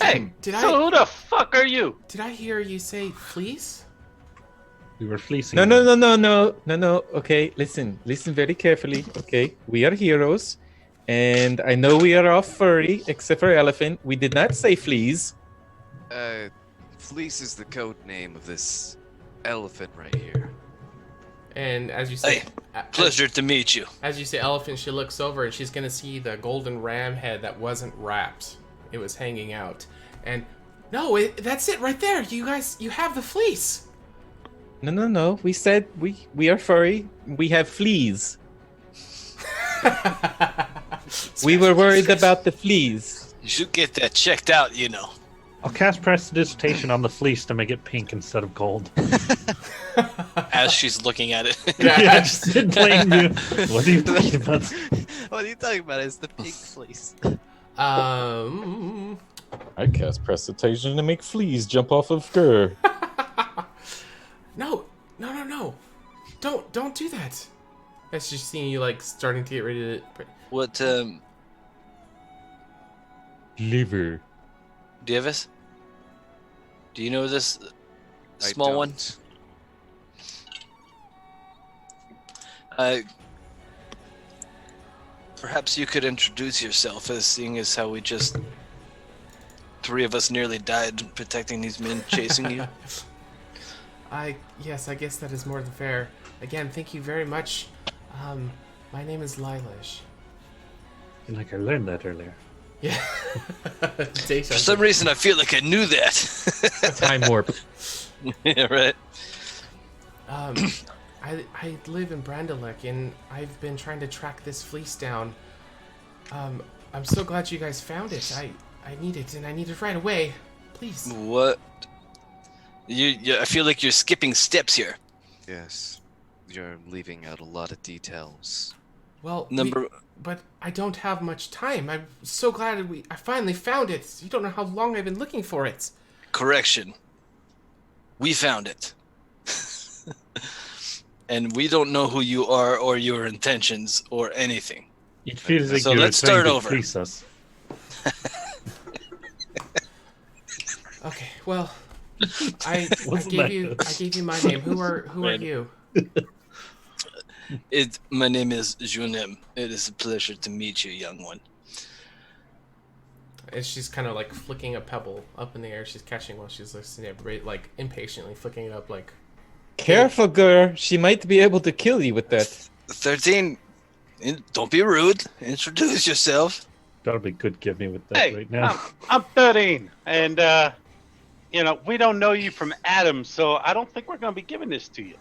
Hey, Did so who the fuck are you? Did I hear you say fleece? We were fleecing. No. Okay, listen very carefully. Okay, we are heroes, and I know we are all furry, except for elephant. We did not say fleas. Fleece is the code name of this elephant right here. And as you say, Hey, pleasure to meet you. as you say elephant, she looks over and she's gonna see the golden ram head that wasn't wrapped. It was hanging out. And no, that's it right there. You guys, you have the fleece. No. We said we are furry. We have fleas. We were worried about the fleas. You should get that checked out, you know. I'll cast prestidigitation on the fleece to make it pink instead of gold. As she's looking at it. Yeah, just in plain view. What are you talking about? What are you talking about? It's the pink fleece. I cast prestidigitation to make fleas jump off of Gur. No. Don't do that. As she's seeing you like starting to get ready to. What, Liver. Davis? Do you know this small one? Perhaps you could introduce yourself, as seeing as how we just 3 of us nearly died protecting these men chasing you. Yes, I guess that is more than fair. Again, thank you very much. My name is Lilash. Like I learned that earlier. Yeah. For some reason, I feel like I knew that. Time warp. Yeah, right. I live in Brandalek, and I've been trying to track this fleece down. I'm so glad you guys found it. I need it, and I need it right away. Please. What? I feel like you're skipping steps here. Yes. You're leaving out a lot of details. Well, Number. but I don't have much time. I'm so glad I finally found it. You don't know how long I've been looking for it. Correction. We found it. And we don't know who you are or your intentions or anything. It feels like So you're let's trying start to over. fleece us. Okay, well, I Wasn't gave that you my name. Who are you? My name is Junem. It is a pleasure to meet you, young one. And she's kind of like flicking a pebble up in the air. She's catching while she's listening to everybody, like impatiently flicking it up, like. Careful, Gur. She might be able to kill you with that. 13. Don't be rude. Introduce yourself. That'll be good. Give me with that Hey, right now. I'm 13, and we don't know you from Adam, so I don't think we're gonna be giving this to you.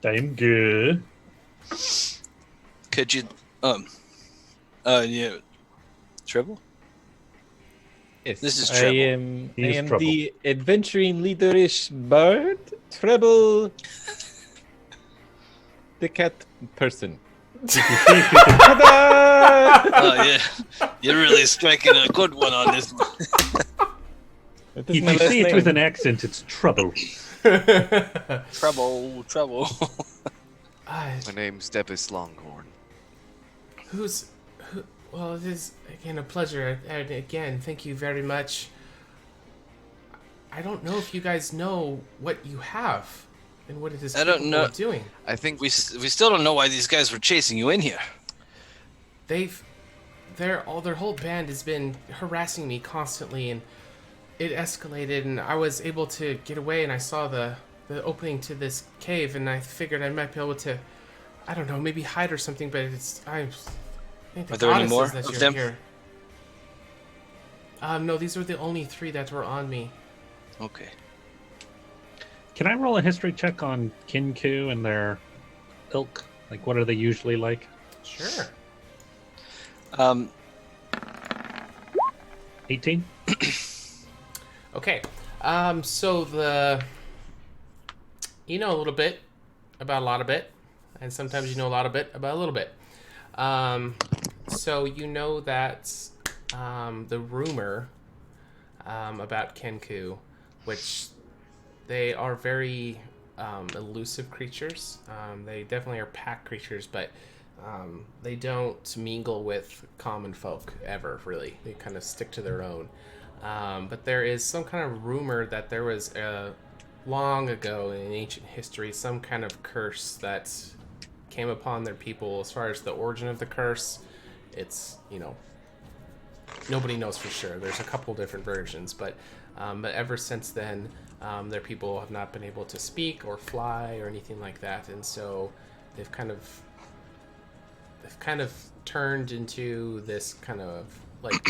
I'm good. Could you, yeah, Treble? Yes, This is I Treble. am. I He is am Treble. the adventuring leaderish bard, Treble, the cat person. If you see if you can, Ta-da! Oh yeah, you're really striking a good one on this one. That is if my you last see it name. with an accent, it's trouble. Trouble. My name's Debus Longhorn. Well, it is again a pleasure, and again, thank you very much. I don't know if you guys know what you have and what it is I don't capable know. of doing. I think We still don't know why these guys were chasing you in here. Their whole band has been harassing me constantly, and it escalated, and I was able to get away, and I saw the opening to this cave, and I figured I might be able to, I don't know, maybe hide or something, but I think the Are there any goddesses more that of you're them? here. No, these were the only 3 that were on me. Okay. Can I roll a history check on Kinku and their ilk? Like, what are they usually like? Sure. 18? Okay. So you know a little bit about a lot of bit, and sometimes you know a lot of bit about a little bit. So you know that the rumor about Kenku, which they are very elusive creatures. They definitely are pack creatures, but they don't mingle with common folk ever, really. They kind of stick to their own. But there is some kind of rumor that there was long ago in ancient history some kind of curse that came upon their people. As far as the origin of the curse, it's, nobody knows for sure. There's a couple different versions, but ever since then, their people have not been able to speak or fly or anything like that, and so they've kind of turned into this kind of like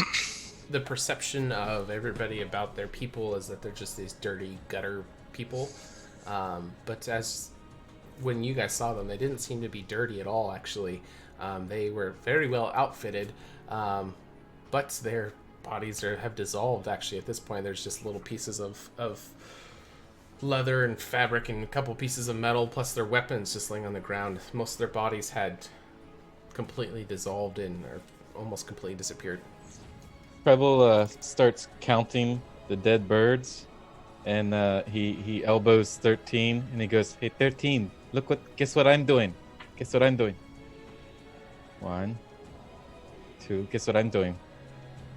the perception of everybody about their people is that they're just these dirty gutter people. But when you guys saw them, they didn't seem to be dirty at all, actually. They were very well outfitted, but their bodies have dissolved, actually. At this point, there's just little pieces of leather and fabric and a couple pieces of metal, plus their weapons just laying on the ground. Most of their bodies had completely dissolved or almost completely disappeared. Treble starts counting the dead birds, and he elbows 13, and he goes, "Hey, 13, guess what I'm doing? Guess what I'm doing? 1, 2, guess what I'm doing?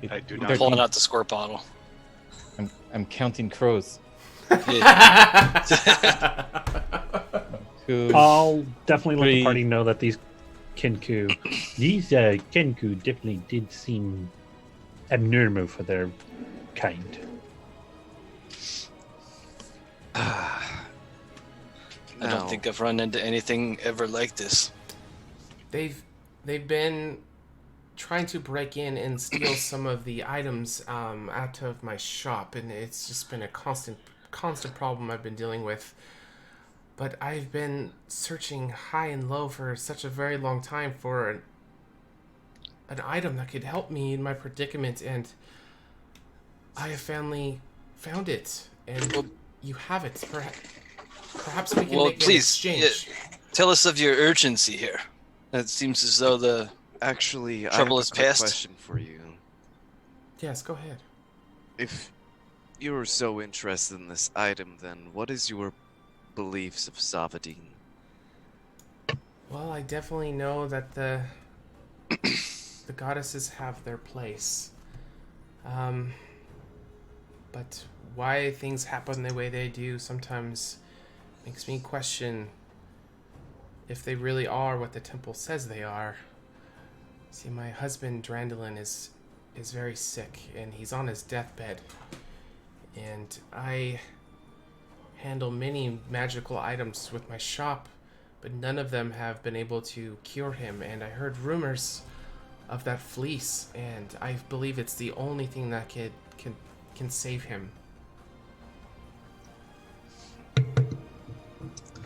I do I'm not. pulling out the squirt bottle. I'm counting crows. 2, I'll definitely let 3. the party know that these Kenku definitely did seem abnormal for their kind. I Now, don't think I've run into anything ever like this. They've been trying to break in and steal some of the items out of my shop, and it's just been a constant problem I've been dealing with. But I've been searching high and low for such a very long time for an item that could help me in my predicament, and I have finally found it, and you have it. Perhaps we can make an exchange. Tell us of your urgency here. It seems as though the actually, I have trouble a is quick past. question for you. Yes, go ahead. If you're so interested in this item, then what is your beliefs of Zavadin? Well, I definitely know that the goddesses have their place. But why things happen the way they do sometimes makes me question if they really are what the temple says they are. See, my husband Drandolin is very sick, and he's on his deathbed. And I handle many magical items with my shop, but none of them have been able to cure him. And I heard rumors of that fleece, and I believe it's the only thing that can save him.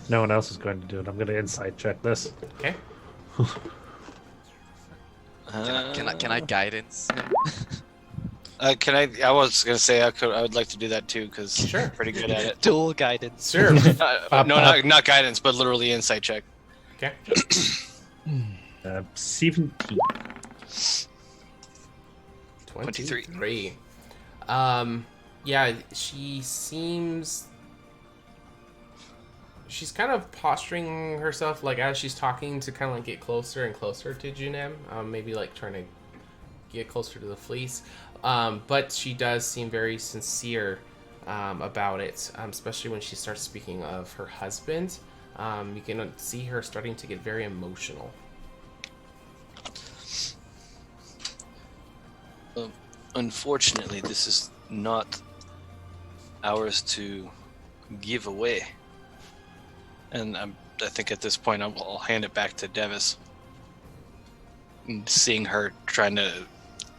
No one else is going to do it. I'm going to insight check this. Okay. Can I guidance him? Can I? I was gonna say I could. I would like to do that too because Sure. I'm pretty good at it. Dual guidance. Sure. No, not guidance, but literally insight check. Okay. 17. 23. Yeah, she seems. She's kind of posturing herself, like as she's talking, to kind of like get closer and closer to Junem. Maybe like trying to get closer to the fleece. But she does seem very sincere about it, especially when she starts speaking of her husband. You can see her starting to get very emotional. Unfortunately, this is not ours to give away. And I think at this point I'll hand it back to Devis. Seeing her trying to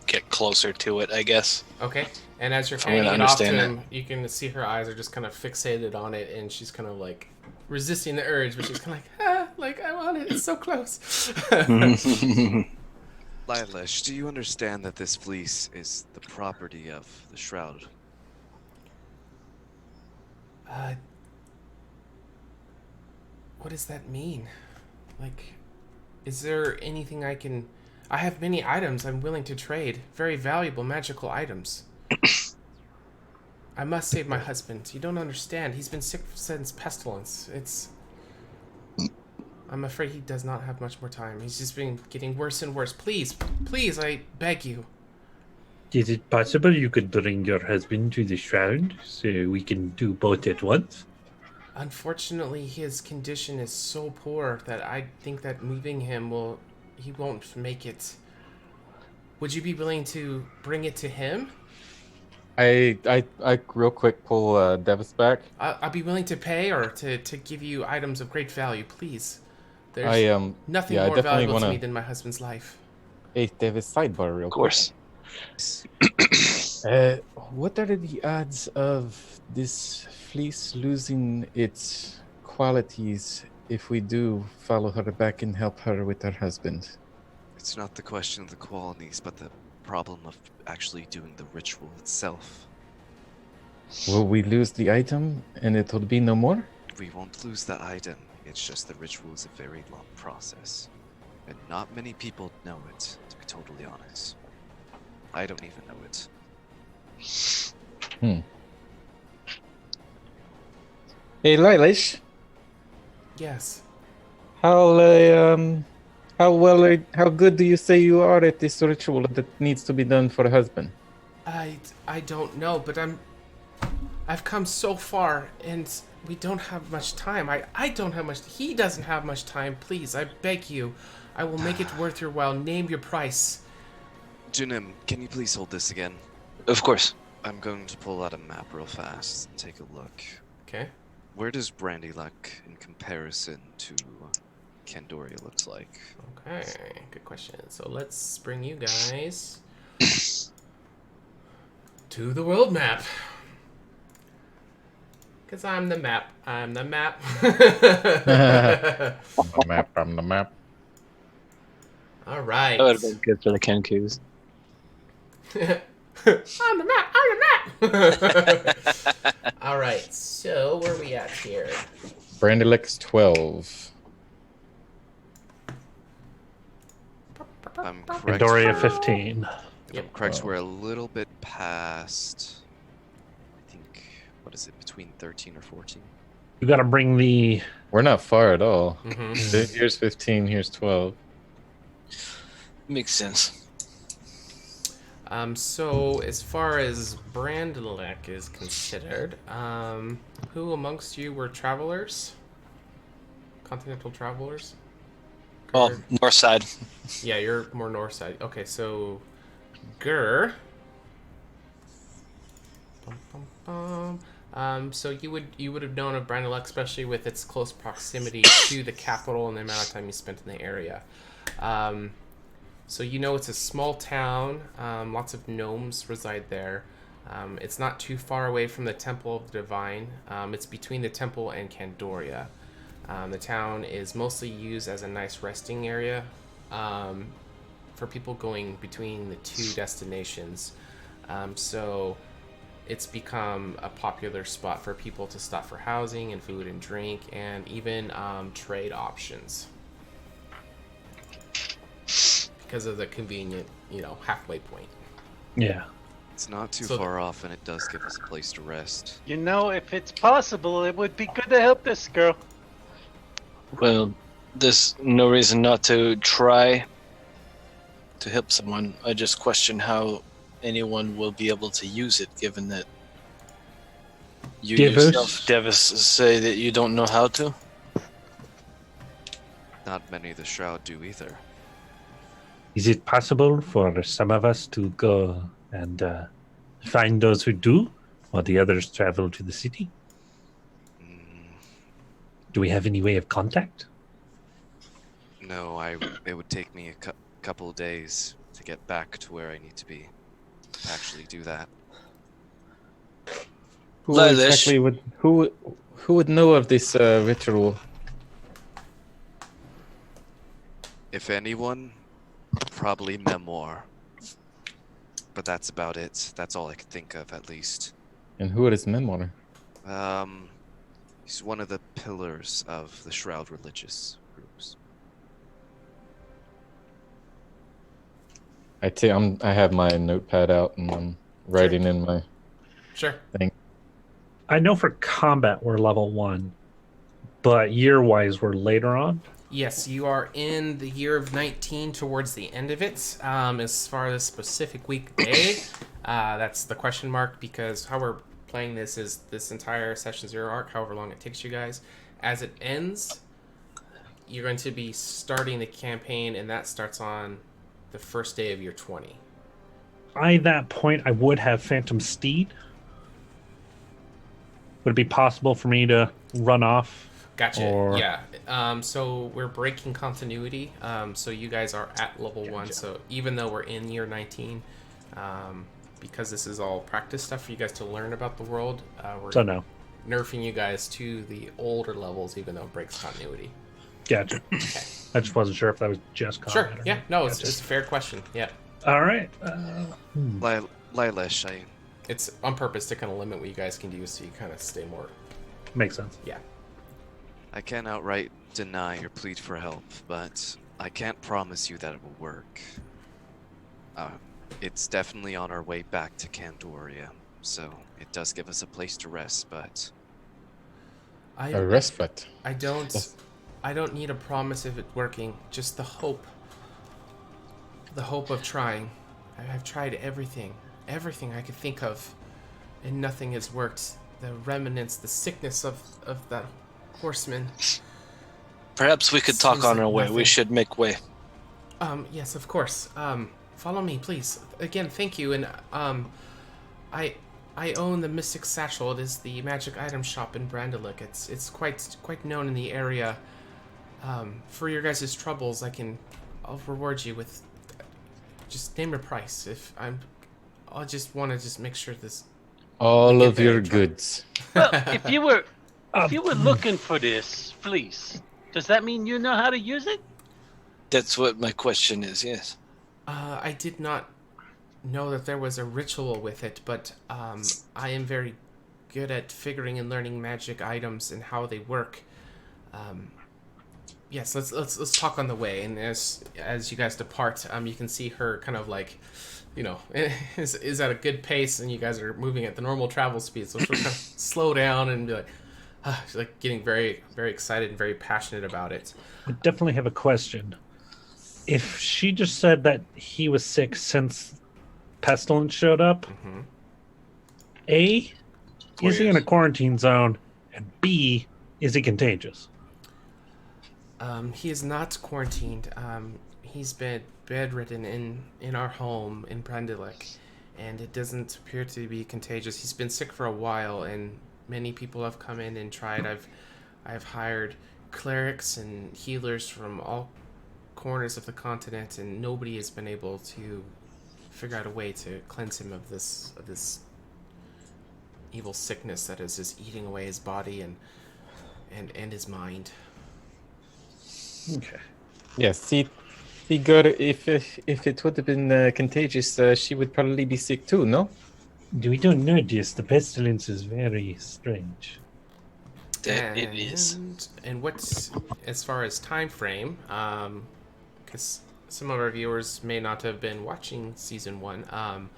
get closer to it, I guess. Okay. And as you're I'm gonna handing it off to understand him, you can see her eyes are just kind of fixated on it, and she's kind of like resisting the urge, but she's kind of like I want it. It's so close. Lilash, do you understand that this fleece is the property of the Shroud? What does that mean? Like, is there anything I can... I have many items I'm willing to trade. Very valuable magical items. I must save my husband. You don't understand. He's been sick since Pestilence. I'm afraid he does not have much more time. He's just been getting worse and worse. Please, I beg you. Is it possible you could bring your husband to the Shroud so we can do both at once? Unfortunately, his condition is so poor that I think that moving him he won't make it. Would you be willing to bring it to him? I real quick pull Devis back. I'll be willing to pay or to give you items of great value, please. There's nothing more valuable to me than my husband's life. Hey, Devis, sidebar real quick. Of course. What are the odds of this fleece losing its qualities if we do follow her back and help her with her husband? It's not the question of the qualities, but the problem of actually doing the ritual itself. Will we lose the item and it will be no more? We won't lose the item. It's just the ritual is a very long process. And not many people know it, to be totally honest. I don't even know it. Hey, Lilash. Yes. How good do you say you are at this ritual that needs to be done for a husband? I don't know, but I've come so far, and we don't have much time. I don't have much. He doesn't have much time. Please, I beg you. I will make it worth your while. Name your price. Junim, can you please hold this again? Of course. I'm going to pull out a map real fast and take a look. Okay. Where does Brandy look in comparison to Candoria looks like? Okay, good question. So let's bring you guys to the world map. Because I'm the map. I'm the map. I'm the map. All right. That would have been good for the Kenkus. I'm the map. I'm the map. All right. So where are we at here? Brandylex 12. I'm correct. Doria 15. Yep. I'm correct. We're a little bit past. I think. What is it? Between 13 or 14. You gotta bring the... We're not far at all. Mm-hmm. Here's 15, here's 12. Makes sense. So as far as Brandlek is considered, who amongst you were travelers? Continental travelers? Well, north side. Yeah, you're more north side. Okay, so Gur. So you would have known of Brandlek, especially with its close proximity to the capital and the amount of time you spent in the area. So you know it's a small town. Lots of gnomes reside there. It's not too far away from the Temple of the Divine. It's between the temple and Candoria. The town is mostly used as a nice resting area for people going between the two destinations. So it's become a popular spot for people to stop for housing and food and drink, and even trade options because of the convenient, halfway point. Yeah. It's not too So far off, and it does give us a place to rest. If it's possible, it would be good to help this girl. Well, there's no reason not to try to help someone. I just question how anyone will be able to use it, given that you yourself, Devis, say that you don't know how to. Not many of the Shroud do either. Is it possible for some of us to go and find those who do, while the others travel to the city? Do we have any way of contact? No, it would take me a couple of days to get back to where I need to be to actually do that. Who exactly would know of this ritual? If anyone, probably Memoir. But that's about it. That's all I could think of, at least. And who is Memoir? He's one of the pillars of the Shroud religious groups. I have my notepad out and I'm writing in my thing. I know for combat we're level 1, but year-wise we're later on. Yes, you are in the year of 19 towards the end of it. As far as specific weekday, that's the question mark, because how we're playing this is this entire Session 0 arc, however long it takes you guys. As it ends, you're going to be starting the campaign, and that starts on the first day of year 20. By that point, I would have Phantom Steed. Would it be possible for me to run off? Gotcha. Or... Yeah. So we're breaking continuity. So you guys are at level 1. So even though we're in year 19, because this is all practice stuff for you guys to learn about the world, we're nerfing you guys to the older levels, even though it breaks continuity. Gotcha. Okay. I just wasn't sure if that was just combat. Sure. Yeah. No, it's a fair question. Yeah. All right. Lilash, It's on purpose to kind of limit what you guys can do, so you kind of stay more. Makes sense. Yeah. I can't outright deny your plead for help, but I can't promise you that it will work. It's definitely on our way back to Candoria, so it does give us a place to rest, but... A respite? I don't need a promise of it working, just the hope. The hope of trying. I've tried everything I could think of, and nothing has worked. The remnants, the sickness of that horseman. Perhaps we could talk on our way. We should make way. Yes, of course. Follow me, please. Again, thank you. And I own the Mystic Satchel. It is the magic item shop in Brandalik. It's quite known in the area. For your guys' troubles, I'll reward you with. Just name a price. I just want to make sure this. All of your goods. Well, if you were looking for this fleece, does that mean you know how to use it? That's what my question is. Yes. I did not know that there was a ritual with it, but I am very good at figuring and learning magic items and how they work. Yes, let's talk on the way. And as you guys depart, you can see her kind of like, is at a good pace, and you guys are moving at the normal travel speed. So she'll kind of slow down and be like, she's like getting very, very excited and very passionate about it. I definitely have a question. If she just said that he was sick since Pestilence showed up, A, is he in a quarantine zone? And B, is he contagious? He is not quarantined. He's been bedridden in our home in Brandalik, and it doesn't appear to be contagious. He's been sick for a while, and many people have come in and tried. I've hired clerics and healers from all corners of the continent, and nobody has been able to figure out a way to cleanse him of this evil sickness that is just eating away his body and his mind. Okay. Yeah, see, figure if it would have been contagious, she would probably be sick too, no? We don't know this. The pestilence is very strange. That it is. And what's as far as time frame? Because some of our viewers may not have been watching season 1.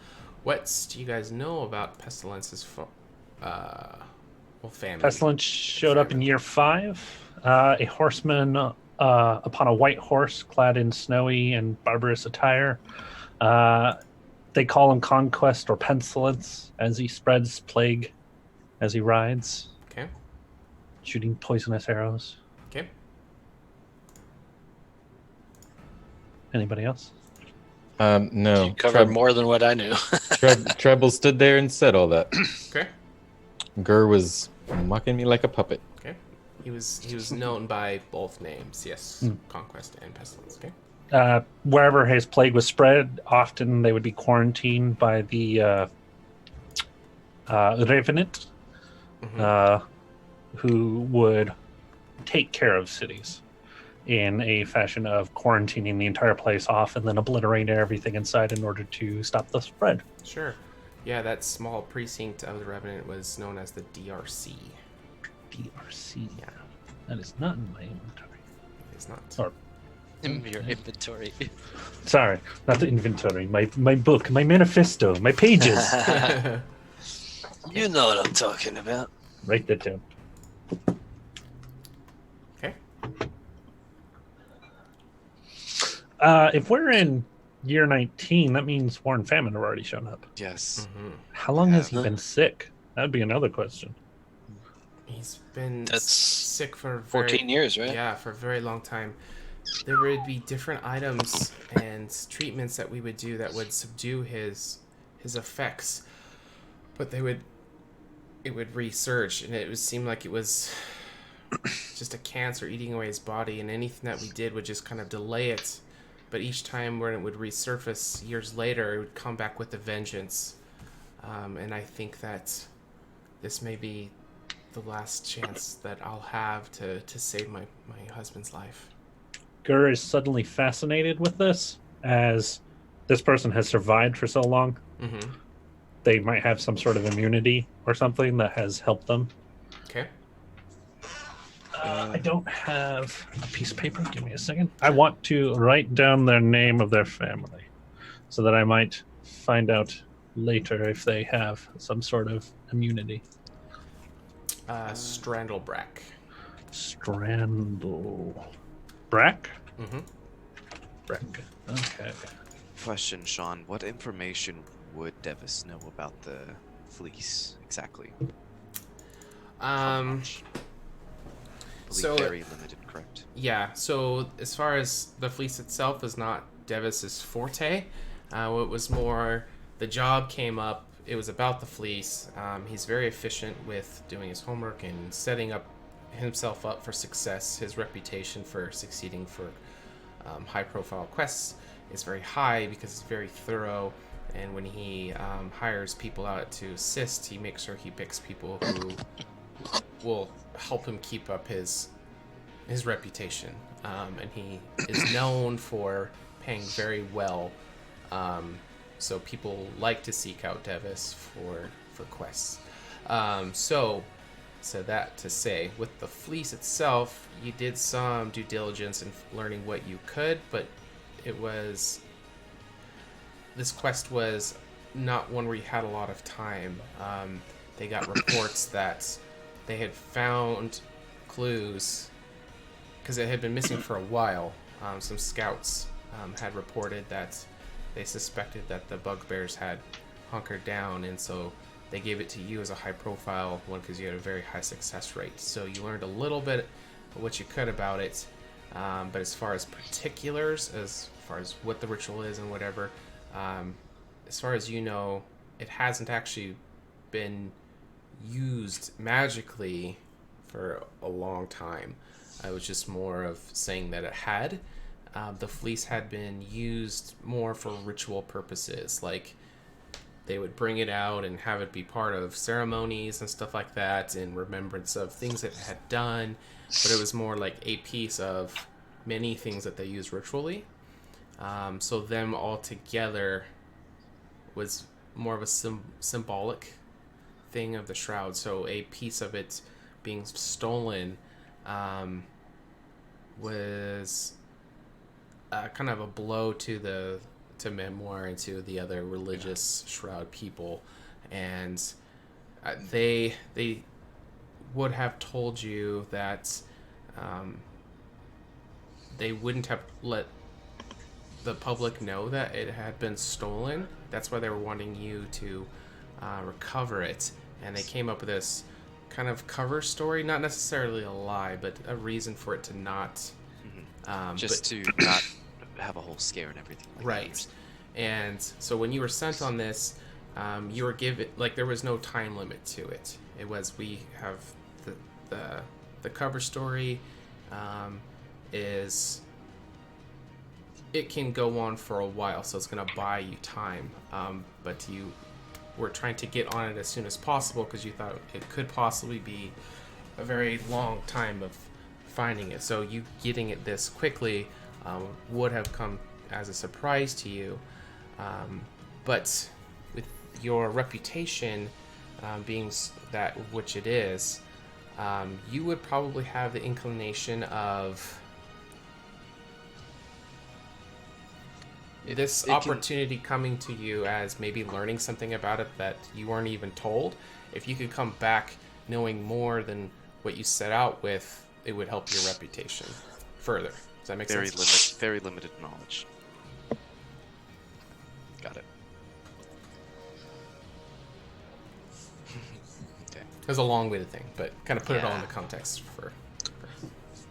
What do you guys know about Pestilence's famine? Pestilence showed up in year 5. A horseman upon a white horse, clad in snowy and barbarous attire. They call him Conquest or Pestilence, as he spreads plague as he rides. Okay. Shooting poisonous arrows. Okay. Anybody else? No. You covered more than what I knew. Treble stood there and said all that. Okay. Gur was mocking me like a puppet. Okay. He was known by both names. Yes, Conquest and Pestilence. Okay. Wherever his plague was spread, often they would be quarantined by the Revenant, who would take care of cities in a fashion of quarantining the entire place off and then obliterating everything inside in order to stop the spread. Sure. Yeah, that small precinct of the Revenant was known as the DRC. DRC. Yeah. That is not in my inventory. It's not. Or, In your inventory. sorry, not the inventory. My book, my manifesto, my pages. You know what I'm talking about. Write that down. Okay. If we're in year 19, that means War and Famine have already shown up. Yes. How long has he been sick? That'd be another question. He's been That's sick for 14 years, right? Yeah, for a very long time. There would be different items and treatments that we would do that would subdue his effects, but it would resurge, and it would seem like it was just a cancer eating away his body, and anything that we did would just kind of delay it. But each time when it would resurface years later, it would come back with a vengeance. And I think that this may be the last chance that I'll have to save my husband's life. Gur is suddenly fascinated with this, as this person has survived for so long. Mm-hmm. They might have some sort of immunity or something that has helped them. Okay. I don't have a piece of paper. Give me a second. I want to write down their name of their family so that I might find out later if they have some sort of immunity. Strandlebrack. Brack? Mm-hmm. Brack. Okay. Question, Sean. What information would Devis know about the fleece exactly? So very limited, correct? Yeah. So as far as the fleece itself is not Devis's forte. It was more the job came up. It was about the fleece. He's very efficient with doing his homework and setting up himself up for success. His reputation for succeeding for high-profile quests is very high because he's very thorough. And when he hires people out to assist, he makes sure he picks people who will help him keep up his reputation. And he is known for paying very well. So people like to seek out Devis for quests. So that to say, with the fleece itself, you did some due diligence in learning what you could, but this quest was not one where you had a lot of time. They got reports that they had found clues, because it had been missing for a while. Some scouts had reported that they suspected that the bugbears had hunkered down, and so they gave it to you as a high-profile one because you had a very high success rate. So you learned a little bit of what you could about it, but as far as particulars, as far as what the ritual is and whatever, as far as you know, it hasn't actually been used magically for a long time. It was just more of saying that it had. The fleece had been used more for ritual purposes, like they would bring it out and have it be part of ceremonies and stuff like that in remembrance of things it had done, but it was more like a piece of many things that they use ritually. So them all together was more of a symbolic thing of the shroud. So a piece of it being stolen was kind of a blow to Memoir and to the other religious shroud people, and they would have told you that they wouldn't have let the public know that it had been stolen. That's why they were wanting you to recover it, and they came up with this kind of cover story, not necessarily a lie, but a reason for it to not to not have a whole scare and everything like right. And so when you were sent on this, you were given, like, there was no time limit to it. It was, we have the cover story is, it can go on for a while, so it's going to buy you time, but you were trying to get on it as soon as possible because you thought it could possibly be a very long time of finding it. So you getting it this quickly would have come as a surprise to you, but with your reputation being that which it is, you would probably have the inclination of this opportunity coming to you as maybe learning something about it that you weren't even told. If you could come back knowing more than what you set out with, it would help your reputation further. Does that make sense? Very limited knowledge. Got it. Okay. It was a long-winded thing, but kind of put it all into context for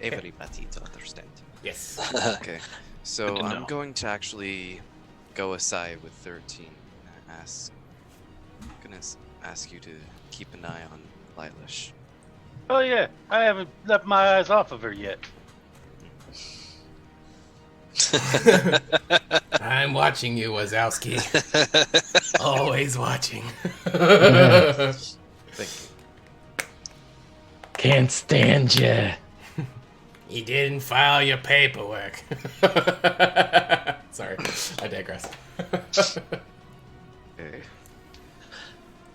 everybody to understand. Yes. Okay. So I'm going to actually go aside with 13 and ask you to keep an eye on Lilash. Oh yeah, I haven't left my eyes off of her yet. I'm watching you, Wazowski. Always watching. Thank you. Can't stand ya. You didn't file your paperwork. Sorry, I digress. Okay.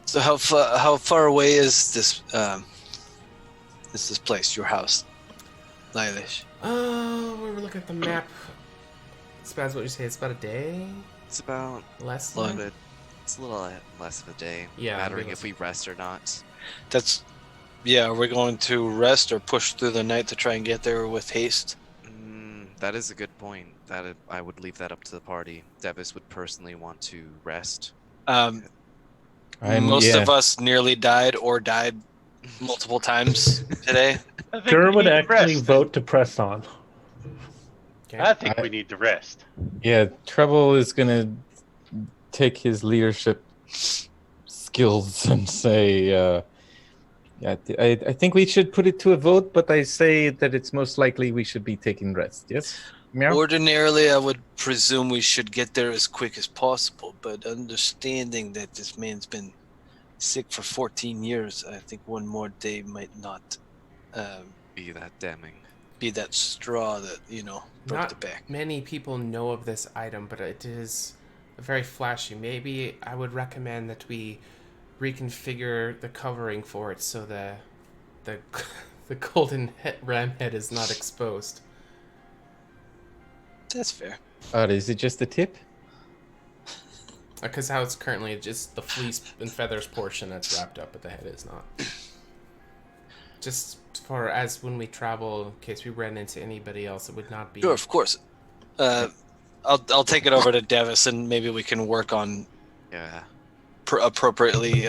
So how far away is this place, your house, Lilash? Oh, we were looking at the map. It's about what you say. It's about a day. It's about Less a little than? bit. It's a little less of a day. Yeah, mattering maybe if we rest or not. Yeah, we're going to rest or push through the night to try and get there with haste. That is a good point. I would leave that up to the party. Devis would personally want to rest. Most of us nearly died or died multiple times today. Gur would actually vote to press on. Okay. I think we need to rest. Yeah, Treble is gonna take his leadership skills and say, I think we should put it to a vote, but I say that it's most likely we should be taking rest. Yes? Meow? Ordinarily, I would presume we should get there as quick as possible, but understanding that this man's been sick for 14 years, I think one more day might not be that damning. Be that straw that, broke Not the back. many people know of this item, but it is very flashy. Maybe I would recommend that we reconfigure the covering for it so the golden ram head is not exposed. That's fair. Is it just the tip? Because how it's currently just the fleece and feathers portion that's wrapped up, but the head is not. Just for as when we travel, in case we ran into anybody else, it would not be. Sure, of course. I'll take it over to Devis, and maybe we can work on appropriately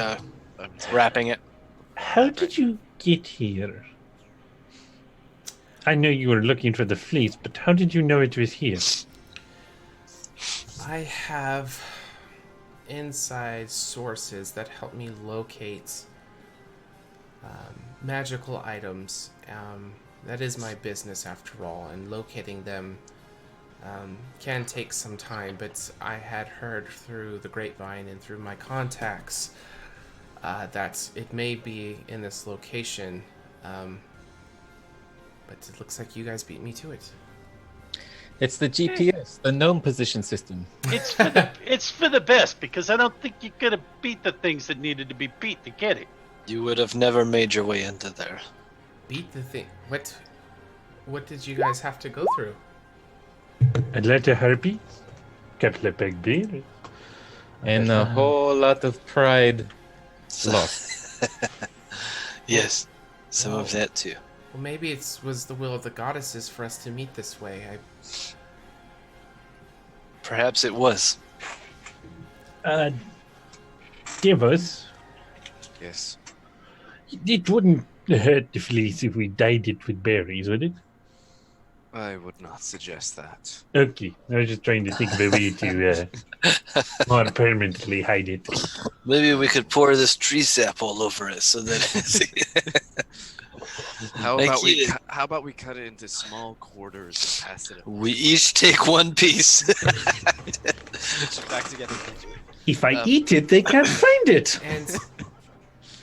wrapping it. How did you get here? I know you were looking for the fleece, but how did you know it was here? I have inside sources that help me locate magical items. That is my business after all, and locating them can take some time, but I had heard through the grapevine and through my contacts that it may be in this location, but it looks like you guys beat me to it. It's the GPS, the known position system. It's for the best, because I don't think you could have beat the things that needed to be beat to get it. You would have never made your way into there. Beat the thing. What did you guys have to go through? I'd let a herpes, couple of big beers. And a whole lot of pride lost. Yes, some of that too. Well, maybe it was the will of the goddesses for us to meet this way. Perhaps it was. Give us. Yes. It wouldn't hurt the fleece if we dyed it with berries, would it? I would not suggest that. Okay, I was just trying to think of a way to more permanently hide it. Maybe we could pour this tree sap all over it so that How about we cut it into small quarters and pass it? We each take one piece. Stitch it back together. If I eat it, they can't find it.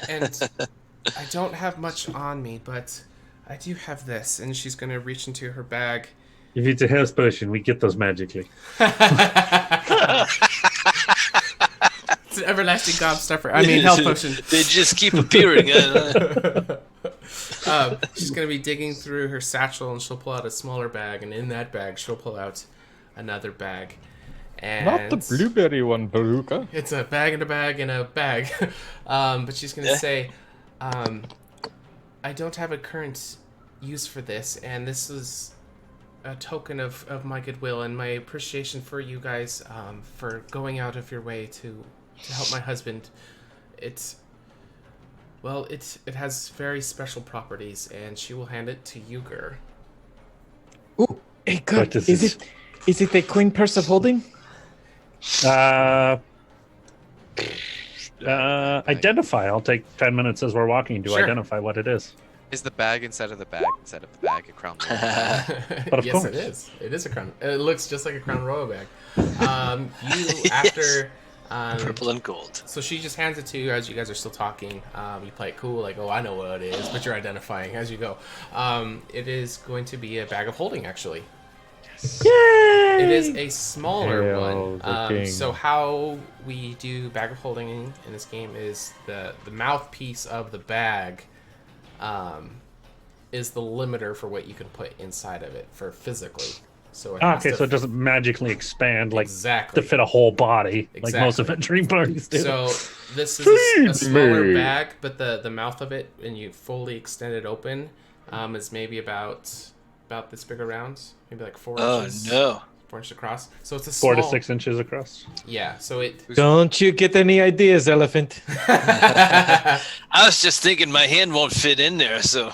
And I don't have much on me, but I do have this. And she's gonna reach into her bag. If it's a health potion, we get those magically. It's an everlasting gobstopper. I mean, health potion. They just keep appearing. She's gonna be digging through her satchel, and she'll pull out a smaller bag, and in that bag, she'll pull out another bag. And Not the blueberry one, Baruka. it's a bag and a bag and a bag. But she's gonna say, I don't have a current use for this, and this is a token of my goodwill and my appreciation for you guys for going out of your way to help my husband. It has very special properties, and she will hand it to Uger. Ooh, hey, God, is it a coin purse of holding? Identify. I'll take 10 minutes as we're walking to identify what it is. Is the bag inside of the bag a crown royal? But of Yes, course. it is. It is a crown. It looks just like a crown royal bag. After Purple and gold. So she just hands it to you as you guys are still talking. You play it cool, like, oh, I know what it is, but you're identifying as you go. It is going to be a bag of holding, actually. Yay! It is a smaller Hail the one. king. So how we do bag of holding in this game is the mouthpiece of the bag is the limiter for what you can put inside of it for physically. So it has to So it doesn't magically expand like exactly to fit a whole body like most Exactly. adventuring parties do. So this is a smaller bag, but the mouth of it, when you fully extend it open, is maybe about this big around, maybe like 4 inches. Oh no! 4 inches across. So it's a 4 small, to 6 inches across. Yeah. So it. Don't you get any ideas, Elephant? I was just thinking my hand won't fit in there, so.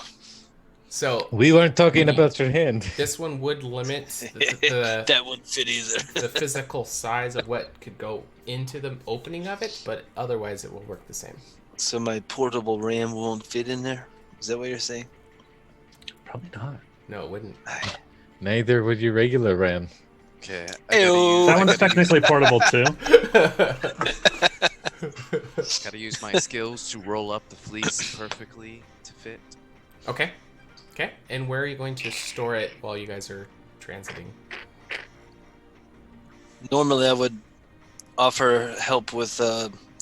So We weren't talking about your hand. this one would limit the That wouldn't fit either. the physical size of what could go into the opening of it, but otherwise it will work the same. So my portable RAM won't fit in there? Is that what you're saying? Probably not. No, it wouldn't. Neither would your regular RAM. Okay. Ew. That one's technically portable too. Gotta use my skills to roll up the fleece perfectly to fit. Okay. Okay. And where are you going to store it while you guys are transiting? Normally I would offer help with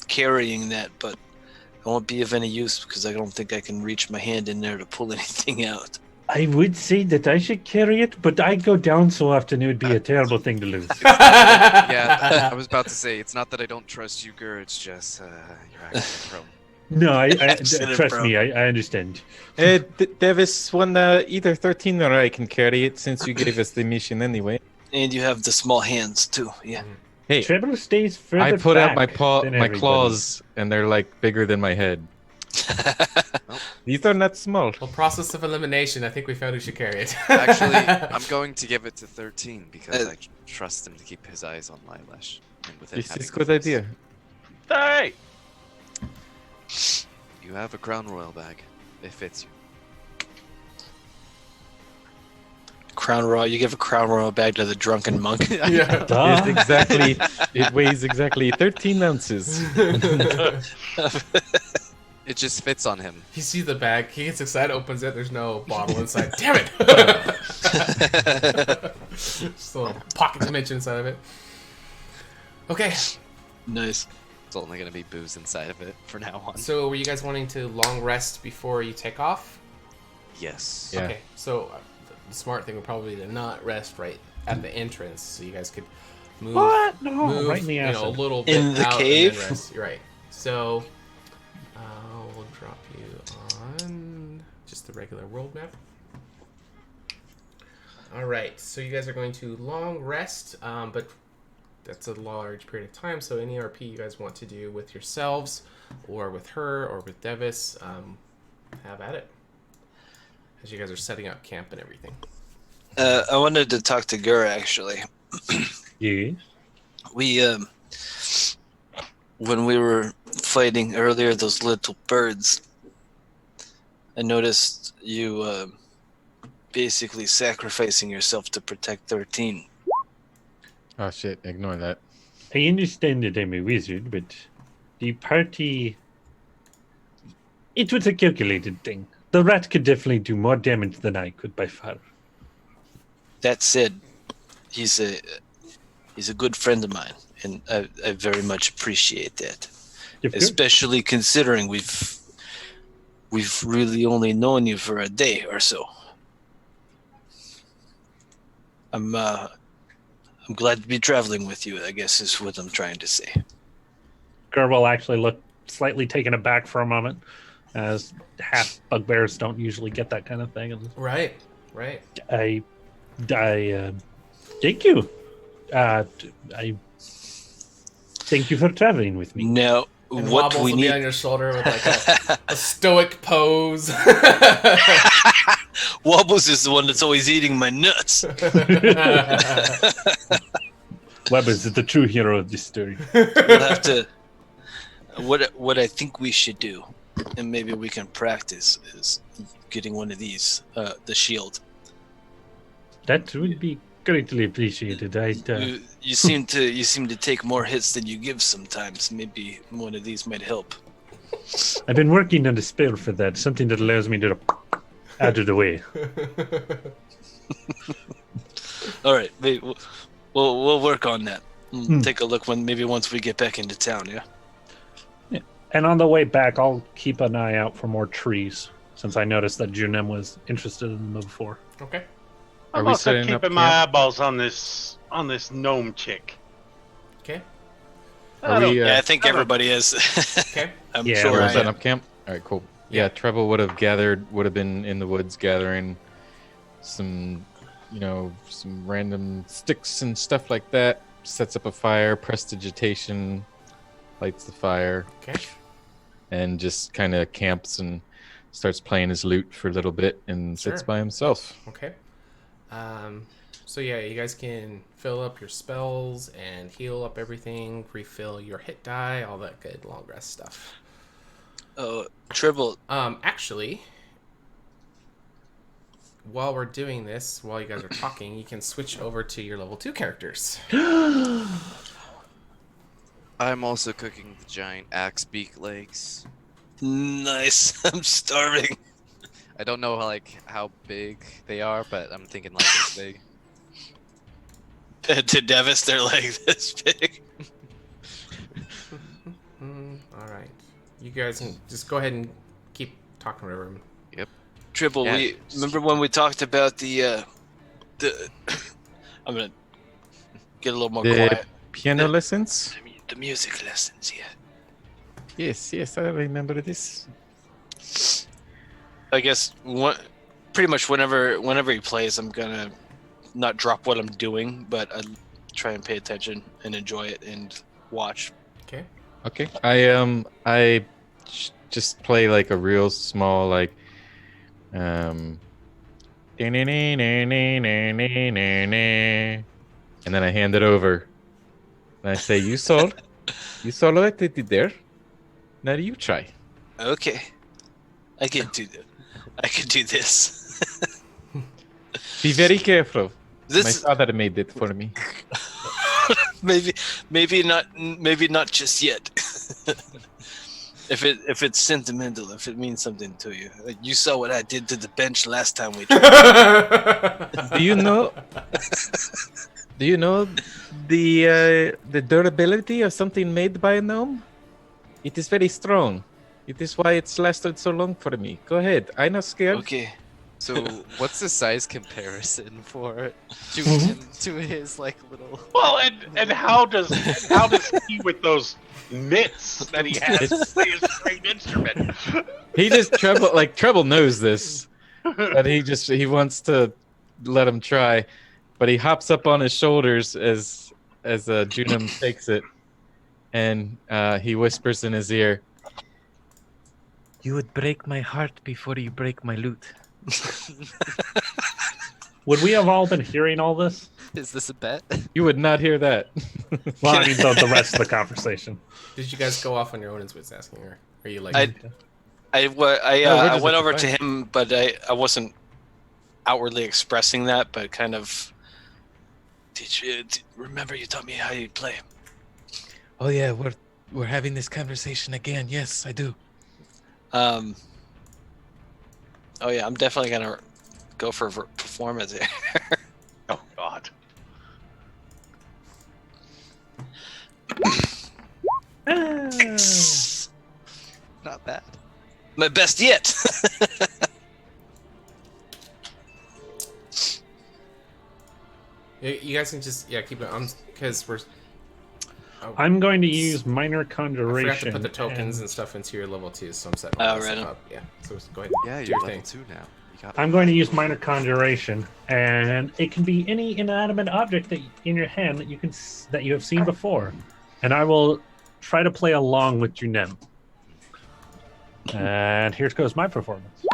carrying that, but it won't be of any use because I don't think I can reach my hand in there to pull anything out. I would say that I should carry it, but I go down so often it would be a terrible thing to lose. Yeah, I was about to say, it's not that I don't trust you, Gur, it's just you're actually prone. No, I Accident, trust bro. me, I understand. There is one, either 13 or I can carry it since you gave us the mission anyway. And you have the small hands too, yeah. Hey, Treble stays further I put out my back than my everybody. claws, and they're like bigger than my head. These are not small. Well, process of elimination. I think we found who should carry it. Actually, I'm going to give it to 13 because I trust him to keep his eyes on Lilash. And with it This having is a good fleece. idea. Hey! You have a Crown Royal bag. It fits you. Crown Royal, you give a Crown Royal bag to the drunken monk. Yeah. It's exactly. It weighs exactly 13 ounces. It just fits on him. You see the bag. He gets excited, opens it. There's no bottle inside. Damn it! Just a little pocket dimension inside of it. Okay. Nice. It's only gonna be booze inside of it for now on. So, were you guys wanting to long rest before you take off? Yes. Yeah. Okay. So, the smart thing would probably be to not rest right at the entrance, so you guys could move. What? No, move, right in the acid. a little bit In the out cave? and then rest. You're right. So, we'll drop you on just the regular world map. All right. So you guys are going to long rest, but that's a large period of time. So any RP you guys want to do with yourselves, or with her, or with Devis, have at it. As you guys are setting up camp and everything. I wanted to talk to Gur actually. Yes. We when we were fighting earlier those little birds, I noticed you basically sacrificing yourself to protect 13. Oh shit! Ignore that. I understand that I'm a wizard, but the party... It was a calculated thing. The rat could definitely do more damage than I could by far. That said, he's a good friend of mine, and I very much appreciate that. Of course. Especially considering we've really only known you for a day or so. I'm glad to be traveling with you, I guess is what I'm trying to say. Gur will actually look slightly taken aback for a moment, as half bugbears don't usually get that kind of thing. And Right. I thank you. I thank you for traveling with me. Now, And what Wobbles we will be on need... your shoulder with like a stoic pose. Wobbles is the one that's always eating my nuts. Webb is the true hero of this story. We'll have to... What I think we should do, and maybe we can practice, is getting one of these, the shield. That would be greatly appreciated. You seem to take more hits than you give sometimes. Maybe one of these might help. I've been working on a spell for that, something that allows me to out of the way. All right, we'll work on that. Take a look once we get back into town. Yeah. And on the way back, I'll keep an eye out for more trees, since I noticed that Junem was interested in them before. Okay. I'm Are we also setting up keeping my camp? eyeballs on this gnome chick. Okay. Are we? Yeah, I think everybody is. Okay. I'm Yeah, sure We're I setting am. up camp. All right, cool. Yeah, Treble would have been in the woods gathering some, some random sticks and stuff like that. Sets up a fire, prestidigitation, lights the fire, Okay. and just kind of camps and starts playing his lute for a little bit and sits Sure. by himself. Okay. So yeah, you guys can fill up your spells and heal up everything, refill your hit die, all that good long rest stuff. Oh, Tribble. Actually, while we're doing this, while you guys are talking, you can switch over to your level 2 characters. I'm also cooking the giant axe beak legs. Nice. I'm starving. I don't know how big they are, but I'm thinking like this big. To Devis, they're like this big. All right. You guys can just go ahead and keep talking whatever. Tribble, Yeah, we remember when we talked about the I'm gonna get a little more The quiet. piano lessons? The music lessons, yeah. Yes, I remember this. I guess pretty much whenever he plays, I'm gonna not drop what I'm doing, but I try and pay attention and enjoy it and watch. Okay. Okay. I just play like a real small and then I hand it over. And I say, you saw what they did there. Now you try. Okay, I can do this. Be very careful. My This father made it for me. maybe not just yet. If it's sentimental, if it means something to you, like you saw what I did to the bench last time we tried. Do you know? Do you know the durability of something made by a gnome? It is very strong. It is why it's lasted so long for me. Go ahead. I'm not scared. Okay. So, what's the size comparison for to his like little? Well, and how does he with those mitts that he has play his stringed instrument? He just Treble knows this, but he wants to let him try, but he hops up on his shoulders as Junum takes it, and he whispers in his ear, "You would break my heart before you break my lute." Would we have all been hearing all this? Is this a bet? You would not hear that. Well, I mean, the rest of the conversation. Did you guys go off on your own? Is what's asking, or are you like? I just went over at to the him, but I wasn't outwardly expressing that, but kind of. Remember you taught me how you play? Oh yeah, we're having this conversation again. Yes, I do. Oh yeah, I'm definitely gonna go for performance here. Oh God. Not bad. My best yet. You guys can just keep it on because we're. Oh, I'm going to use minor I conjuration. forgot to put the tokens and stuff into your level 2, so I'm setting Oh, all that right stuff on. up. Yeah, so go ahead. Yeah, do you're your level thing. 2 now. You got I'm going to use minor conjuration, and it can be any inanimate object that in your hand that you have seen before, and I will try to play along with Junem. And here goes my performance,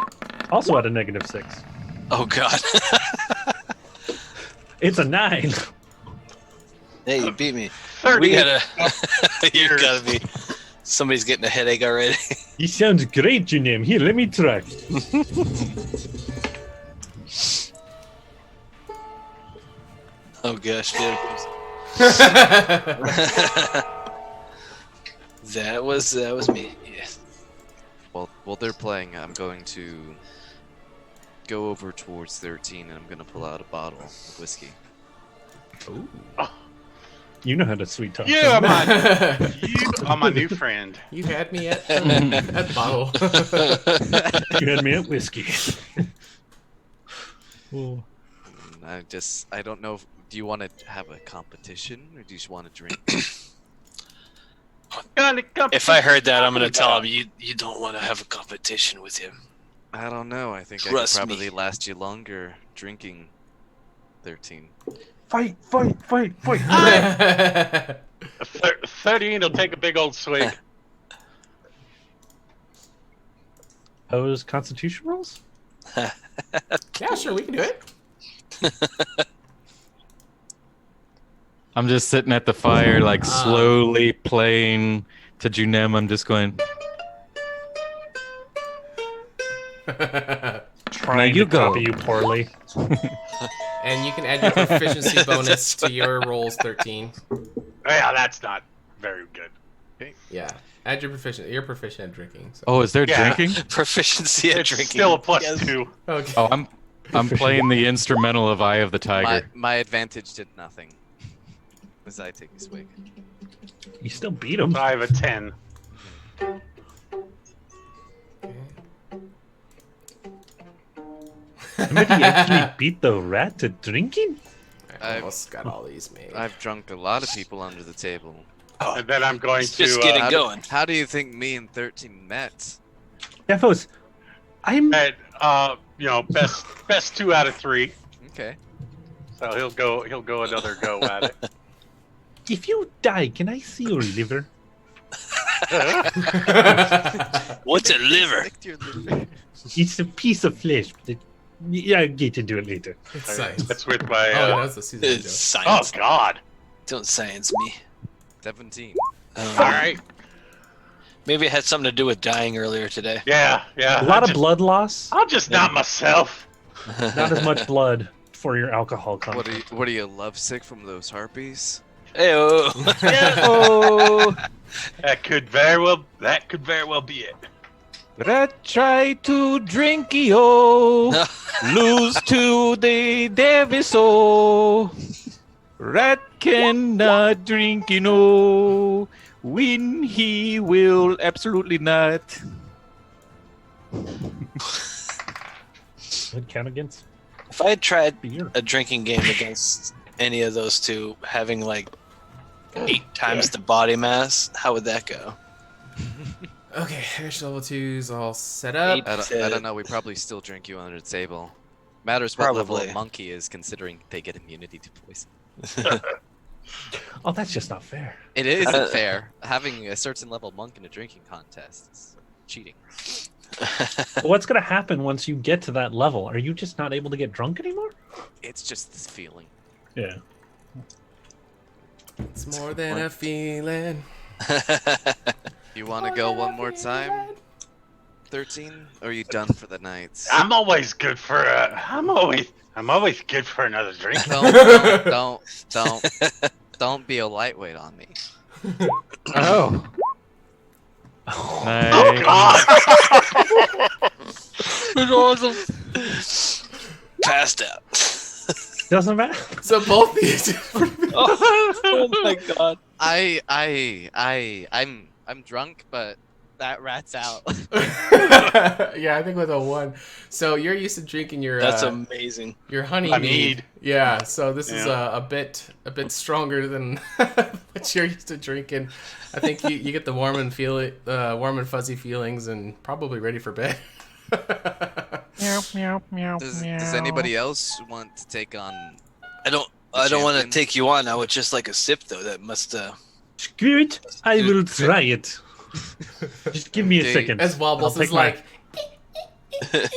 also at a -6. Oh God. It's a 9. Hey, you beat me. 30. We gotta. You gotta be. Somebody's getting a headache already. He sounds great, Junem. Here, let me try. Oh gosh, dude. That was me. Yes. While they're playing, I'm going to go over towards 13 and I'm gonna pull out a bottle of whiskey. Ooh. You know how to sweet talk. You are my new friend. You had me at that bottle. You had me at whiskey. And I don't know. Do you want to have a competition or do you just want to drink? If I heard that, I'm gonna tell him you don't want to have a competition with him. I don't know. I think Trust I could probably me. last you longer drinking 13. Fight! 13 will take a big old swig. Those constitution rolls? Yeah, sure, we can do it. I'm just sitting at the fire, like slowly playing to Junem. I'm just going. Trying you to go. copy you poorly. And you can add your proficiency bonus to your rolls 13. Yeah, that's not very good. Yeah, add your proficiency. You're proficient at drinking. So. Oh, is there Yeah. drinking? Proficiency at It's drinking. still a plus Yes. 2. Okay. Oh, I'm playing the instrumental of Eye of the Tiger. My advantage did nothing. As I take a swig. You still beat him. So I have a 10. Maybe you actually beat the rat to drinking? I almost got all these made. I've drunk a lot of people under the table. And then I'm going to. Just getting going. How do you think me and 13 met? Defos, I'm. Best 2 out of 3. Okay. So he'll go another go at it. If you die, can I see your liver? What's a liver? Licked your liver. It's a piece of flesh. Yeah, I'll get into it later. It's science. That's with my. Oh, that's the season It's joke. Oh science. God! Don't science me. 17. All right. Maybe it had something to do with dying earlier today. Yeah. A lot of blood loss. I'll just not myself. Not as much blood for your alcohol content. What are you lovesick from those harpies? Hey-oh. Oh, That could very well be it. rat try to drink yo, lose to the Daviso. Rat cannot drink, win he will absolutely not. Would count against If I had tried beer. a drinking game against any of those two, having like 8 times the body mass, how would that go? Okay, here's level 2's all set up. I don't know. We probably still drink you under the table. Matters what level Probably. a monkey is, considering they get immunity to poison. Oh, that's just not fair. It isn't fair. Having a certain level monk in a drinking contest is cheating. But what's going to happen once you get to that level? Are you just not able to get drunk anymore? It's just this feeling. Yeah. It's more than a feeling. You want to go one more time? 13? Or are you done for the night? I'm always good for I'm always good for another drink. Don't be a lightweight on me. Oh. Oh Nice. God! That's awesome. Passed out. Doesn't matter. So both these. Oh my god. I'm drunk, but that rat's out. Yeah, I think with a 1. So you're used to drinking your That's amazing. your honey Honey mead. mead. Yeah, so this is Yeah. a bit stronger than what you're used to drinking. I think you get the warm and fuzzy feelings and probably ready for bed. Does anybody else want to take on? I don't want to champion? take you on. I would just like a sip though. That must Good. I will try it. Just give me a Okay. second. As Wobbles I'll is take my- like,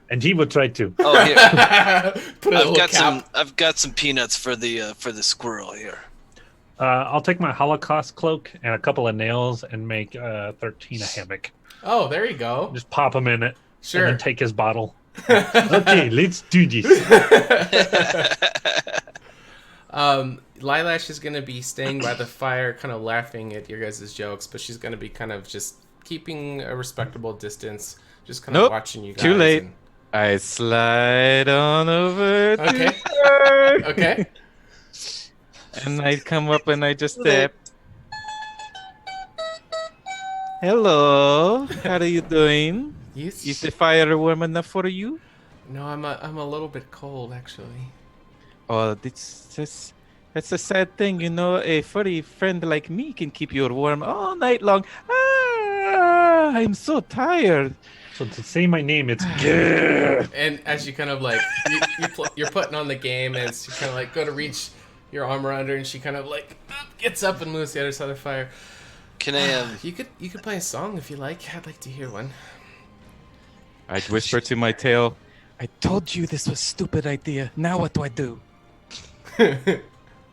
And he will try to. Oh, here. put a little cap. I've got some peanuts for the squirrel here. I'll take my Holocaust cloak and a couple of nails and make 13 a hammock. Oh, there you go. Just pop him in it. Sure. And then take his bottle. Okay, let's do this. Lilash is going to be staying by the fire, kind of laughing at your guys' jokes, but she's going to be kind of just keeping a respectable distance, just kind of Nope, watching you guys. too late. and- I slide on over Okay. to her. Okay. And I come up and I just step. Hello, how are you doing? Yes. Is the fire warm enough for you? No, I'm a little bit cold, actually. Oh, that's a sad thing, a furry friend like me can keep you warm all night long. Ah, I'm so tired. So to say my name, it's Grr. And as you kind of like, you're putting on the game, and you kind of like go to reach your arm around her, and she kind of like gets up and moves to the other side of the fire. Can I You could play a song if you like. I'd like to hear one. I'd whisper to my tail, I told you this was a stupid idea. Now what do I do?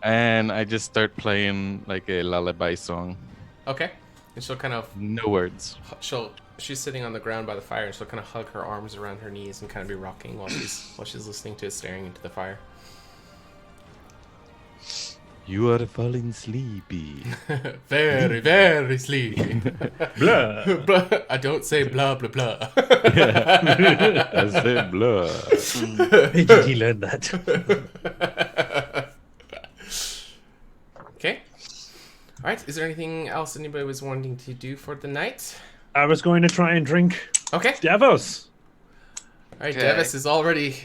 And I just start playing like a lullaby song. Okay. And she'll kind of No words. she's sitting on the ground by the fire, and she'll kind of hug her arms around her knees and kind of be rocking while she's listening to it, staring into the fire. You are falling sleepy. Very, very sleepy. Blah. Blah. I don't say blah blah blah. I said blah. Where did he learn that? Okay. All right. Is there anything else anybody was wanting to do for the night? I was going to try and drink Okay. Davos. All right. Okay. Davis is already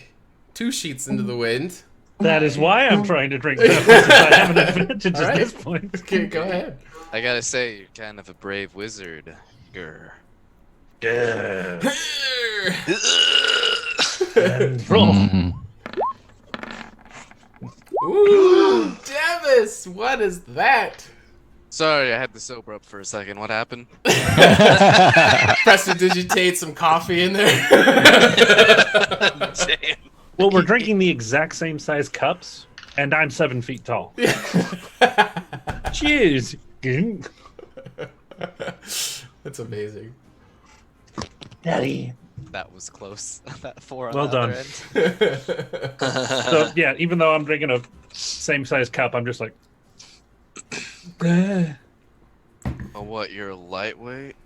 2 sheets into the wind. That is why I'm trying to drink Davos. Since I have an advantage All at right. this point. Okay, go ahead. I gotta say, you're kind of a brave wizard. Grr. And roll. Ooh, Davis, what is that? Sorry, I had to sober up for a second. What happened? Prestidigitate some coffee in there. Damn. Well, we're drinking the exact same size cups, and I'm 7 feet tall. Cheers. That's amazing. Daddy. That was close. That 4 on Well the other done. end. So, yeah, even though I'm drinking a same size cup, I'm just like, Oh, what? You're lightweight?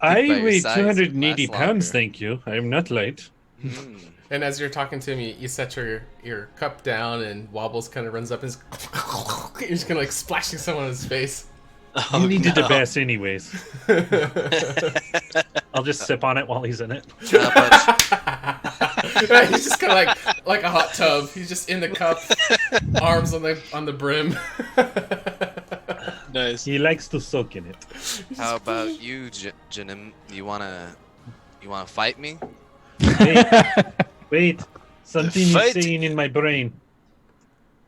I by your weigh size, 280 last pounds, longer. thank you. I am not light. Hmm. And as you're talking to him, you set your cup down, and Wobbles kind of runs up and you're just kind of like splashing someone in his face. You needed no. the best anyways. I'll just sip on it while he's in it. How about He's just kind of like a hot tub. He's just in the cup, arms on the brim. Nice. He likes to soak in it. how about you, Jinim? You wanna fight me? Wait. Something Fight. is saying in my brain.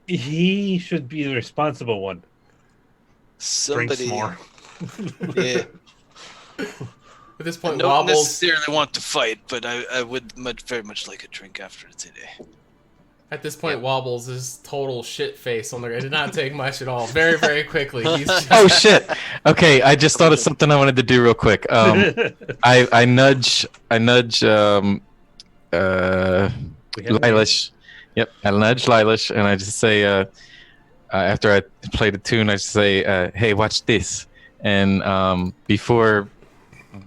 He should be the responsible one. Somebody. Drinks more. Yeah. At this I point, don't Wobbles. necessarily want to fight, but I would very much like a drink after today. At this point, Wobbles is total shit face on the. It did not take much at all. Very, very quickly. He's just, Oh shit! Okay, I just thought of something I wanted to do real quick. I nudge Lilash. Yep, I nudge Lilash, and I just say after I play the tune, I just say, "Hey, watch this." And before,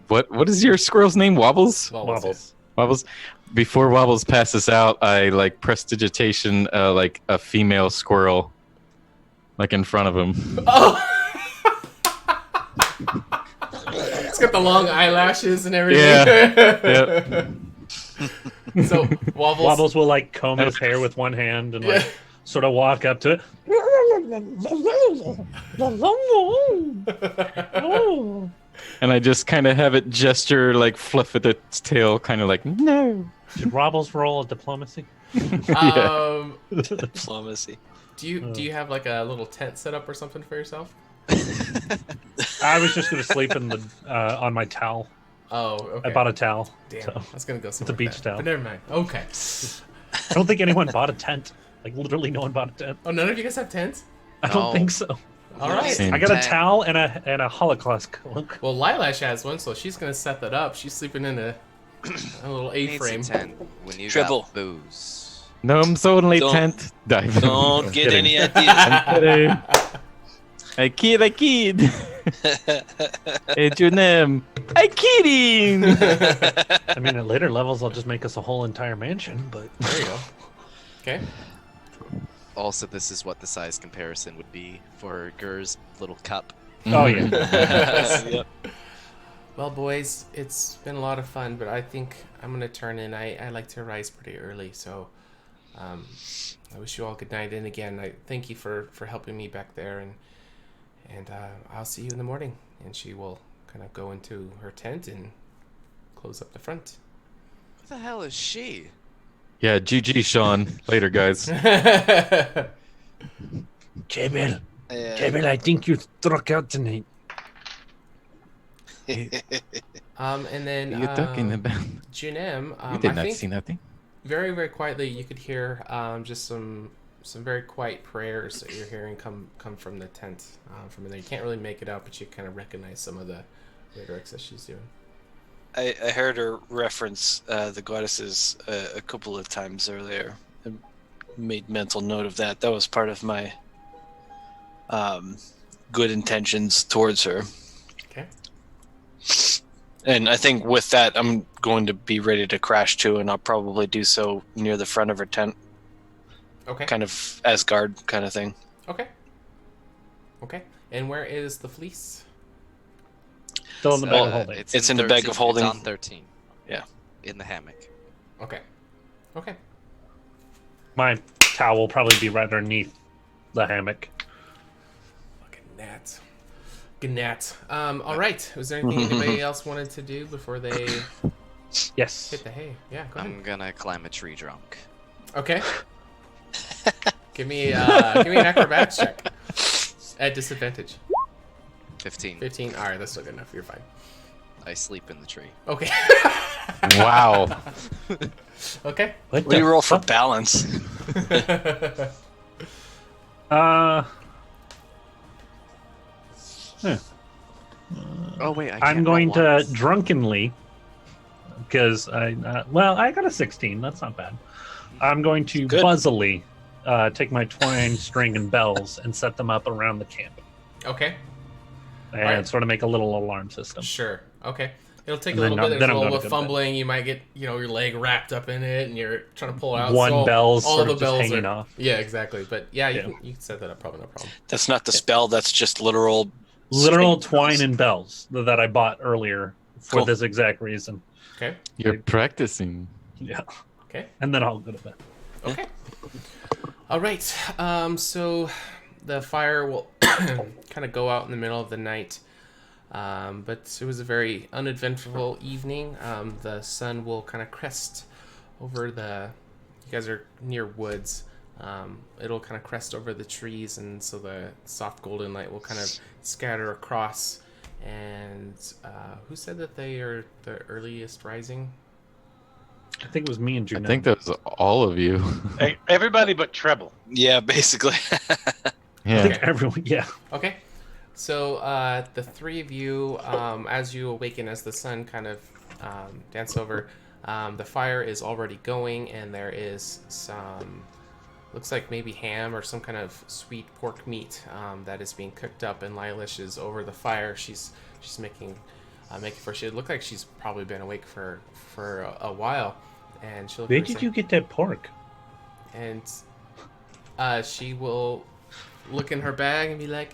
what is your squirrel's name? Wobbles. Wobbles. Wobbles. Before Wobbles passes out, I like prestidigitation like a female squirrel, like in front of him. Oh. It's got the long eyelashes and everything. Yeah. So Wobbles. Wobbles will like comb his hair with one hand and like sort of walk up to it. And I just kind of have it gesture, like fluff at its tail, kind of like, no. Should Wobbles roll a diplomacy? Diplomacy. Do you have like a little tent set up or something for yourself? I was just going to sleep in the on my towel. Oh, okay. I bought a towel. Damn, so- I was gonna go It's somewhere a beach with that. towel. But never mind. Okay. I don't think anyone bought a tent. Like literally, no one bought a tent. Oh, none of you guys have tents? I don't No. think so. All right. Same. I got a Tent. towel and a Holocaust cloak. Well, Lilash has one, so she's gonna set that up. She's sleeping in a little Needs a A-frame. tent when you Triple. got booze. Gnome's only Don't- tent. Dive. Don't get kidding. any ideas. I kid. It's your name. I kidding. I mean, at later levels, I'll just make us a whole entire mansion. But There you go. Okay. Also, this is what the size comparison would be for Gur's little cup. oh yeah, Yep. Well, boys, it's been a lot of fun, but I think I'm gonna turn in. I like to rise pretty early, so I wish you all good night. And again, I thank you for helping me back there, and I'll see you in the morning. And she will kind of go into her tent and close up the front. What the hell is she? Yeah, GG, Sean. Later, guys. Jebel, Yeah. I think you struck out tonight. And then You're talking about. Junem, You did I not think see nothing. very, very quietly you could hear just some very quiet prayers that you're hearing come from the tent from in there. You can't really make it out, but you kind of recognize some of the lyrics that she's doing. I heard her reference the goddesses a couple of times earlier. I made mental note of that. That was part of my good intentions towards her. Okay. And I think with that, I'm going to be ready to crash too, and I'll probably do so near the front of her tent, Okay. kind of as guard kind of thing. Okay. Okay. And where is the fleece? Still in the So, bag of holding. It's in the bag of holding. It's on 13. Yeah. In the hammock. Okay. Okay. My towel will probably be right underneath the hammock. Fucking gnats. Fucking gnats. All right. Was there anything anybody else wanted to do before they Yes. hit the hay? Yeah, go ahead. I'm gonna climb a tree drunk. Okay. give me an acrobatics check. At disadvantage. 15. 15. All right, that's still good enough. You're fine. I sleep in the tree. Okay. Wow. Okay. What do you roll for balance? Oh wait, I I'm can't going roll to once. drunkenly, because I got a 16. That's not bad. I'm going to Good. buzzily take my twine string and bells and set them up around the camp. Okay. and Alright. sort of make a little alarm system. Sure. Okay. It'll take And a little then bit. I'm- There's then a I'm little gonna bit of go to bed. fumbling. You might get, your leg wrapped up in it, and you're trying to pull it out. One so bell's all sort the of just bells hanging are, off. Yeah, exactly. But yeah, Yeah. you can set that up. Probably no problem. That's not the spell. That's just literal Literal string twine bells. and bells that I bought earlier for Cool. this exact reason. Okay. You're practicing. Yeah. Okay. And then I'll go to bed. Okay. All right. So the fire will kind of go out in the middle of the night. But it was a very uneventful evening. The sun will kind of crest over the... You guys are near woods. It'll kind of crest over the trees, and so the soft golden light will kind of scatter across. And who said that they are the earliest rising? I think it was me and Juno. I think that was all of you. Hey, everybody but Treble. Yeah, basically. I Yeah. think everyone. Yeah. Okay. So the three of you, as you awaken, as the sun kind of dance over, the fire is already going, and there is some, looks like maybe ham or some kind of sweet pork meat that is being cooked up, and Lilash is over the fire. She's making for. She looked like she's probably been awake for a while, and she'll. Where did you get that pork? And she will look in her bag and be like,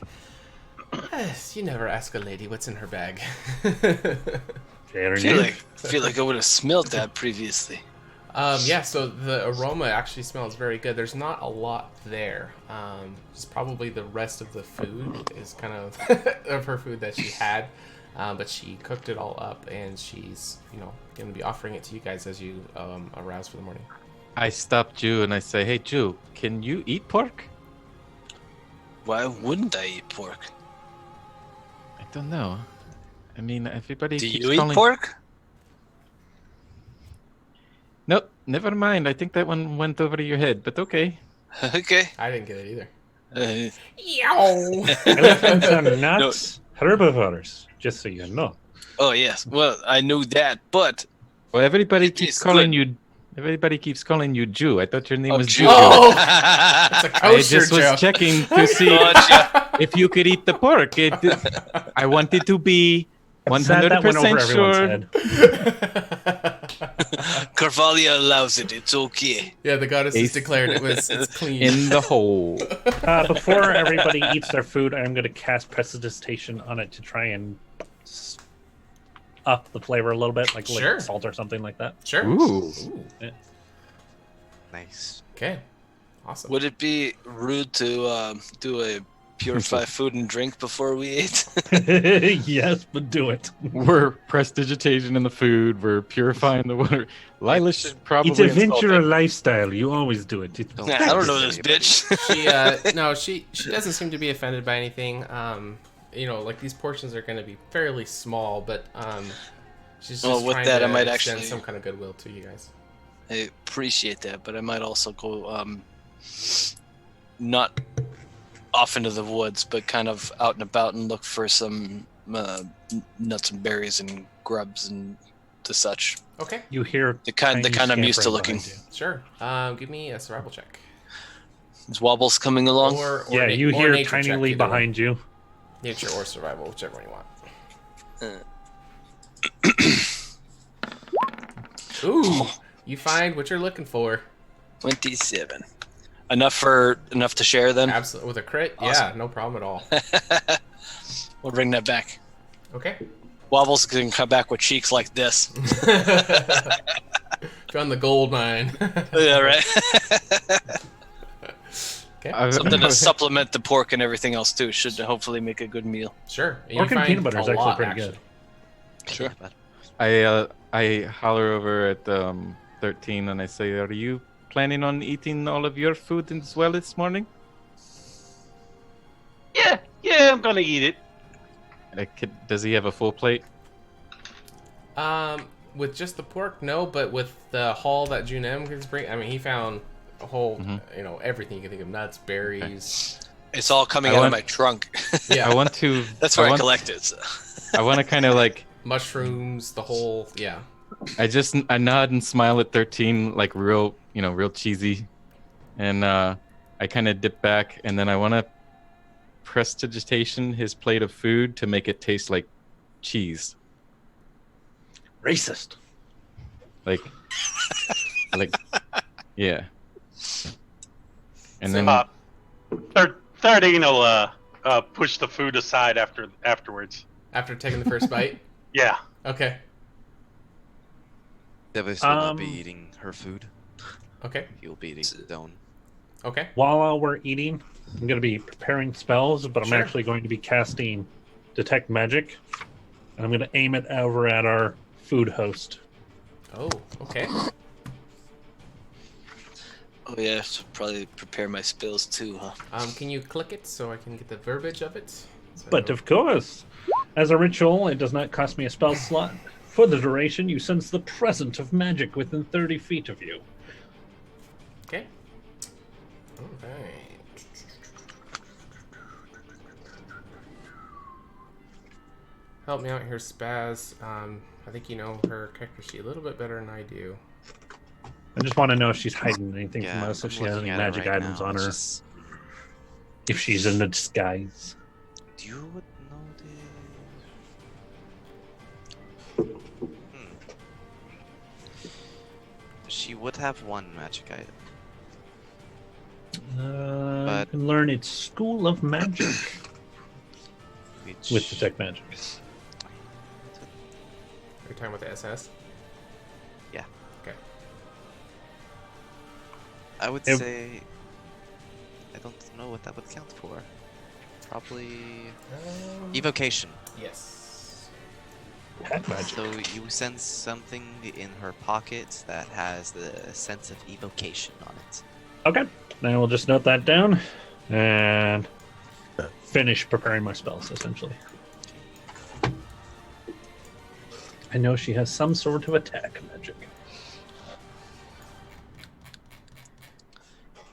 you never ask a lady what's in her bag. Fair feel enough. like I would have smelled that previously. Yeah, so the aroma actually smells very good. There's not a lot there. It's probably the rest of the food is kind of of her food that she had. But she cooked it all up, and she's, going to be offering it to you guys as you arouse for the morning. I stop Jew and I say, "Hey, Jew, can you eat pork?" Why wouldn't I eat pork? I don't know. I mean, everybody Do keeps you eat calling... pork? No, never mind. I think that one went over your head, but okay. Okay. I didn't get it either. Elephants are nuts. Herbivores, just so you know. Oh yes. Well, I knew that, but Well, everybody It keeps tastes calling good. you. Everybody keeps calling you Jew. I thought your name was Jew. Jew. Oh! That's a I kosher just was joke. checking to see Gotcha. if you could eat the pork. I wanted to be Sad that went over 100% everyone's sure. head. Carvalia allows it. It's okay. Yeah, the goddess has Ace. declared it's clean. In the hole. Before everybody eats their food, I'm going to cast Prestidigitation on it to try and up the flavor a little bit, like Sure. salt or something like that. Sure. Ooh. Nice. Okay. Awesome. Would it be rude to do a purify food and drink before we ate? Yes, but do it. We're prestidigitation in the food. We're purifying the water. Lila should probably. It's a venture insult lifestyle. You always do it. It's Nah, I don't know this bitch. She doesn't seem to be offended by anything. Like these portions are going to be fairly small, but she's just Well, with trying that, to I might extend actually- some kind of goodwill to you guys. I appreciate that, but I might also go not off into the woods, but kind of out and about and look for some nuts and berries and grubs and the such. Okay, You hear The kind tiny I'm used to scampering looking. behind sure. Give me a survival check. Is Wobbles coming along? Or you. Yeah, na- you or hear nature Tiny check, Lee either one. behind you. Nature or survival, whichever one you want. Ooh, you find what you're looking for. 27. Enough to share then? Absolutely, with a crit. Awesome. Yeah, no problem at all. We'll bring that back. Okay. Wobbles can come back with cheeks like this. Found the gold mine. Yeah, right. Okay. Something to supplement the pork and everything else too. Should hopefully make a good meal. Sure. And Pork you and find peanut butter is a actually lot, pretty good. Sure. I holler over at 13 and I say, "Are you planning on eating all of your food as well this morning?" Yeah, I'm gonna eat it. Does he have a full plate? With just the pork, no, but with the haul that Junem could bring, I mean, he found a whole, everything you can think of, nuts, berries. It's all coming out of my trunk. Yeah. I want to. That's where I collect it. So. I want to kind of like mushrooms, the whole, yeah. I nod and smile at 13, like real cheesy, and I kind of dip back, and then I want to prestidigitation his plate of food to make it taste like cheese. Racist. Like, yeah. And So, then 13 will push the food aside afterwards. after taking the first bite? Yeah. Okay. Devis will not be eating her food. Okay. He'll be eating his own. Okay. While we're eating, I'm going to be preparing spells, but I'm Sure. actually going to be casting Detect Magic. And I'm going to aim it over at our food host. Oh, okay. Oh yeah, should probably prepare my spells too, huh? Can you click it so I can get the verbiage of it? So But of course, as a ritual, it does not cost me a spell slot. For the duration, you sense the presence of magic within 30 feet of you. Okay. Alright. Help me out here, Spaz. I think you know her character sheet a little bit better than I do. I just want to know if she's hiding anything Yeah, from us, if I'm she has looking any at it magic right items now. on It's her, just- if she's in a disguise. You would know She would have one magic item. You But- can learn its School of Magic Which... with Detect Magic. Are you talking about the SS? Yeah. Okay. I would It- say... I don't know what that would count for. Probably... Evocation. Yes. Hat magic. So you sense something in her pocket that has the sense of evocation on it. Okay, then we'll just note that down and finish preparing my spells, essentially. I know she has some sort of attack magic.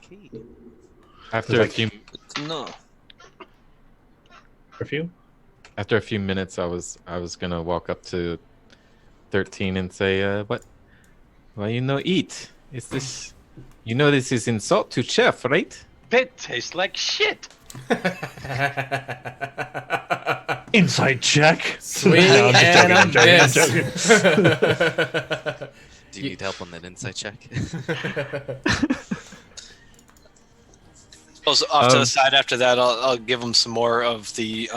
Okay. after a few No. Review? after a few minutes, I was gonna walk up to 13 and say, "What? Well, eat. Is this? This is insult to chef, right?" It tastes like shit. Inside check. Swing No, I'm just and a joking, I'm miss. joking. Do you need help on that insight check? Also, off to the side after that, I'll give him some more of the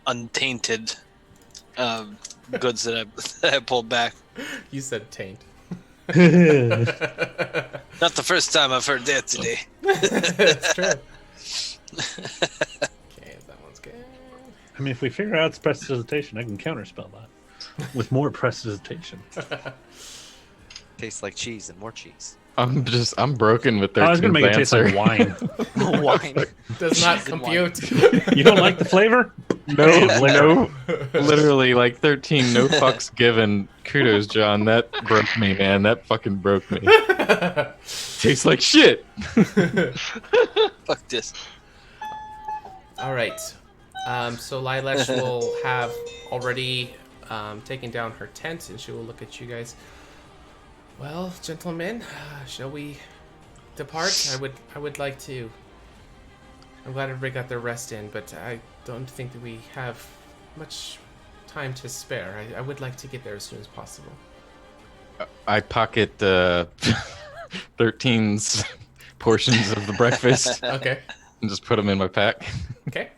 untainted goods that I pulled back. You said taint. Not the first time I've heard that today. It's true. Okay, that one's good. I mean, if we figure out it's prestidigitation, I can counterspell that with more prestidigitation. Tastes like cheese and more cheese. I'm broken with 13's I was going to make it taste answer. like wine. Wine. Does not Cheese and wine. compute. You don't like the flavor? No, literally, like 13, no fucks given. Kudos, John. That broke me, man. That fucking broke me. Tastes like shit. Fuck this. All right. So Lilash will have already taken down her tent, and she will look at you guys. Well, gentlemen, shall we depart? I would like to. I'm glad everybody got their rest in, but I don't think that we have much time to spare. I would like to get there as soon as possible. I pocket 13's portions of the breakfast Okay. and just put them in my pack. Okay.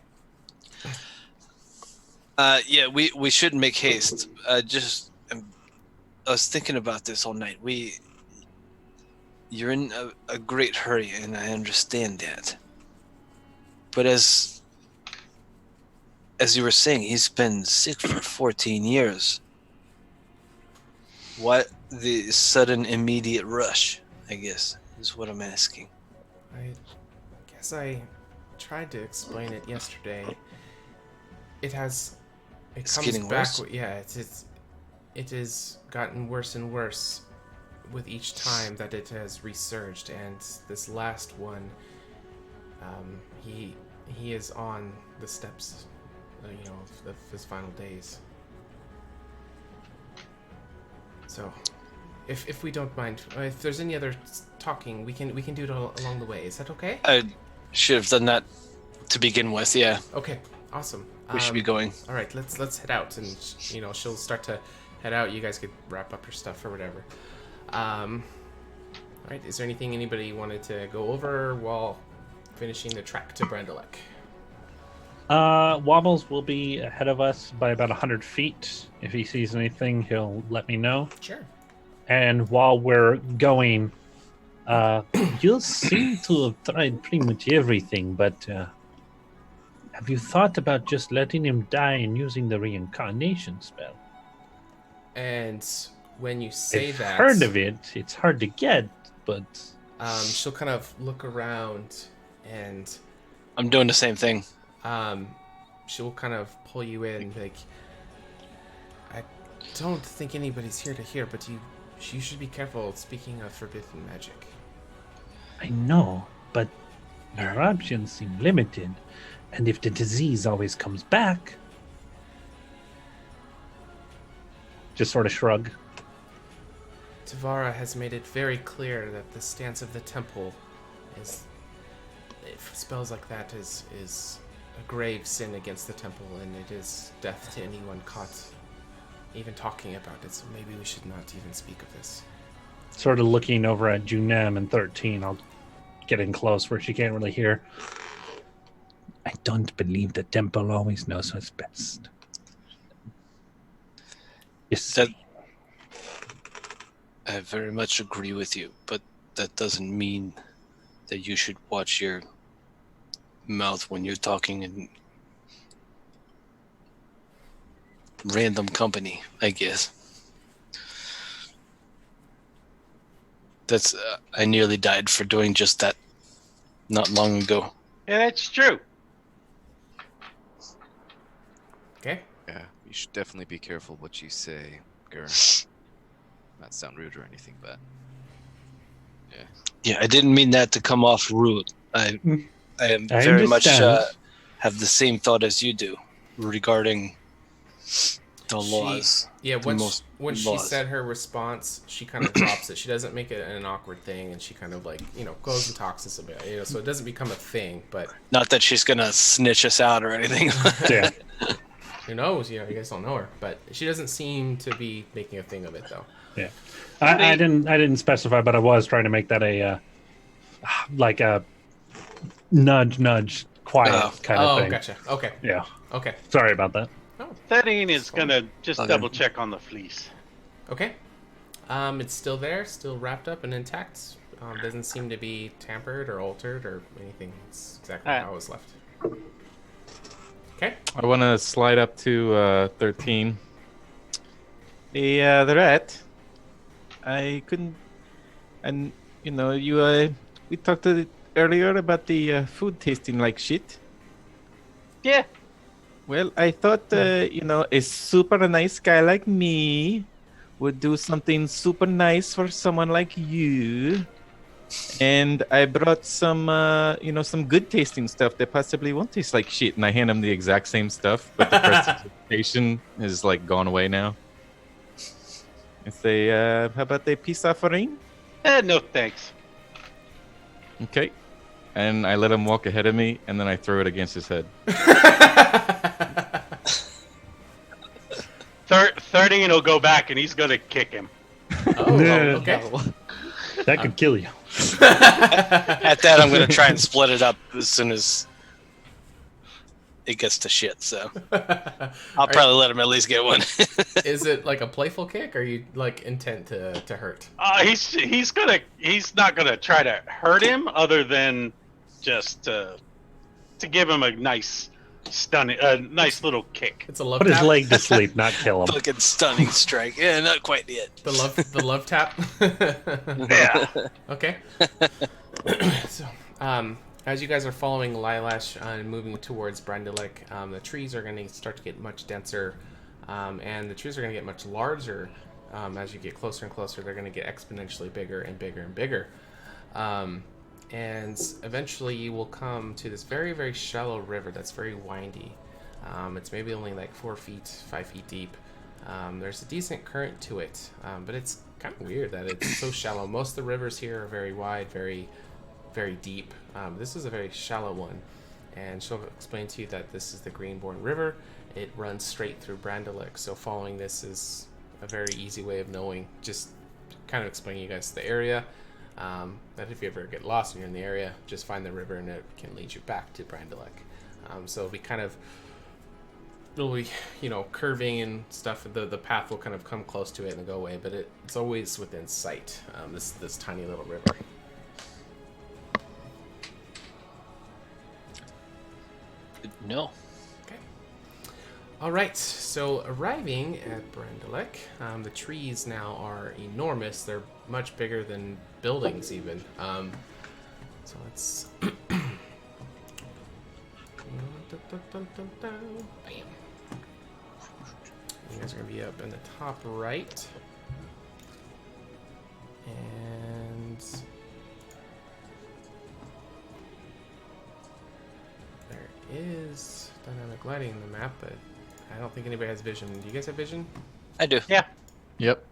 Yeah, we should make haste. I was thinking about this all night. You're in a great hurry, and I understand that. But as you were saying, he's been sick for 14 years. What the sudden immediate rush, I guess, is what I'm asking. I guess I tried to explain it yesterday. It It's comes getting back. worse? Yeah, it has gotten worse and worse with each time that it has resurged, and this last one, he is on the steps, of his final days. So, if we don't mind, if there's any other talking, we can do it along the way. Is that okay? I should have done that To begin with, yeah. Okay, awesome. We should be going. All right, let's head out, and she'll start to head out. You guys could wrap up your stuff or whatever. All right, is there anything anybody wanted to go over while finishing the trek to Brandalek? Wobbles will be ahead of us by about 100 feet. If he sees anything, he'll let me know. Sure. And while we're going, you seem to have tried pretty much everything, but have you thought about just letting him die and using the reincarnation spell? And when you say I've that, heard of it. It's hard to get, but she'll kind of look around, and I'm doing the same thing. she'll kind of pull you in, like, I don't think anybody's here to hear, but you should be careful speaking of forbidden magic. I know, but our options seem limited, and if the disease always comes back, just sort of shrug. Tavara has made it very clear that the stance of the temple is, if spells like that is a grave sin against the temple, and it is death to anyone caught even talking about it, so maybe we should not even speak of this. Sort of looking over at Junam and 13, I'll get in close where she can't really hear. I don't believe the temple always knows what's best. Yes. I very much agree with you, but that doesn't mean that you should watch your mouth when you're talking in random company, I guess. That's I nearly died for doing just that not long ago. Yeah, that's true. Okay. Yeah, you should definitely be careful what you say, Gur. Not sound rude or anything, but yeah. Yeah, I didn't mean that to come off rude. I am I very much understand. have the same thought as you do regarding the laws. Yeah, most when she laws. said her response, she kind of drops it. She doesn't make it an awkward thing, and she kind of like, goes and talks us about it, so it doesn't become a thing, but Not that she's gonna snitch us out or anything. Yeah. who knows, you guys don't know her, but she doesn't seem to be making a thing of it, though. Yeah. I didn't specify, but I was trying to make that a like a nudge quiet kind of Oh, thing. gotcha. Okay. Yeah. Okay. Sorry about that. 13 is gonna just Okay. double check on the fleece. Okay. It's still there, still wrapped up and intact. Doesn't seem to be tampered or altered or anything. It's exactly Alright. how it was left. Okay. I want to slide up to 13. The rat. I couldn't, and we talked earlier about the food tasting like shit. Yeah. Well, I thought a super nice guy like me would do something super nice for someone like you. And I brought some, some good tasting stuff that possibly won't taste like shit. And I hand him the exact same stuff, but the prestidigitation is like gone away now. I say, how about a peace offering? No thanks. Okay. And I let him walk ahead of me, and then I throw it against his head. 13 will go back and he's gonna kick him. Oh, Yeah. okay. That could kill you. At that, I'm gonna try and split it up as soon as it gets to shit. So I'll probably let him at least get one. Is it like a playful kick, or you like intent to hurt? He's not gonna try to hurt him other than just to give him a nice nice little kick. It's a love Put his tap. leg to sleep, not kill him. Fucking stunning strike. Yeah, not quite yet. The love tap. Yeah. Okay. So, as you guys are following Lilash and moving towards Brandalek, the trees are going to start to get much denser, and the trees are going to get much larger. As you get closer and closer, they're going to get exponentially bigger and bigger and bigger. And eventually you will come to this very, very shallow river that's very windy. It's maybe only like 4 feet, 5 feet deep. There's a decent current to it, but it's kind of weird that it's so shallow. Most of the rivers here are very wide, very, very deep. This is a very shallow one. and she'll explain to you that this is the Greenbourne River. It runs straight through Brandalek, so following this is a very easy way of knowing, just kind of explaining you guys the area. That if you ever get lost and you're in the area, just find the river and it can lead you back to Brandalek. So it'll be kind of, it'll be, curving and stuff. The path will kind of come close to it and go away, but it's always within sight. This tiny little river. No. All right, so arriving at Brandalek, the trees now are enormous. They're much bigger than buildings, even. So let's. Bam. You guys are gonna be up in the top right, and there is dynamic lighting in the map, but I don't think anybody has vision. Do you guys have vision? I do. Yeah. Yep.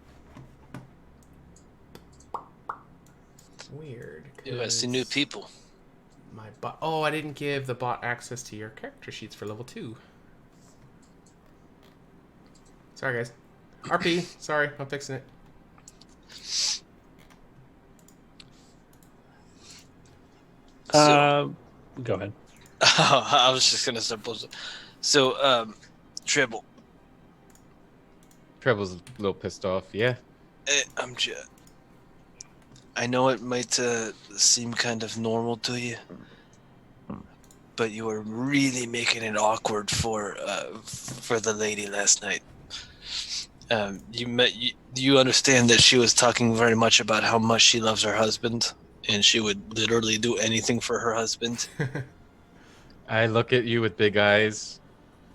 Weird. You I see new 'cause people. My bot. Oh, I didn't give the bot access to your character sheets for level 2. Sorry, guys. RP. Sorry, I'm fixing it. So, Go ahead. I was just gonna suppose. So, Treble, Treble's a little pissed off. Yeah. I'm just. I know it might seem kind of normal to you, but you were really making it awkward for the lady last night. You understand that she was talking very much about how much she loves her husband, and she would literally do anything for her husband. I look at you with big eyes.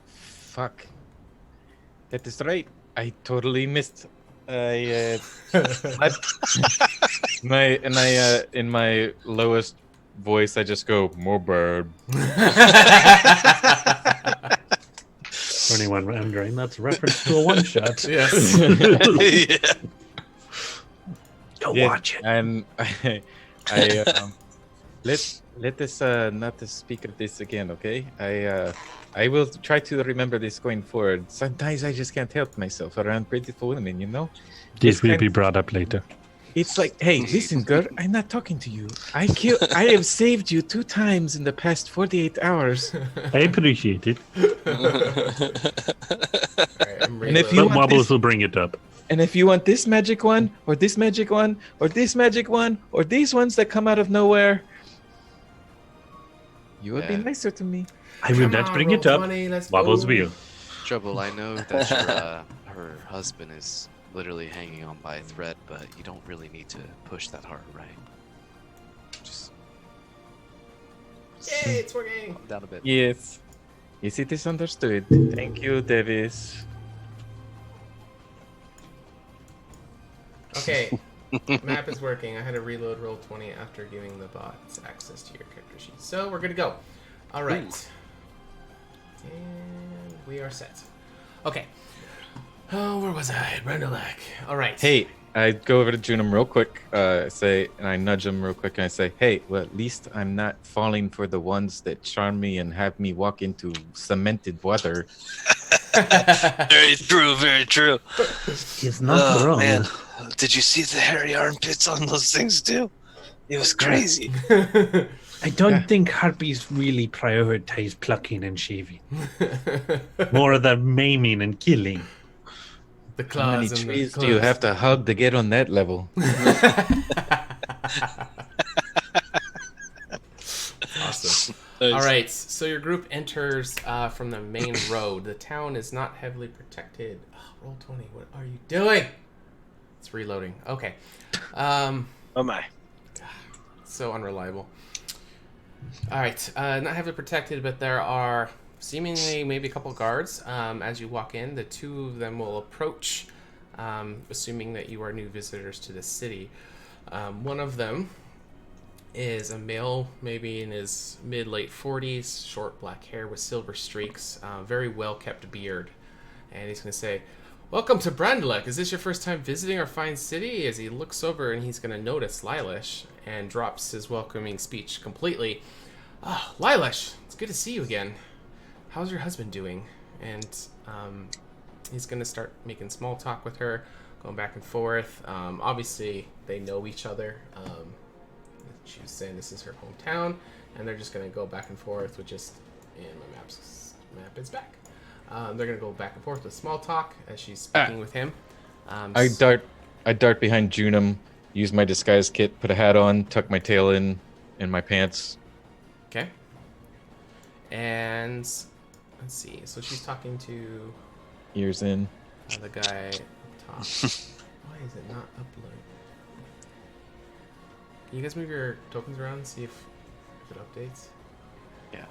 Fuck. That is right. I totally missed. In my lowest voice, I just go, more bird. For anyone wondering, that's a reference to a one-shot. Yes. Yeah. Go Yes, watch it. And let us not to speak of this again, okay? I will try to remember this going forward. Sometimes I just can't help myself around beautiful women, you know? This will kind- be brought up later. It's like, hey, listen, girl, I'm not talking to you. I have saved you 2 times in the past 48 hours. I appreciate it. Alright, I'm And if But you want Wobbles this- will bring it up. And if you want this magic one, or this magic one, or this magic one, or these ones that come out of nowhere, you would be Yeah. nicer to me. I will not bring it up. Wobbles will. Trouble, I know that your, her husband is literally hanging on by a thread, but you don't really need to push that hard, right? Just Yay, it's working. calm down a bit. Yes. Yes, it is understood. Thank you, Davis. Okay, map is working. I had to reload roll 20 after giving the bots access to your character sheet. So we're good to go. All right. And we are set. Okay. Oh, where was I? Brandalek. All right. Hey, I go over to Junum real quick, and I nudge him real quick, and I say, hey, well, at least I'm not falling for the ones that charm me and have me walk into cemented water. Very true, very true. He's not wrong. Man, did you see the hairy armpits on those things too? It was crazy. I don't think harpies really prioritize plucking and shaving. More of the maiming and killing. The How many claws and the trees do you have to hug to get on that level? Awesome. Nice. All right, so your group enters from the main road. The town is not heavily protected. Oh, roll 20. What are you doing? It's reloading. Okay. Oh my. So unreliable. All right, not heavily protected, but there are seemingly maybe a couple guards. As you walk in, the 2 of them will approach, assuming that you are new visitors to the city. One of them is a male, maybe in his mid-late 40s, short black hair with silver streaks, very well-kept beard. And he's going to say, "Welcome to Brandalek. Is this your first time visiting our fine city?" As he looks over and he's going to notice Lilash and drops his welcoming speech completely. Oh, Lilash, it's good to see you again. How's your husband doing? And he's gonna start making small talk with her, going back and forth. Obviously, they know each other. She was saying this is her hometown, and they're just gonna go back and forth with just. And my map is back. They're gonna go back and forth with small talk as she's speaking with him. I dart behind Junum, use my disguise kit, put a hat on, tuck my tail in my pants. Okay. And let's see. So she's talking to Ears in. the guy up top. Why is it not uploading? Can you guys move your tokens around and see if it updates? Yeah.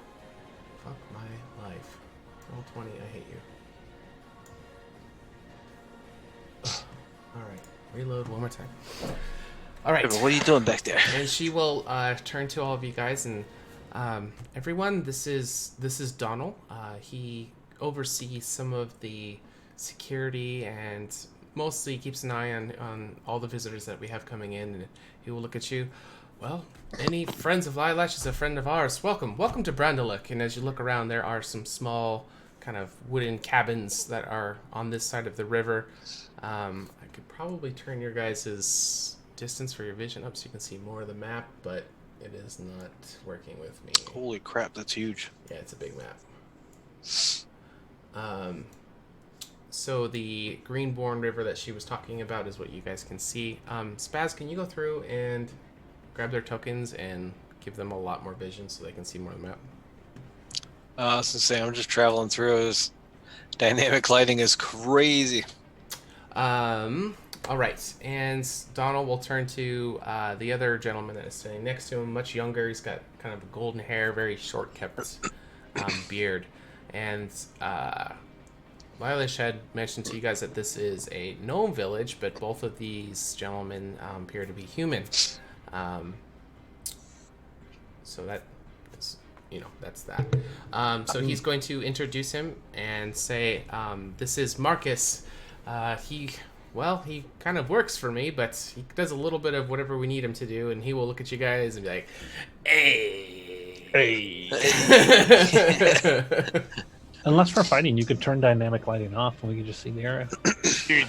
Fuck my life. Roll 20, I hate you. Alright, reload one more time. Alright. What are you doing back there? And she will turn to all of you guys and everyone, this is Donald. He oversees some of the security and mostly keeps an eye on all the visitors that we have coming in, and he will look at you. Well, any friends of Lilash is a friend of ours. Welcome to Brandaluk. And as you look around, there are some small kind of wooden cabins that are on this side of the river. I could probably turn your guys' distance for your vision up so you can see more of the map, but it is not working with me. Holy crap, that's huge. Yeah, it's a big map. So the Greenbourne River that she was talking about is what you guys can see. Spaz, can you go through and grab their tokens and give them a lot more vision so they can see more of the map? I was gonna say, I'm just traveling through. This dynamic lighting is crazy. All right, and Donald will turn to the other gentleman that is sitting next to him, much younger. He's got kind of golden hair, very short kept beard. And Lilash had mentioned to you guys that this is a gnome village, but both of these gentlemen appear to be human. So that is, that's that. So he's going to introduce him and say, this is Marcus. He kind of works for me, but he does a little bit of whatever we need him to do, and he will look at you guys and be like, hey. Unless we're fighting, you could turn dynamic lighting off and we could just see the area. You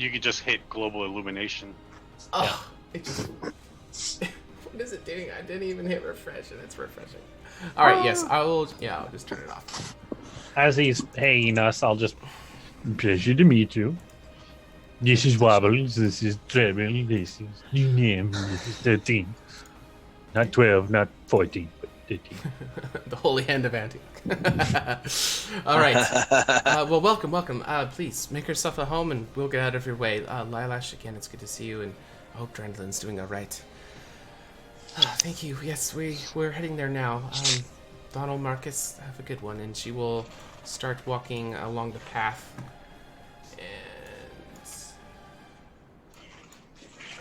could just hit global illumination. Oh, it just... What is it doing? I didn't even hit refresh, and it's refreshing. All right, yes, I'll just turn it off. As he's paying us, I'll just... Pleasure to meet you. This is Wobbles, this is Treble, this is Nim, this is 13. Not 12, not 14, but 13. The holy hand of Antioch. All right. Well, welcome. Please make yourself at home, and we'll get out of your way. Lilash, again, it's good to see you, and I hope Drendlin's doing all right. Thank you. Yes, we're heading there now. Donald, Marcus, have a good one, and she will start walking along the path. And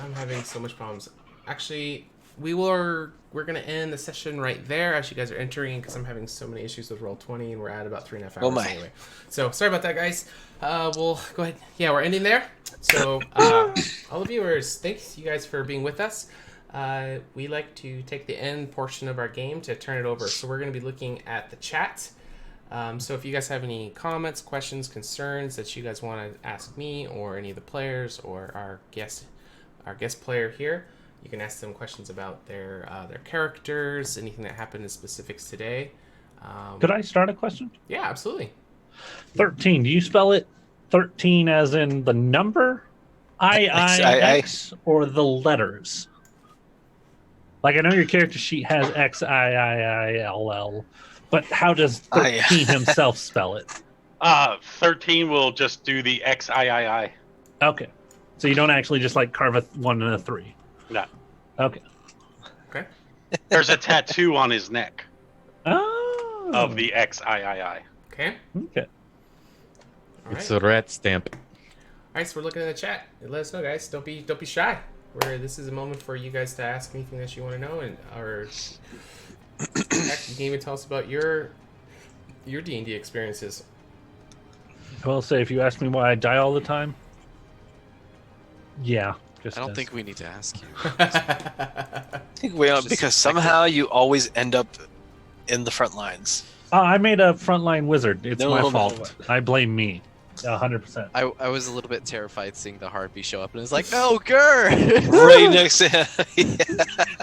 I'm having so much problems. Actually, we're gonna end the session right there as you guys are entering, because I'm having so many issues with Roll20, and we're at about 3.5 hours anyway. So sorry about that, guys. We'll go ahead. Yeah, we're ending there. So all the viewers, thanks you guys for being with us. We like to take the end portion of our game to turn it over. So we're gonna be looking at the chat. So if you guys have any comments, questions, concerns that you guys want to ask me or any of the players or our guest player here, you can ask them questions about their characters, anything that happened in specifics today. Could I start a question? Yeah, absolutely. 13. Do you spell it 13 as in the number, I-I-X, or the letters? Like, I know your character sheet has X-I-I-I-L-L, but how does 13 himself spell it? 13 will just do the XIII. Okay. So you don't actually just, like, carve a 1 and a 3? No. Okay. Okay. There's a tattoo on his neck. Oh. Of the XIII. Okay. Okay. It's a rat stamp. All right, so we're looking at the chat. Let us know, guys. Don't be shy. This is a moment for you guys to ask anything that you want to know, or heck, you can even tell us about your D&D experiences. I will say, if you ask me why I die all the time, yeah. I don't think we need to ask you. I think we don't, because somehow you always end up in the front lines. I made a frontline wizard. It's No my matter fault. what. I blame me. 100%. I was a little bit terrified seeing the harpy show up, and it was like, no, Gur! Right next to him.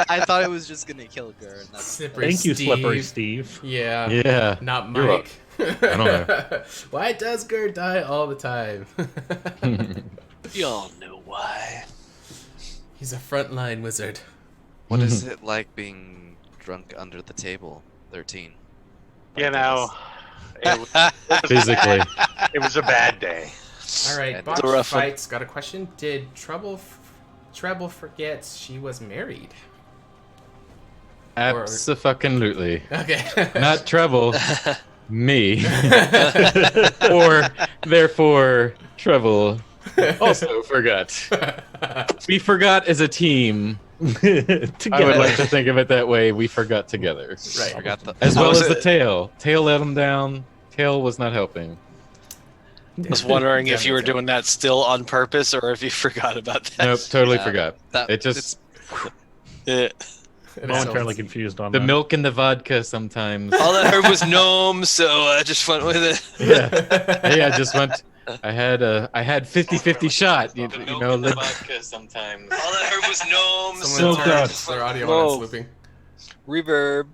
I thought it was just gonna kill Gur. And that's Slippery Thank you, Steve. Slippery Steve. Yeah. Yeah. Not You're Mike. I don't know. Why does Gur die all the time? Y'all know why. He's a frontline wizard. What is it like being drunk under the table? 13. You know, it was, Physically. it was a bad day. All right, And Botch a rough one. Fights got a question. Did Treble forget she was married? Abso-fucking-lutely. Okay. Not trouble. Me. Or, therefore, Treble also forgot. We forgot as a team. I would like to think of it that way. We forgot together. Right. Forgot the. As well was as the it- tail. Tail let him down. Tail was not helping. I was wondering if you were Damn it. doing that still on purpose or if you forgot about that. Nope, totally Yeah, forgot. that- It just Yeah. Momentarily confused on the that. milk and the vodka sometimes. All I heard was gnome, so I just went with it. Yeah. Hey, I just went. I had 50-50 shot. You know, the vodka sometimes. All I heard was gnome, Someone So turned good. their audio on Whoa. and looping. reverb.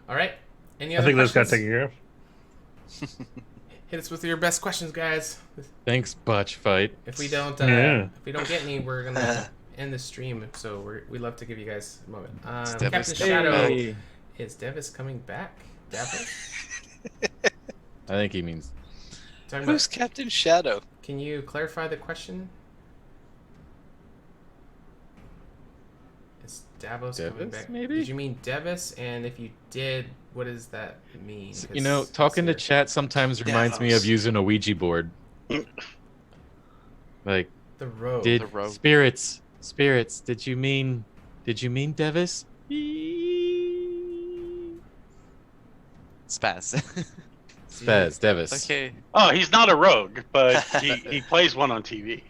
All right. Any I other think that's got questions? taken care of. Hit us with your best questions, guys. Thanks, Botch Fight. If we don't, Yeah. if we don't get any, we're gonna end the stream. So we love to give you guys a moment. Devis Captain coming Shadow, Hey. is Devis coming back? Davos? I think he means. Talking Who's about, Captain Shadow? can you clarify the question? Is Davos coming Devis, back? maybe? Did you mean Devis? And if you did, what does that mean? You know, talking to chat sometimes reminds me of using a Ouija board. Like, the road. did the rogue. spirits, did you mean Devis? Spaz. Spaz, Devis. Okay. Oh, he's not a rogue, but he plays one on TV.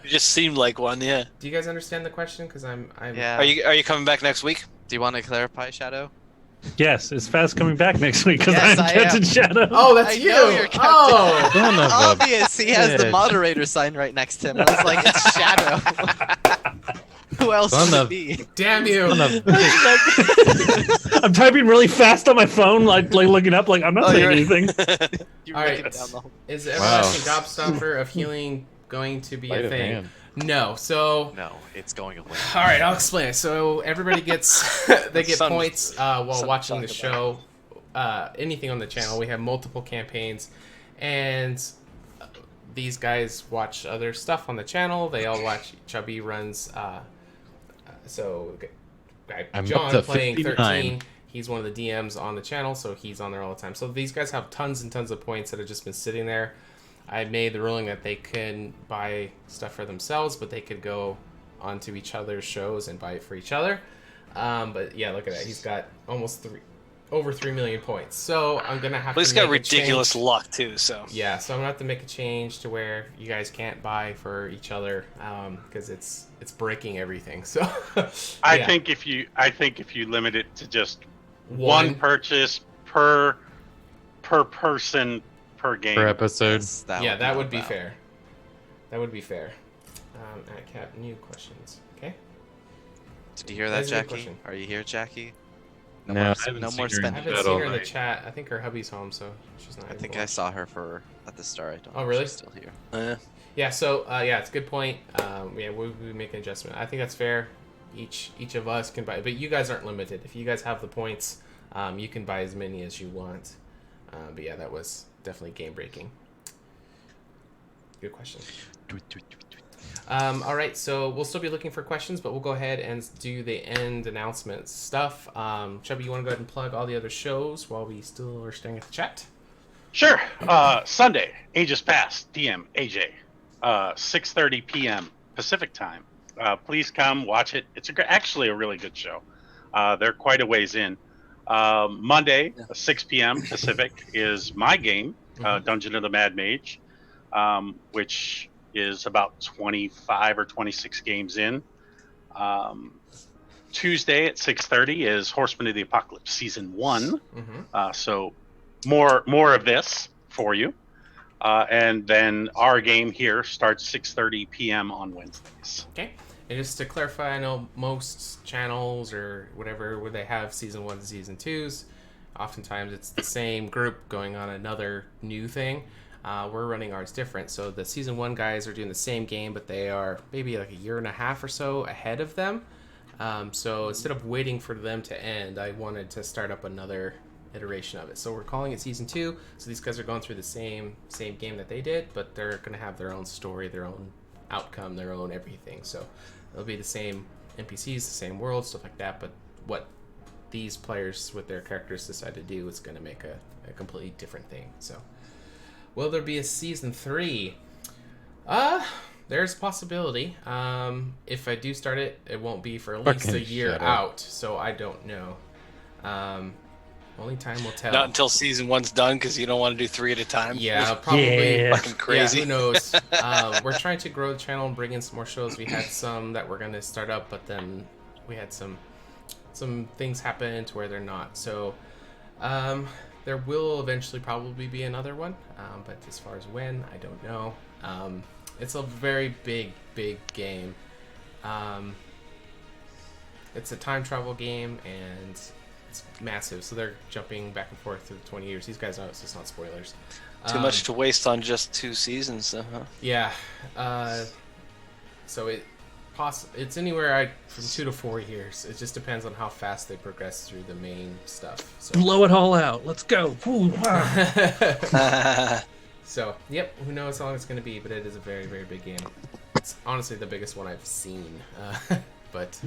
You just seemed like one, yeah. Do you guys understand the question? Because I'm Yeah. Are you coming back next week? Do you want to clarify, Shadow? Yes, is Faz coming back next week? Because Yes, I'm I Captain am. Shadow. Oh, that's I you. know you're Captain. Oh. Son of a Obvious. He has the bitch. moderator sign right next to him. I was like, it's Shadow. Who else Son would of- it be? Damn you. Son of- I'm typing really fast on my phone, like looking up, like I'm not saying anything. You're All right. looking down the whole- Is Wow. everlasting gobstopper of healing going to be Sleight a of thing? hand. No. So, No, it's going away. all right, I'll explain it. So everybody gets they get Some- points while some watching the talk show. Anything on the channel, we have multiple campaigns, and these guys watch other stuff on the channel. They all watch. Chubby runs. So, I'm John up to playing 59. 13. He's one of the DMs on the channel, so he's on there all the time. So these guys have tons and tons of points that have just been sitting there. I made the ruling that they can buy stuff for themselves, but they could go onto each other's shows and buy it for each other. But yeah, look at that. He's got over 3 million points. So I'm gonna have But he's to got make a ridiculous change. luck too, so. Yeah, so I'm gonna have to make a change to where you guys can't buy for each other because it's breaking everything. So I yeah. think if you limit it to just one purchase per person per game. Per episode. Yes, that would be allowed. fair. That would be fair. Cap, new questions. Okay. Did you hear that, That's a good Jackie? question. Are you here, Jackie? No, more, I haven't no seen more her in I spending. haven't That seen all her in the night. chat. I think her hubby's home, so she's not. I able think to I watch. saw her at the start. I don't Oh, know if really? she's still here. Yeah. So yeah, it's a good point. Yeah, we'll make an adjustment. I think that's fair. Each of us can buy, but you guys aren't limited. If you guys have the points, you can buy as many as you want. But yeah, that was definitely game breaking. Good question. All right, so we'll still be looking for questions, but we'll go ahead and do the end announcements stuff. Chubby, you want to go ahead and plug all the other shows while we still are staying at the chat? Sure. Sunday, Ages Past, DM AJ, 6:30 p.m. Pacific time. Please come watch it. It's actually a really good show. They're quite a ways in. Monday, 6 p.m. Pacific is my game, Dungeon of the Mad Mage, which is about 25 or 26 games in. Tuesday at 6:30 is Horsemen of the Apocalypse Season 1. Mm-hmm. So more of this for you. And then our game here starts 6:30 p.m. on Wednesdays. Okay. And just to clarify, I know most channels or whatever where they have Season 1 and Season 2s, oftentimes it's the same group going on another new thing. We're running ours different. So the Season 1 guys are doing the same game, but they are maybe like a year and a half or so ahead of them. So instead of waiting for them to end, I wanted to start up another iteration of it. So we're calling it Season 2. So these guys are going through the same game that they did, but they're going to have their own story, their own outcome, their own everything. So it'll be the same NPCs, the same world, stuff like that. But what these players with their characters decide to do is going to make a completely different thing. So will there be a Season 3? There's a possibility. If I do start it, it won't be for at least a year out. So I don't know. Only time will tell. Not until season 1's done, because you don't want to do 3 at a time. Yeah, probably. Fucking crazy. Yeah, who knows? We're trying to grow the channel and bring in some more shows. We had some that we're going to start up, but then we had some things happen to where they're not. So there will eventually probably be another one, but as far as when, I don't know. It's a very big game. It's a time travel game, and it's massive. So they're jumping back and forth through 20 years. These guys know it's just not spoilers. Too much to waste on just 2 seasons, huh? Yeah. So it's anywhere from 2 to 4 years. It just depends on how fast they progress through the main stuff. So. Blow it all out. Let's go. Ooh, wow. So, yep, who knows how long it's going to be, but it is a very, very big game. It's honestly the biggest one I've seen. But,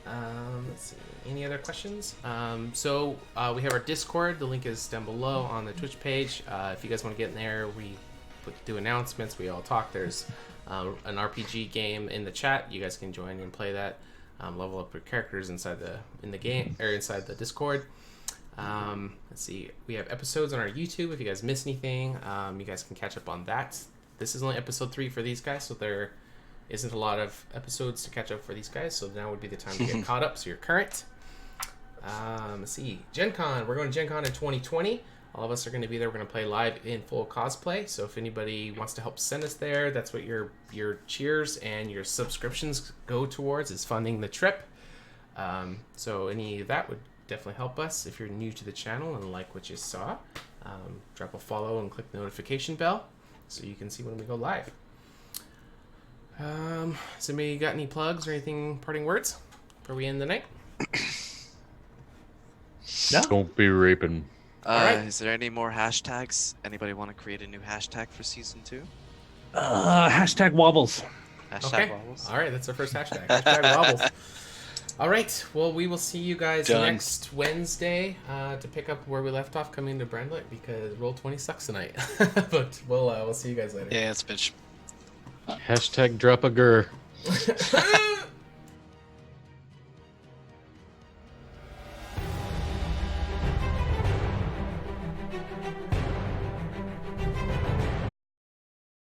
let's see. Any other questions? So, we have our Discord. The link is down below on the Twitch page. If you guys want to get in there, we do announcements. We all talk. There's an RPG game in the chat. You guys can join and play that. Level up your characters inside the game, or inside the Discord. Let's see, we have episodes on our YouTube. If you guys miss anything, you guys can catch up on that. This is only episode 3 for these guys, so there isn't a lot of episodes to catch up for these guys, so now would be the time to get caught up so you're current. Let's see, Gen Con. We're going to Gen Con in 2020. All of us are going to be there. We're going to play live in full cosplay, so if anybody wants to help send us there, that's what your cheers and your subscriptions go towards, is funding the trip. So any of that would definitely help us. If you're new to the channel and like what you saw, drop a follow and click the notification bell so you can see when we go live. Has anybody got any plugs or anything, parting words before we end the night? No. Don't be raping. Alright. Is there any more hashtags? Anybody want to create a new hashtag for season 2? Hashtag wobbles. Hashtag wobbles. All right, that's our first hashtag. Hashtag wobbles. All right, well, we will see you guys next Wednesday to pick up where we left off coming to Brandlet, because Roll20 sucks tonight. But we'll see you guys later. Yeah, it's bitch. Hashtag drop a grr.